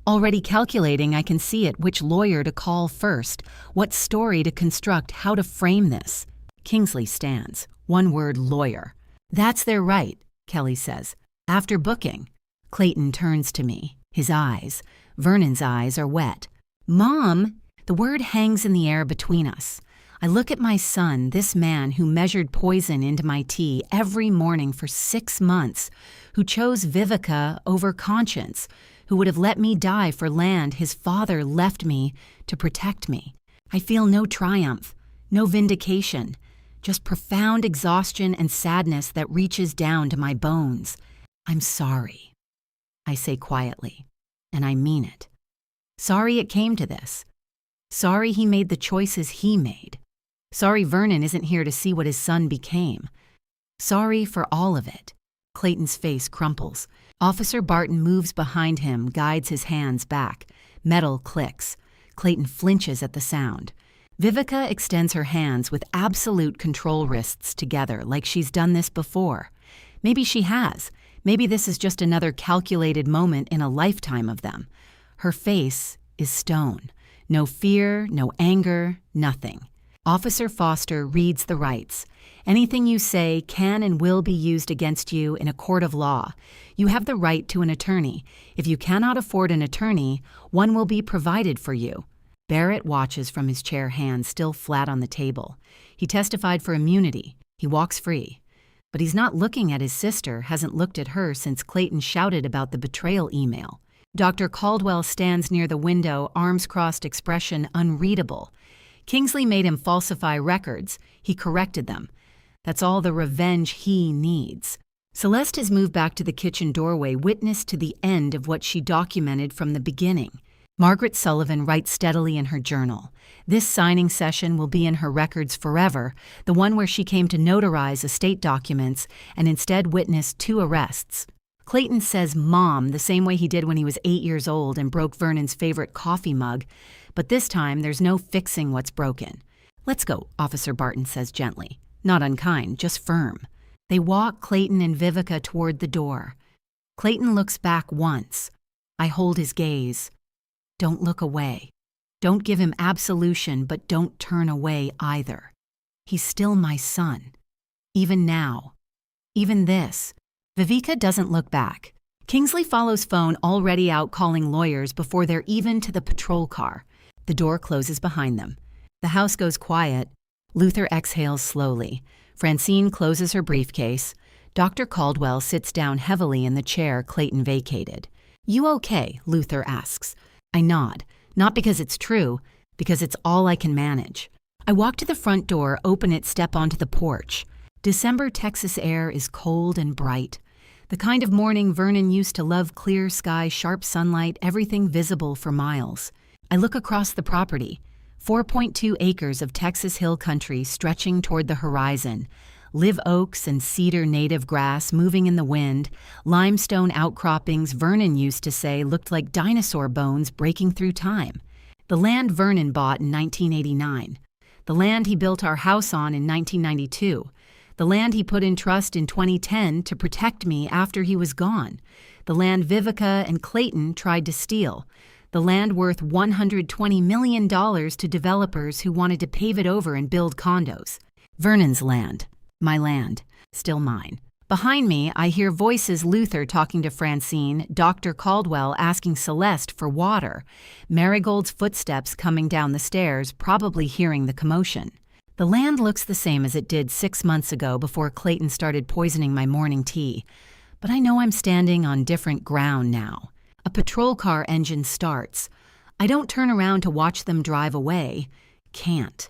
Already calculating, I can see it, which lawyer to call first, what story to construct, how to frame this. Kingsley stands. One word, lawyer. That's their right, Kelly says. After booking. Clayton turns to me. His eyes, Vernon's eyes, are wet. Mom! The word hangs in the air between us. I look at my son, this man who measured poison into my tea every morning for 6 months, who chose Vivica over conscience, who would have let me die for land his father left me to protect me. I feel no triumph, no vindication. Just profound exhaustion and sadness that reaches down to my bones. I'm sorry, I say quietly, and I mean it. Sorry it came to this. Sorry he made the choices he made. Sorry Vernon isn't here to see what his son became. Sorry for all of it. Clayton's face crumples. Officer Barton moves behind him, guides his hands back. Metal clicks. Clayton flinches at the sound. Vivica extends her hands with absolute control wrists together, like she's done this before. Maybe she has. Maybe this is just another calculated moment in a lifetime of them. Her face is stone. No fear, no anger, nothing. Officer Foster reads the rights. Anything you say can and will be used against you in a court of law. You have the right to an attorney. If you cannot afford an attorney, one will be provided for you. Barrett watches from his chair, hands still flat on the table. He testified for immunity. He walks free. But he's not looking at his sister, hasn't looked at her since Clayton shouted about the betrayal email. Dr. Caldwell stands near the window, arms crossed, expression unreadable. Kingsley made him falsify records. He corrected them. That's all the revenge he needs. Celeste has moved back to the kitchen doorway, witness to the end of what she documented from the beginning. Margaret Sullivan writes steadily in her journal. This signing session will be in her records forever, the one where she came to notarize estate documents and instead witnessed 2 arrests. Clayton says Mom the same way he did when he was 8 years old and broke Vernon's favorite coffee mug, but this time there's no fixing what's broken. Let's go, Officer Barton says gently. Not unkind, just firm. They walk, Clayton and Vivica, toward the door. Clayton looks back once. I hold his gaze. Don't look away. Don't give him absolution, but don't turn away either. He's still my son. Even now. Even this. Vivica doesn't look back. Kingsley follows phone already out calling lawyers before they're even to the patrol car. The door closes behind them. The house goes quiet. Luther exhales slowly. Francine closes her briefcase. Dr. Caldwell sits down heavily in the chair Clayton vacated. You okay? Luther asks. I nod. Not because it's true, because it's all I can manage. I walk to the front door, open it, step onto the porch. December Texas air is cold and bright. The kind of morning Vernon used to love: clear sky, sharp sunlight, everything visible for miles. I look across the property. 4.2 acres of Texas hill country stretching toward the horizon. Live oaks and cedar native grass moving in the wind. Limestone outcroppings Vernon used to say looked like dinosaur bones breaking through time. The land Vernon bought in 1989. The land he built our house on in 1992. The land he put in trust in 2010 to protect me after he was gone. The land Vivica and Clayton tried to steal. The land worth $120 million to developers who wanted to pave it over and build condos. Vernon's land. My land. Still mine. Behind me, I hear voices: Luther talking to Francine, Dr. Caldwell asking Celeste for water, Marigold's footsteps coming down the stairs, probably hearing the commotion. The land looks the same as it did 6 months ago before Clayton started poisoning my morning tea. But I know I'm standing on different ground now. A patrol car engine starts. I don't turn around to watch them drive away. Can't.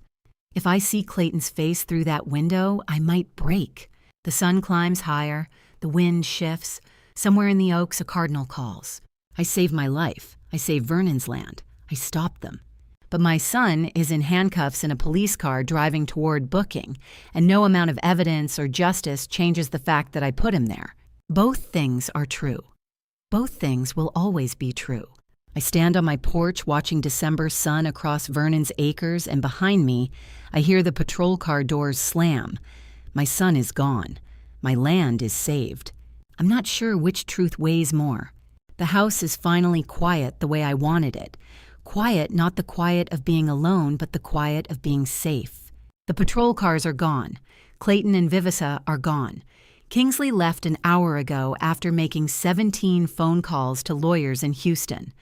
If I see Clayton's face through that window, I might break. The sun climbs higher. The wind shifts. Somewhere in the oaks, a cardinal calls. I save my life. I save Vernon's land. I stop them. But my son is in handcuffs in a police car driving toward booking, and no amount of evidence or justice changes the fact that I put him there. Both things are true. Both things will always be true. I stand on my porch watching December sun across Vernon's acres, and behind me, I hear the patrol car doors slam. My son is gone. My land is saved. I'm not sure which truth weighs more. The house is finally quiet the way I wanted it. Quiet, not the quiet of being alone, but the quiet of being safe. The patrol cars are gone. Clayton and Vivica are gone. Kingsley left an hour ago after making 17 phone calls to lawyers in Houston.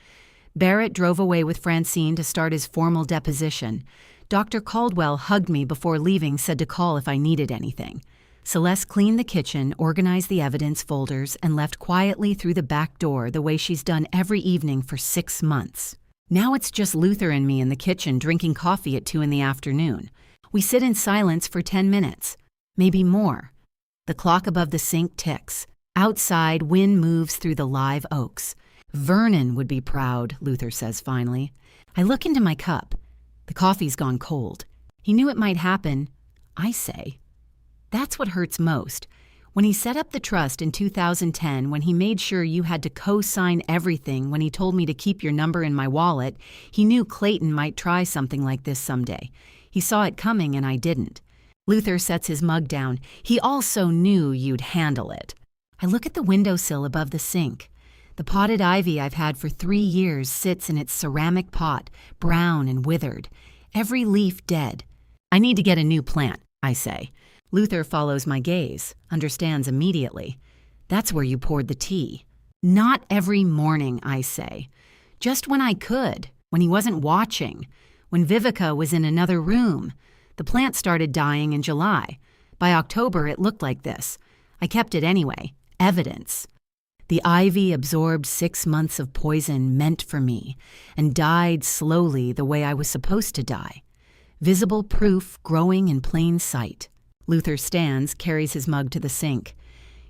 Barrett drove away with Francine to start his formal deposition. Dr. Caldwell hugged me before leaving, said to call if I needed anything. Celeste cleaned the kitchen, organized the evidence folders, and left quietly through the back door the way she's done every evening for 6 months. Now it's just Luther and me in the kitchen drinking coffee at 2 p.m. We sit in silence for 10 minutes, maybe more. The clock above the sink ticks. Outside, wind moves through the live oaks. Vernon would be proud, Luther says finally. I look into my cup. The coffee's gone cold. He knew it might happen. I say. That's what hurts most. When he set up the trust in 2010, when he made sure you had to co-sign everything, when he told me to keep your number in my wallet, he knew Clayton might try something like this someday. He saw it coming and I didn't. Luther sets his mug down. He also knew you'd handle it. I look at the windowsill above the sink. The potted ivy I've had for 3 years sits in its ceramic pot, brown and withered, every leaf dead. I need to get a new plant, I say. Luther follows my gaze, understands immediately. That's where you poured the tea. Not every morning, I say. Just when I could, when he wasn't watching, when Vivica was in another room. The plant started dying in July. By October, it looked like this. I kept it anyway. Evidence. The ivy absorbed 6 months of poison meant for me and died slowly the way I was supposed to die. Visible proof growing in plain sight. Luther stands, carries his mug to the sink.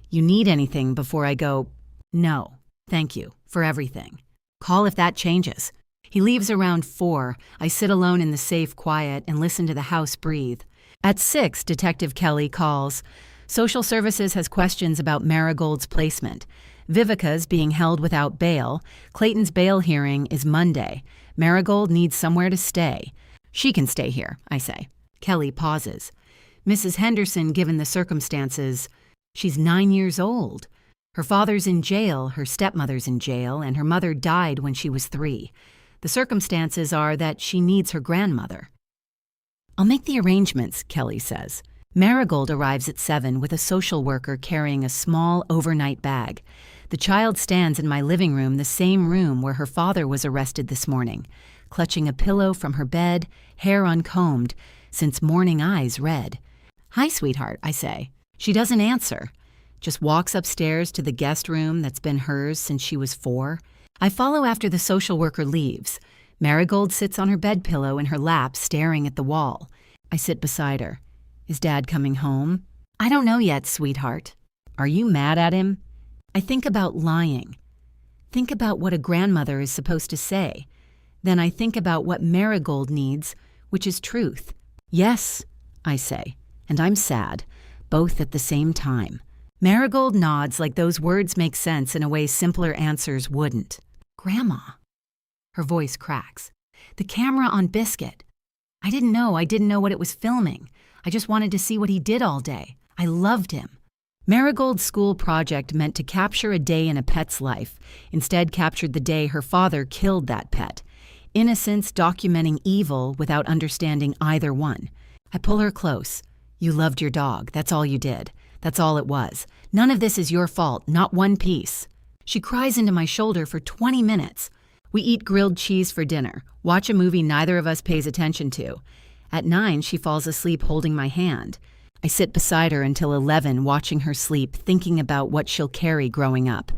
You need anything before I go? No, thank you, for everything. Call if that changes. He leaves around 4. I sit alone in the safe quiet and listen to the house breathe. At 6, Detective Kelly calls. Social Services has questions about Marigold's placement. Vivica's being held without bail. Clayton's bail hearing is Monday. Marigold needs somewhere to stay. She can stay here, I say. Kelly pauses. Mrs. Henderson, given the circumstances, she's 9 years old. Her father's in jail, her stepmother's in jail, and her mother died when she was 3. The circumstances are that she needs her grandmother. I'll make the arrangements, Kelly says. Marigold arrives at 7 with a social worker carrying a small overnight bag. The child stands in my living room, the same room where her father was arrested this morning, clutching a pillow from her bed, hair uncombed, since morning eyes red. Hi, sweetheart, I say. She doesn't answer, just walks upstairs to the guest room that's been hers since she was 4. I follow after the social worker leaves. Marigold sits on her bed pillow in her lap, staring at the wall. I sit beside her. Is Dad coming home? I don't know yet, sweetheart. Are you mad at him? I think about lying. Think about what a grandmother is supposed to say. Then I think about what Marigold needs, which is truth. Yes, I say, and I'm sad, both at the same time. Marigold nods like those words make sense in a way simpler answers wouldn't. Grandma. Her voice cracks. The camera on Biscuit. I didn't know what it was filming. I just wanted to see what he did all day. I loved him. Marigold's school project meant to capture a day in a pet's life, instead captured the day her father killed that pet. Innocence documenting evil without understanding either one. I pull her close. You loved your dog. That's all you did. That's all it was. None of this is your fault, not one piece. She cries into my shoulder for 20 minutes. We eat grilled cheese for dinner, watch a movie neither of us pays attention to. At 9, she falls asleep holding my hand. I sit beside her until 11, watching her sleep, thinking about what she'll carry growing up.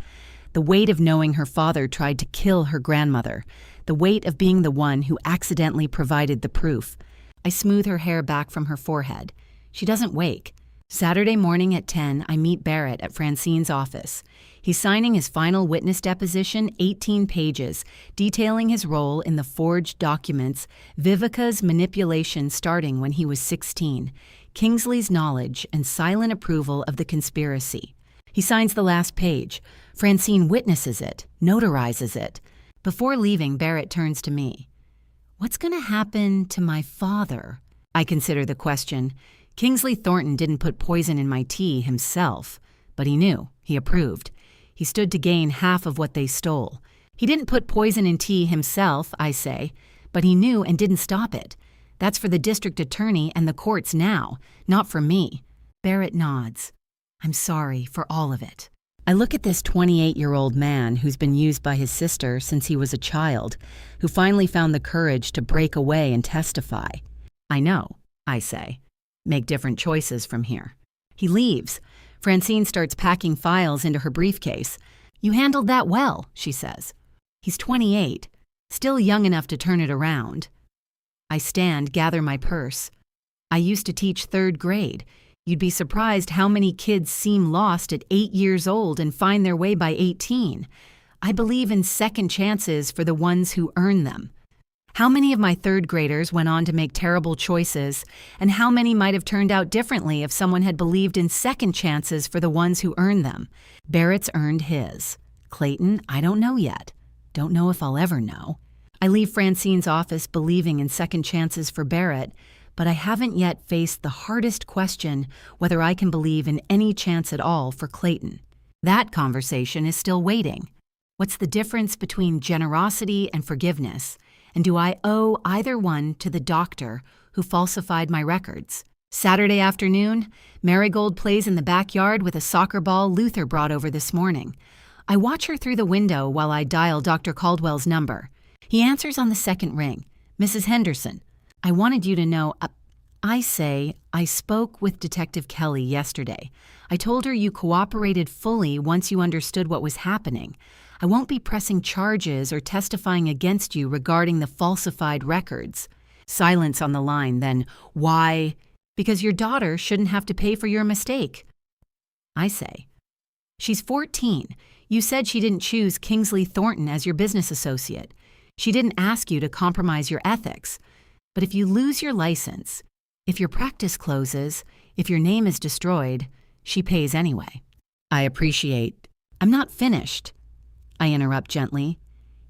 The weight of knowing her father tried to kill her grandmother. The weight of being the one who accidentally provided the proof. I smooth her hair back from her forehead. She doesn't wake. Saturday morning at 10, I meet Barrett at Francine's office. He's signing his final witness deposition, 18 pages, detailing his role in the forged documents, Vivica's manipulation starting when he was 16, Kingsley's knowledge and silent approval of the conspiracy. He signs the last page. Francine witnesses it, notarizes it. Before leaving, Barrett turns to me. What's going to happen to my father? I consider the question. Kingsley Thornton didn't put poison in my tea himself, but he knew. He approved. He stood to gain half of what they stole. He didn't put poison in tea himself, I say, but he knew and didn't stop it. That's for the district attorney and the courts now, not for me. Barrett nods. I'm sorry for all of it. I look at this 28-year-old man who's been used by his sister since he was a child, who finally found the courage to break away and testify. I know, I say. Make different choices from here. He leaves. Francine starts packing files into her briefcase. You handled that well, she says. He's 28, still young enough to turn it around. I stand, gather my purse. I used to teach 3rd grade. You'd be surprised how many kids seem lost at 8 years old and find their way by 18. I believe in second chances for the ones who earn them. How many of my third graders went on to make terrible choices, and how many might have turned out differently if someone had believed in second chances for the ones who earned them? Barrett's earned his. Clayton, I don't know yet. Don't know if I'll ever know. I leave Francine's office believing in second chances for Barrett, but I haven't yet faced the hardest question whether I can believe in any chance at all for Clayton. That conversation is still waiting. What's the difference between generosity and forgiveness? And do I owe either one to the doctor who falsified my records? Saturday afternoon, Marigold plays in the backyard with a soccer ball Luther brought over this morning. I watch her through the window while I dial Dr. Caldwell's number. He answers on the second ring. Mrs. Henderson, I wanted you to know, I spoke with Detective Kelly yesterday. I told her you cooperated fully once you understood what was happening. I won't be pressing charges or testifying against you regarding the falsified records. Silence on the line, then, why? Because your daughter shouldn't have to pay for your mistake. I say, she's 14. You said she didn't choose Kingsley Thornton as your business associate. She didn't ask you to compromise your ethics. But if you lose your license, if your practice closes, if your name is destroyed, she pays anyway. I appreciate. I'm not finished. I interrupt gently.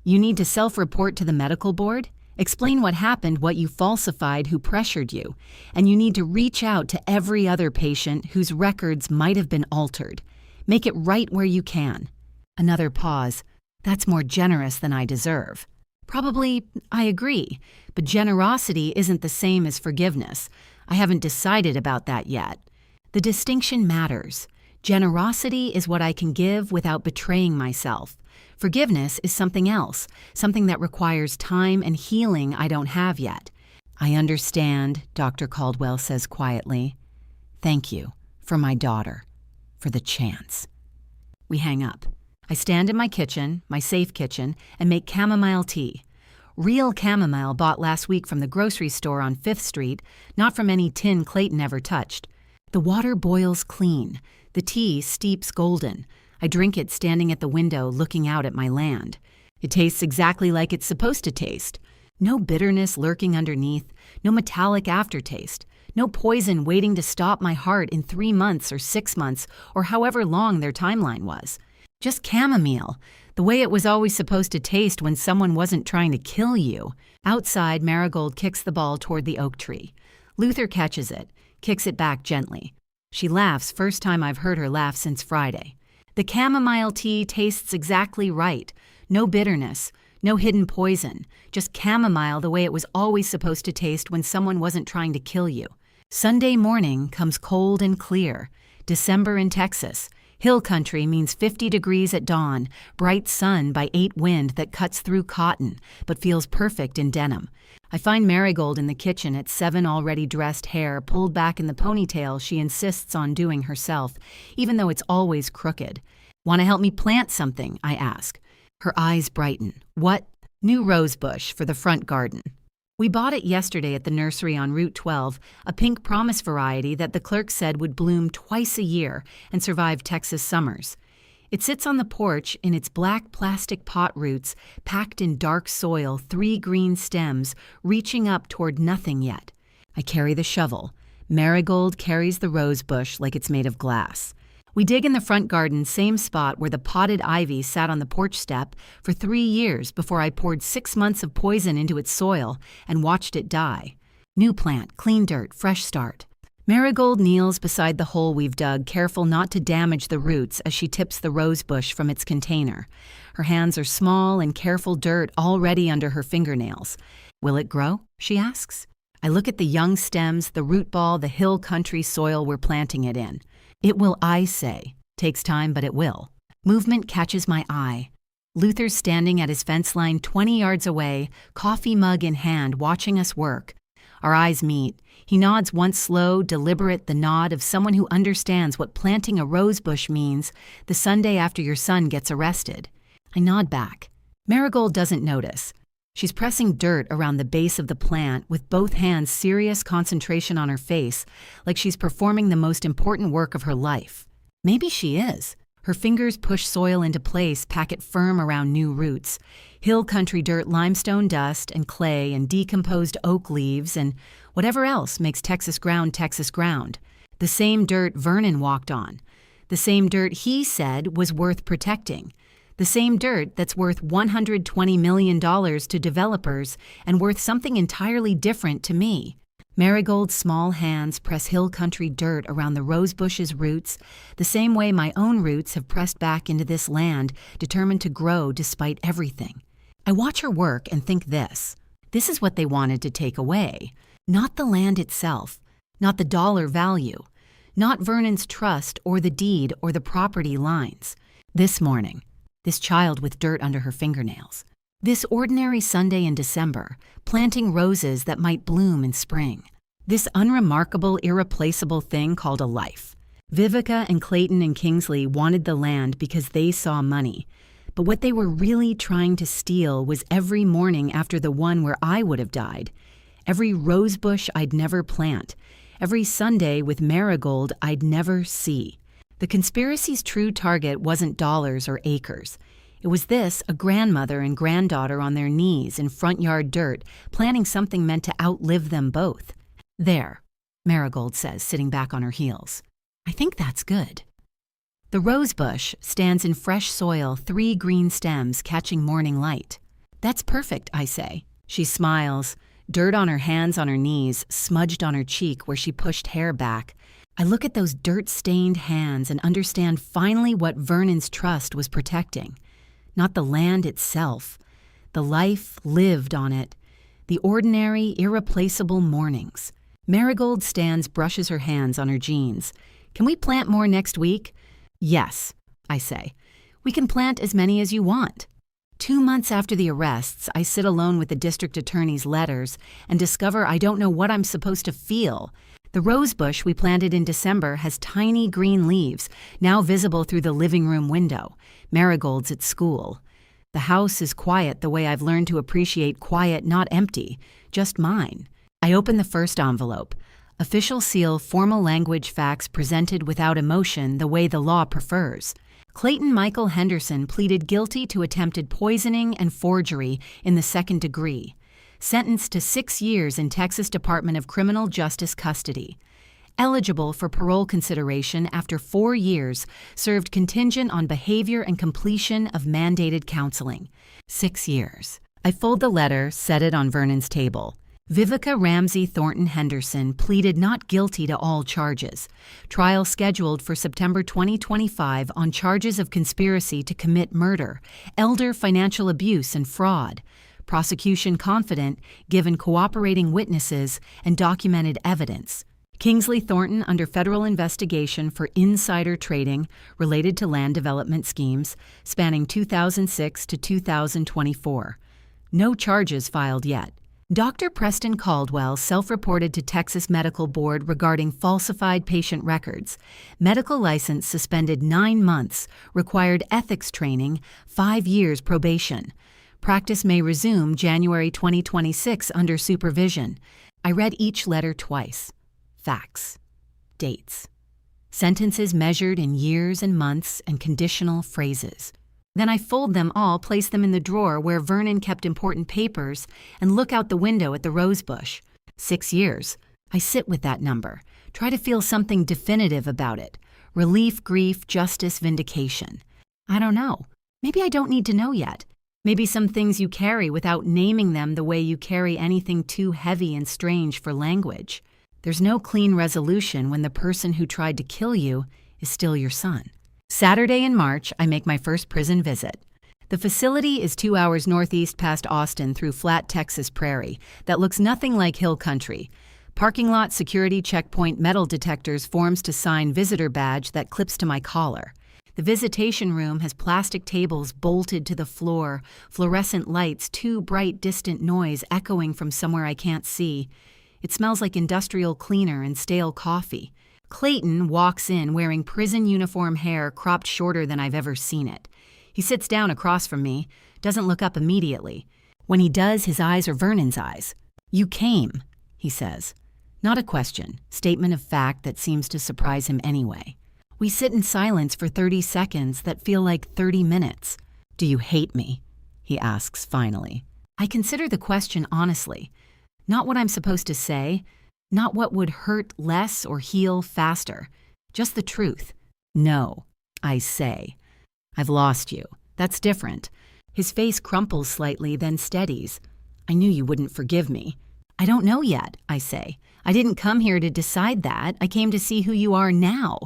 You need to self-report to the medical board, explain what happened, what you falsified, who pressured you, and you need to reach out to every other patient whose records might have been altered. Make it right where you can. Another pause. That's more generous than I deserve. Probably, I agree, but generosity isn't the same as forgiveness. I haven't decided about that yet. The distinction matters. Generosity is what I can give without betraying myself. Forgiveness is something else, something that requires time and healing I don't have yet. I understand, Dr. Caldwell says quietly. Thank you, for my daughter, for the chance. We hang up. I stand in my kitchen, my safe kitchen, and make chamomile tea. Real chamomile bought last week from the grocery store on 5th Street, not from any tin Clayton ever touched. The water boils clean. The tea steeps golden. I drink it standing at the window looking out at my land. It tastes exactly like it's supposed to taste. No bitterness lurking underneath, no metallic aftertaste, no poison waiting to stop my heart in 3 months or 6 months or however long their timeline was. Just chamomile, the way it was always supposed to taste when someone wasn't trying to kill you. Outside, Marigold kicks the ball toward the oak tree. Luther catches it, kicks it back gently. She laughs, first time I've heard her laugh since Friday. The chamomile tea tastes exactly right. No bitterness, no hidden poison, just chamomile the way it was always supposed to taste when someone wasn't trying to kill you. Sunday morning comes cold and clear. December in Texas. Hill country means 50 degrees at dawn, bright sun by 8 wind that cuts through cotton, but feels perfect in denim. I find Marigold in the kitchen at 7, already dressed hair pulled back in the ponytail she insists on doing herself, even though it's always crooked. Want to help me plant something? I ask. Her eyes brighten. What? New rose bush for the front garden. We bought it yesterday at the nursery on Route 12, a pink promise variety that the clerk said would bloom twice a year and survive Texas summers. It sits on the porch in its black plastic pot roots, packed in dark soil, 3 green stems, reaching up toward nothing yet. I carry the shovel. Marigold carries the rose bush like it's made of glass. We dig in the front garden, same spot where the potted ivy sat on the porch step for 3 years before I poured 6 months of poison into its soil and watched it die. New plant, clean dirt, fresh start. Marigold kneels beside the hole we've dug, careful not to damage the roots as she tips the rose bush from its container. Her hands are small and careful dirt already under her fingernails. Will it grow? She asks. I look at the young stems, the root ball, the hill country soil we're planting it in. It will, I say. Takes time, but it will. Movement catches my eye. Luther's standing at his fence line 20 yards away, coffee mug in hand, watching us work. Our eyes meet. He nods once slow, deliberate, the nod of someone who understands what planting a rose bush means the Sunday after your son gets arrested. I nod back. Marigold doesn't notice. She's pressing dirt around the base of the plant with both hands, serious concentration on her face, like she's performing the most important work of her life. Maybe she is. Her fingers push soil into place, pack it firm around new roots. Hill country dirt, limestone dust, and clay, and decomposed oak leaves, and whatever else makes Texas ground Texas ground. The same dirt Vernon walked on. The same dirt he said was worth protecting. The same dirt that's worth $120 million to developers and worth something entirely different to me. Marigold's small hands press hill country dirt around the rosebush's roots, the same way my own roots have pressed back into this land, determined to grow despite everything. I watch her work and think this is what they wanted to take away. Not the land itself, not the dollar value, not Vernon's trust or the deed or the property lines. This morning, this child with dirt under her fingernails. This ordinary Sunday in December, planting roses that might bloom in spring. This unremarkable, irreplaceable thing called a life. Vivica and Clayton and Kingsley wanted the land because they saw money. But what they were really trying to steal was every morning after the one where I would have died. Every rosebush I'd never plant. Every Sunday with marigold I'd never see. The conspiracy's true target wasn't dollars or acres. It was this, a grandmother and granddaughter on their knees in front yard dirt, planning something meant to outlive them both. There, Marigold says, sitting back on her heels. I think that's good. The rosebush stands in fresh soil, 3 green stems catching morning light. That's perfect, I say. She smiles, dirt on her hands on her knees, smudged on her cheek where she pushed hair back. I look at those dirt-stained hands and understand finally what Vernon's trust was protecting. Not the land itself, the life lived on it, the ordinary, irreplaceable mornings. Marigold stands, brushes her hands on her jeans. Can we plant more next week? Yes, I say. We can plant as many as you want. 2 months after the arrests, I sit alone with the district attorney's letters and discover I don't know what I'm supposed to feel. The rosebush we planted in December has tiny green leaves, now visible through the living room window. Marigold's at school. The house is quiet the way I've learned to appreciate quiet, not empty, just mine. I open the first envelope. Official seal, formal language facts presented without emotion the way the law prefers. Clayton Michael Henderson pleaded guilty to attempted poisoning and forgery in the 2nd degree. Sentenced to 6 years in Texas Department of Criminal Justice custody. Eligible for parole consideration after 4 years, served contingent on behavior and completion of mandated counseling. 6 years. I fold the letter, set it on Vernon's table. Vivica Ramsey Thornton Henderson pleaded not guilty to all charges. Trial scheduled for September 2025 on charges of conspiracy to commit murder, elder financial abuse and fraud. Prosecution confident, given cooperating witnesses and documented evidence. Kingsley Thornton under federal investigation for insider trading related to land development schemes spanning 2006 to 2024. No charges filed yet. Dr. Preston Caldwell self-reported to Texas Medical Board regarding falsified patient records. Medical license suspended 9 months, required ethics training, 5 years probation. Practice may resume January 2026 under supervision. I read each letter twice. Facts. Dates. Sentences measured in years and months and conditional phrases. Then I fold them all, place them in the drawer where Vernon kept important papers, and look out the window at the rosebush. 6 years. I sit with that number, try to feel something definitive about it. Relief, grief, justice, vindication. I don't know. Maybe I don't need to know yet. Maybe some things you carry without naming them the way you carry anything too heavy and strange for language. There's no clean resolution when the person who tried to kill you is still your son. Saturday in March, I make my first prison visit. The facility is 2 hours northeast past Austin through flat Texas prairie that looks nothing like hill country. Parking lot security checkpoint metal detectors forms to sign visitor badge that clips to my collar. The visitation room has plastic tables bolted to the floor, fluorescent lights, too bright distant noise echoing from somewhere I can't see. It smells like industrial cleaner and stale coffee. Clayton walks in wearing prison uniform hair cropped shorter than I've ever seen it. He sits down across from me, doesn't look up immediately. When he does, his eyes are Vernon's eyes. "You came," he says. Not a question, statement of fact that seems to surprise him anyway. We sit in silence for 30 seconds that feel like 30 minutes. "Do you hate me?" he asks finally. I consider the question honestly. Not what I'm supposed to say, not what would hurt less or heal faster. Just the truth. "No," I say. "I've lost you. That's different." His face crumples slightly, then steadies. "I knew you wouldn't forgive me." "I don't know yet," I say. "I didn't come here to decide that. I came to see who you are now."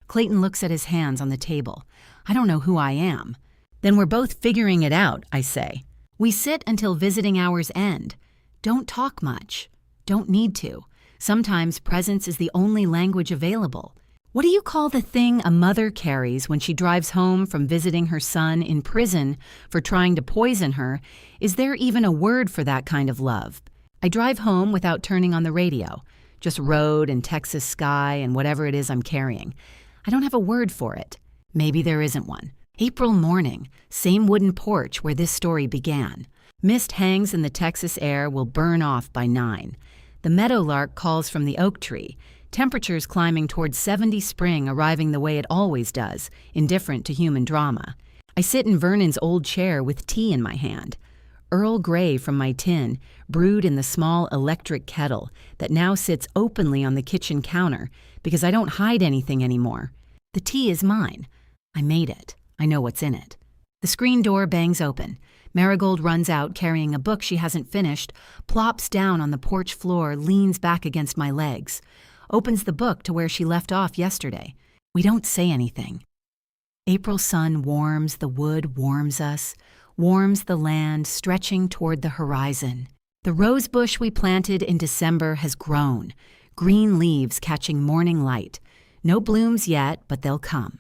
Clayton looks at his hands on the table. "I don't know who I am." "Then we're both figuring it out," I say. We sit until visiting hours end. Don't talk much. Don't need to. Sometimes presence is the only language available. What do you call the thing a mother carries when she drives home from visiting her son in prison for trying to poison her? Is there even a word for that kind of love? I drive home without turning on the radio. Just road and Texas sky and whatever it is I'm carrying. I don't have a word for it. Maybe there isn't one. April morning, same wooden porch where this story began. Mist hangs in the Texas air, will burn off by 9. The meadowlark calls from the oak tree. Temperatures climbing towards 70 spring, arriving the way it always does, indifferent to human drama. I sit in Vernon's old chair with tea in my hand. Earl Grey from my tin, brewed in the small electric kettle that now sits openly on the kitchen counter because I don't hide anything anymore. The tea is mine. I made it. I know what's in it. The screen door bangs open. Marigold runs out carrying a book she hasn't finished, plops down on the porch floor, leans back against my legs, opens the book to where she left off yesterday. We don't say anything. April sun warms, the wood warms us, warms the land, stretching toward the horizon. The rose bush we planted in December has grown, green leaves catching morning light. No blooms yet, but they'll come.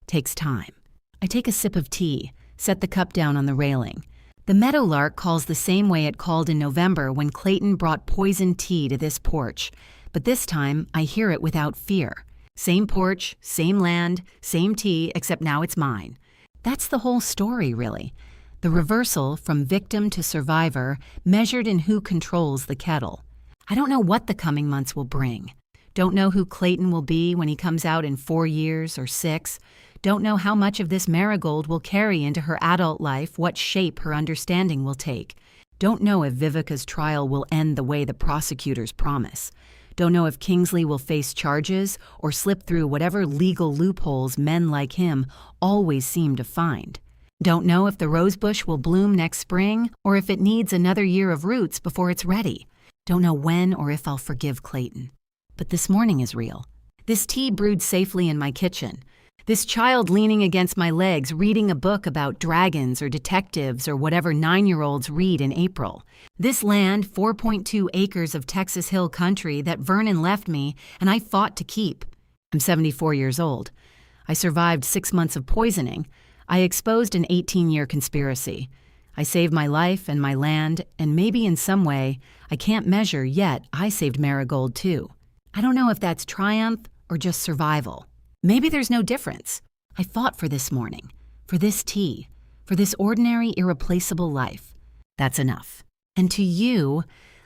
Takes time. I take a sip of tea, set the cup down on the railing. The meadowlark calls the same way it called in November when Clayton brought poisoned tea to this porch, but this time I hear it without fear. Same porch, same land, same tea, except now it's mine. That's the whole story, really. The reversal from victim to survivor, measured in who controls the kettle. I don't know what the coming months will bring. Don't know who Clayton will be when he comes out in 4 years or 6. Don't know how much of this Marigold will carry into her adult life, what shape her understanding will take. Don't know if Vivica's trial will end the way the prosecutors promise. Don't know if Kingsley will face charges or slip through whatever legal loopholes men like him always seem to find. Don't know if the rosebush will bloom next spring or if it needs another year of roots before it's ready. Don't know when or if I'll forgive Clayton. But this morning is real. This tea brewed safely in my kitchen. This child leaning against my legs, reading a book about dragons or detectives or whatever 9-year-olds read in April. This land, 4.2 acres of Texas Hill country that Vernon left me and I fought to keep. I'm 74 years old. I survived 6 months of poisoning. I exposed an 18-year conspiracy. I saved my life and my land, and maybe in some way, I can't measure yet, I saved Marigold too. I don't know if that's triumph or just survival. Maybe there's no difference. I fought for this morning, for this tea, for this ordinary, irreplaceable life. That's enough. And to you,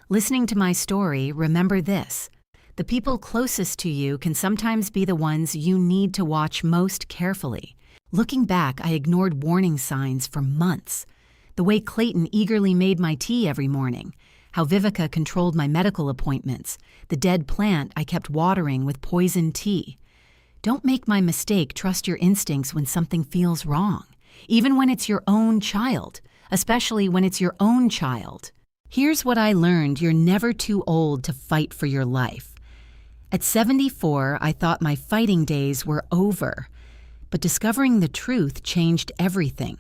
listening to my story, remember this. The people closest to you can sometimes be the ones you need to watch most carefully. Looking back, I ignored warning signs for months. The way Clayton eagerly made my tea every morning, how Vivica controlled my medical appointments, the dead plant I kept watering with poisoned tea. Don't make my mistake trust your instincts when something feels wrong, even when it's your own child, especially when it's your own child. Here's what I learned: you're never too old to fight for your life. At 74, I thought my fighting days were over, but discovering the truth changed everything.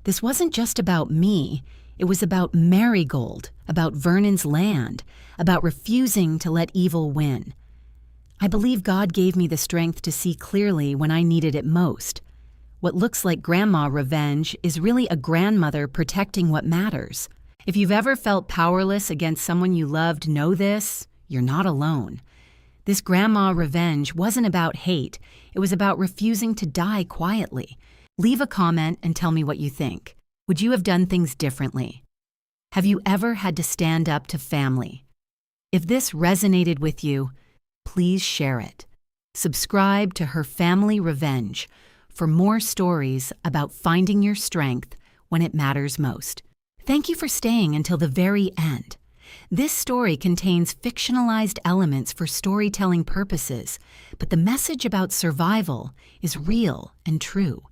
This wasn't just about me. It was about Marigold, about Vernon's land, about refusing to let evil win. I believe God gave me the strength to see clearly when I needed it most. What looks like grandma revenge is really a grandmother protecting what matters. If you've ever felt powerless against someone you loved, know this: you're not alone. This grandma revenge wasn't about hate. It was about refusing to die quietly. Leave a comment and tell me what you think. Would you have done things differently? Have you ever had to stand up to family? If this resonated with you, please share it. Subscribe to Her Family Revenge for more stories about finding your strength when it matters most. Thank you for staying until the very end. This story contains fictionalized elements for storytelling purposes, but the message about survival is real and true.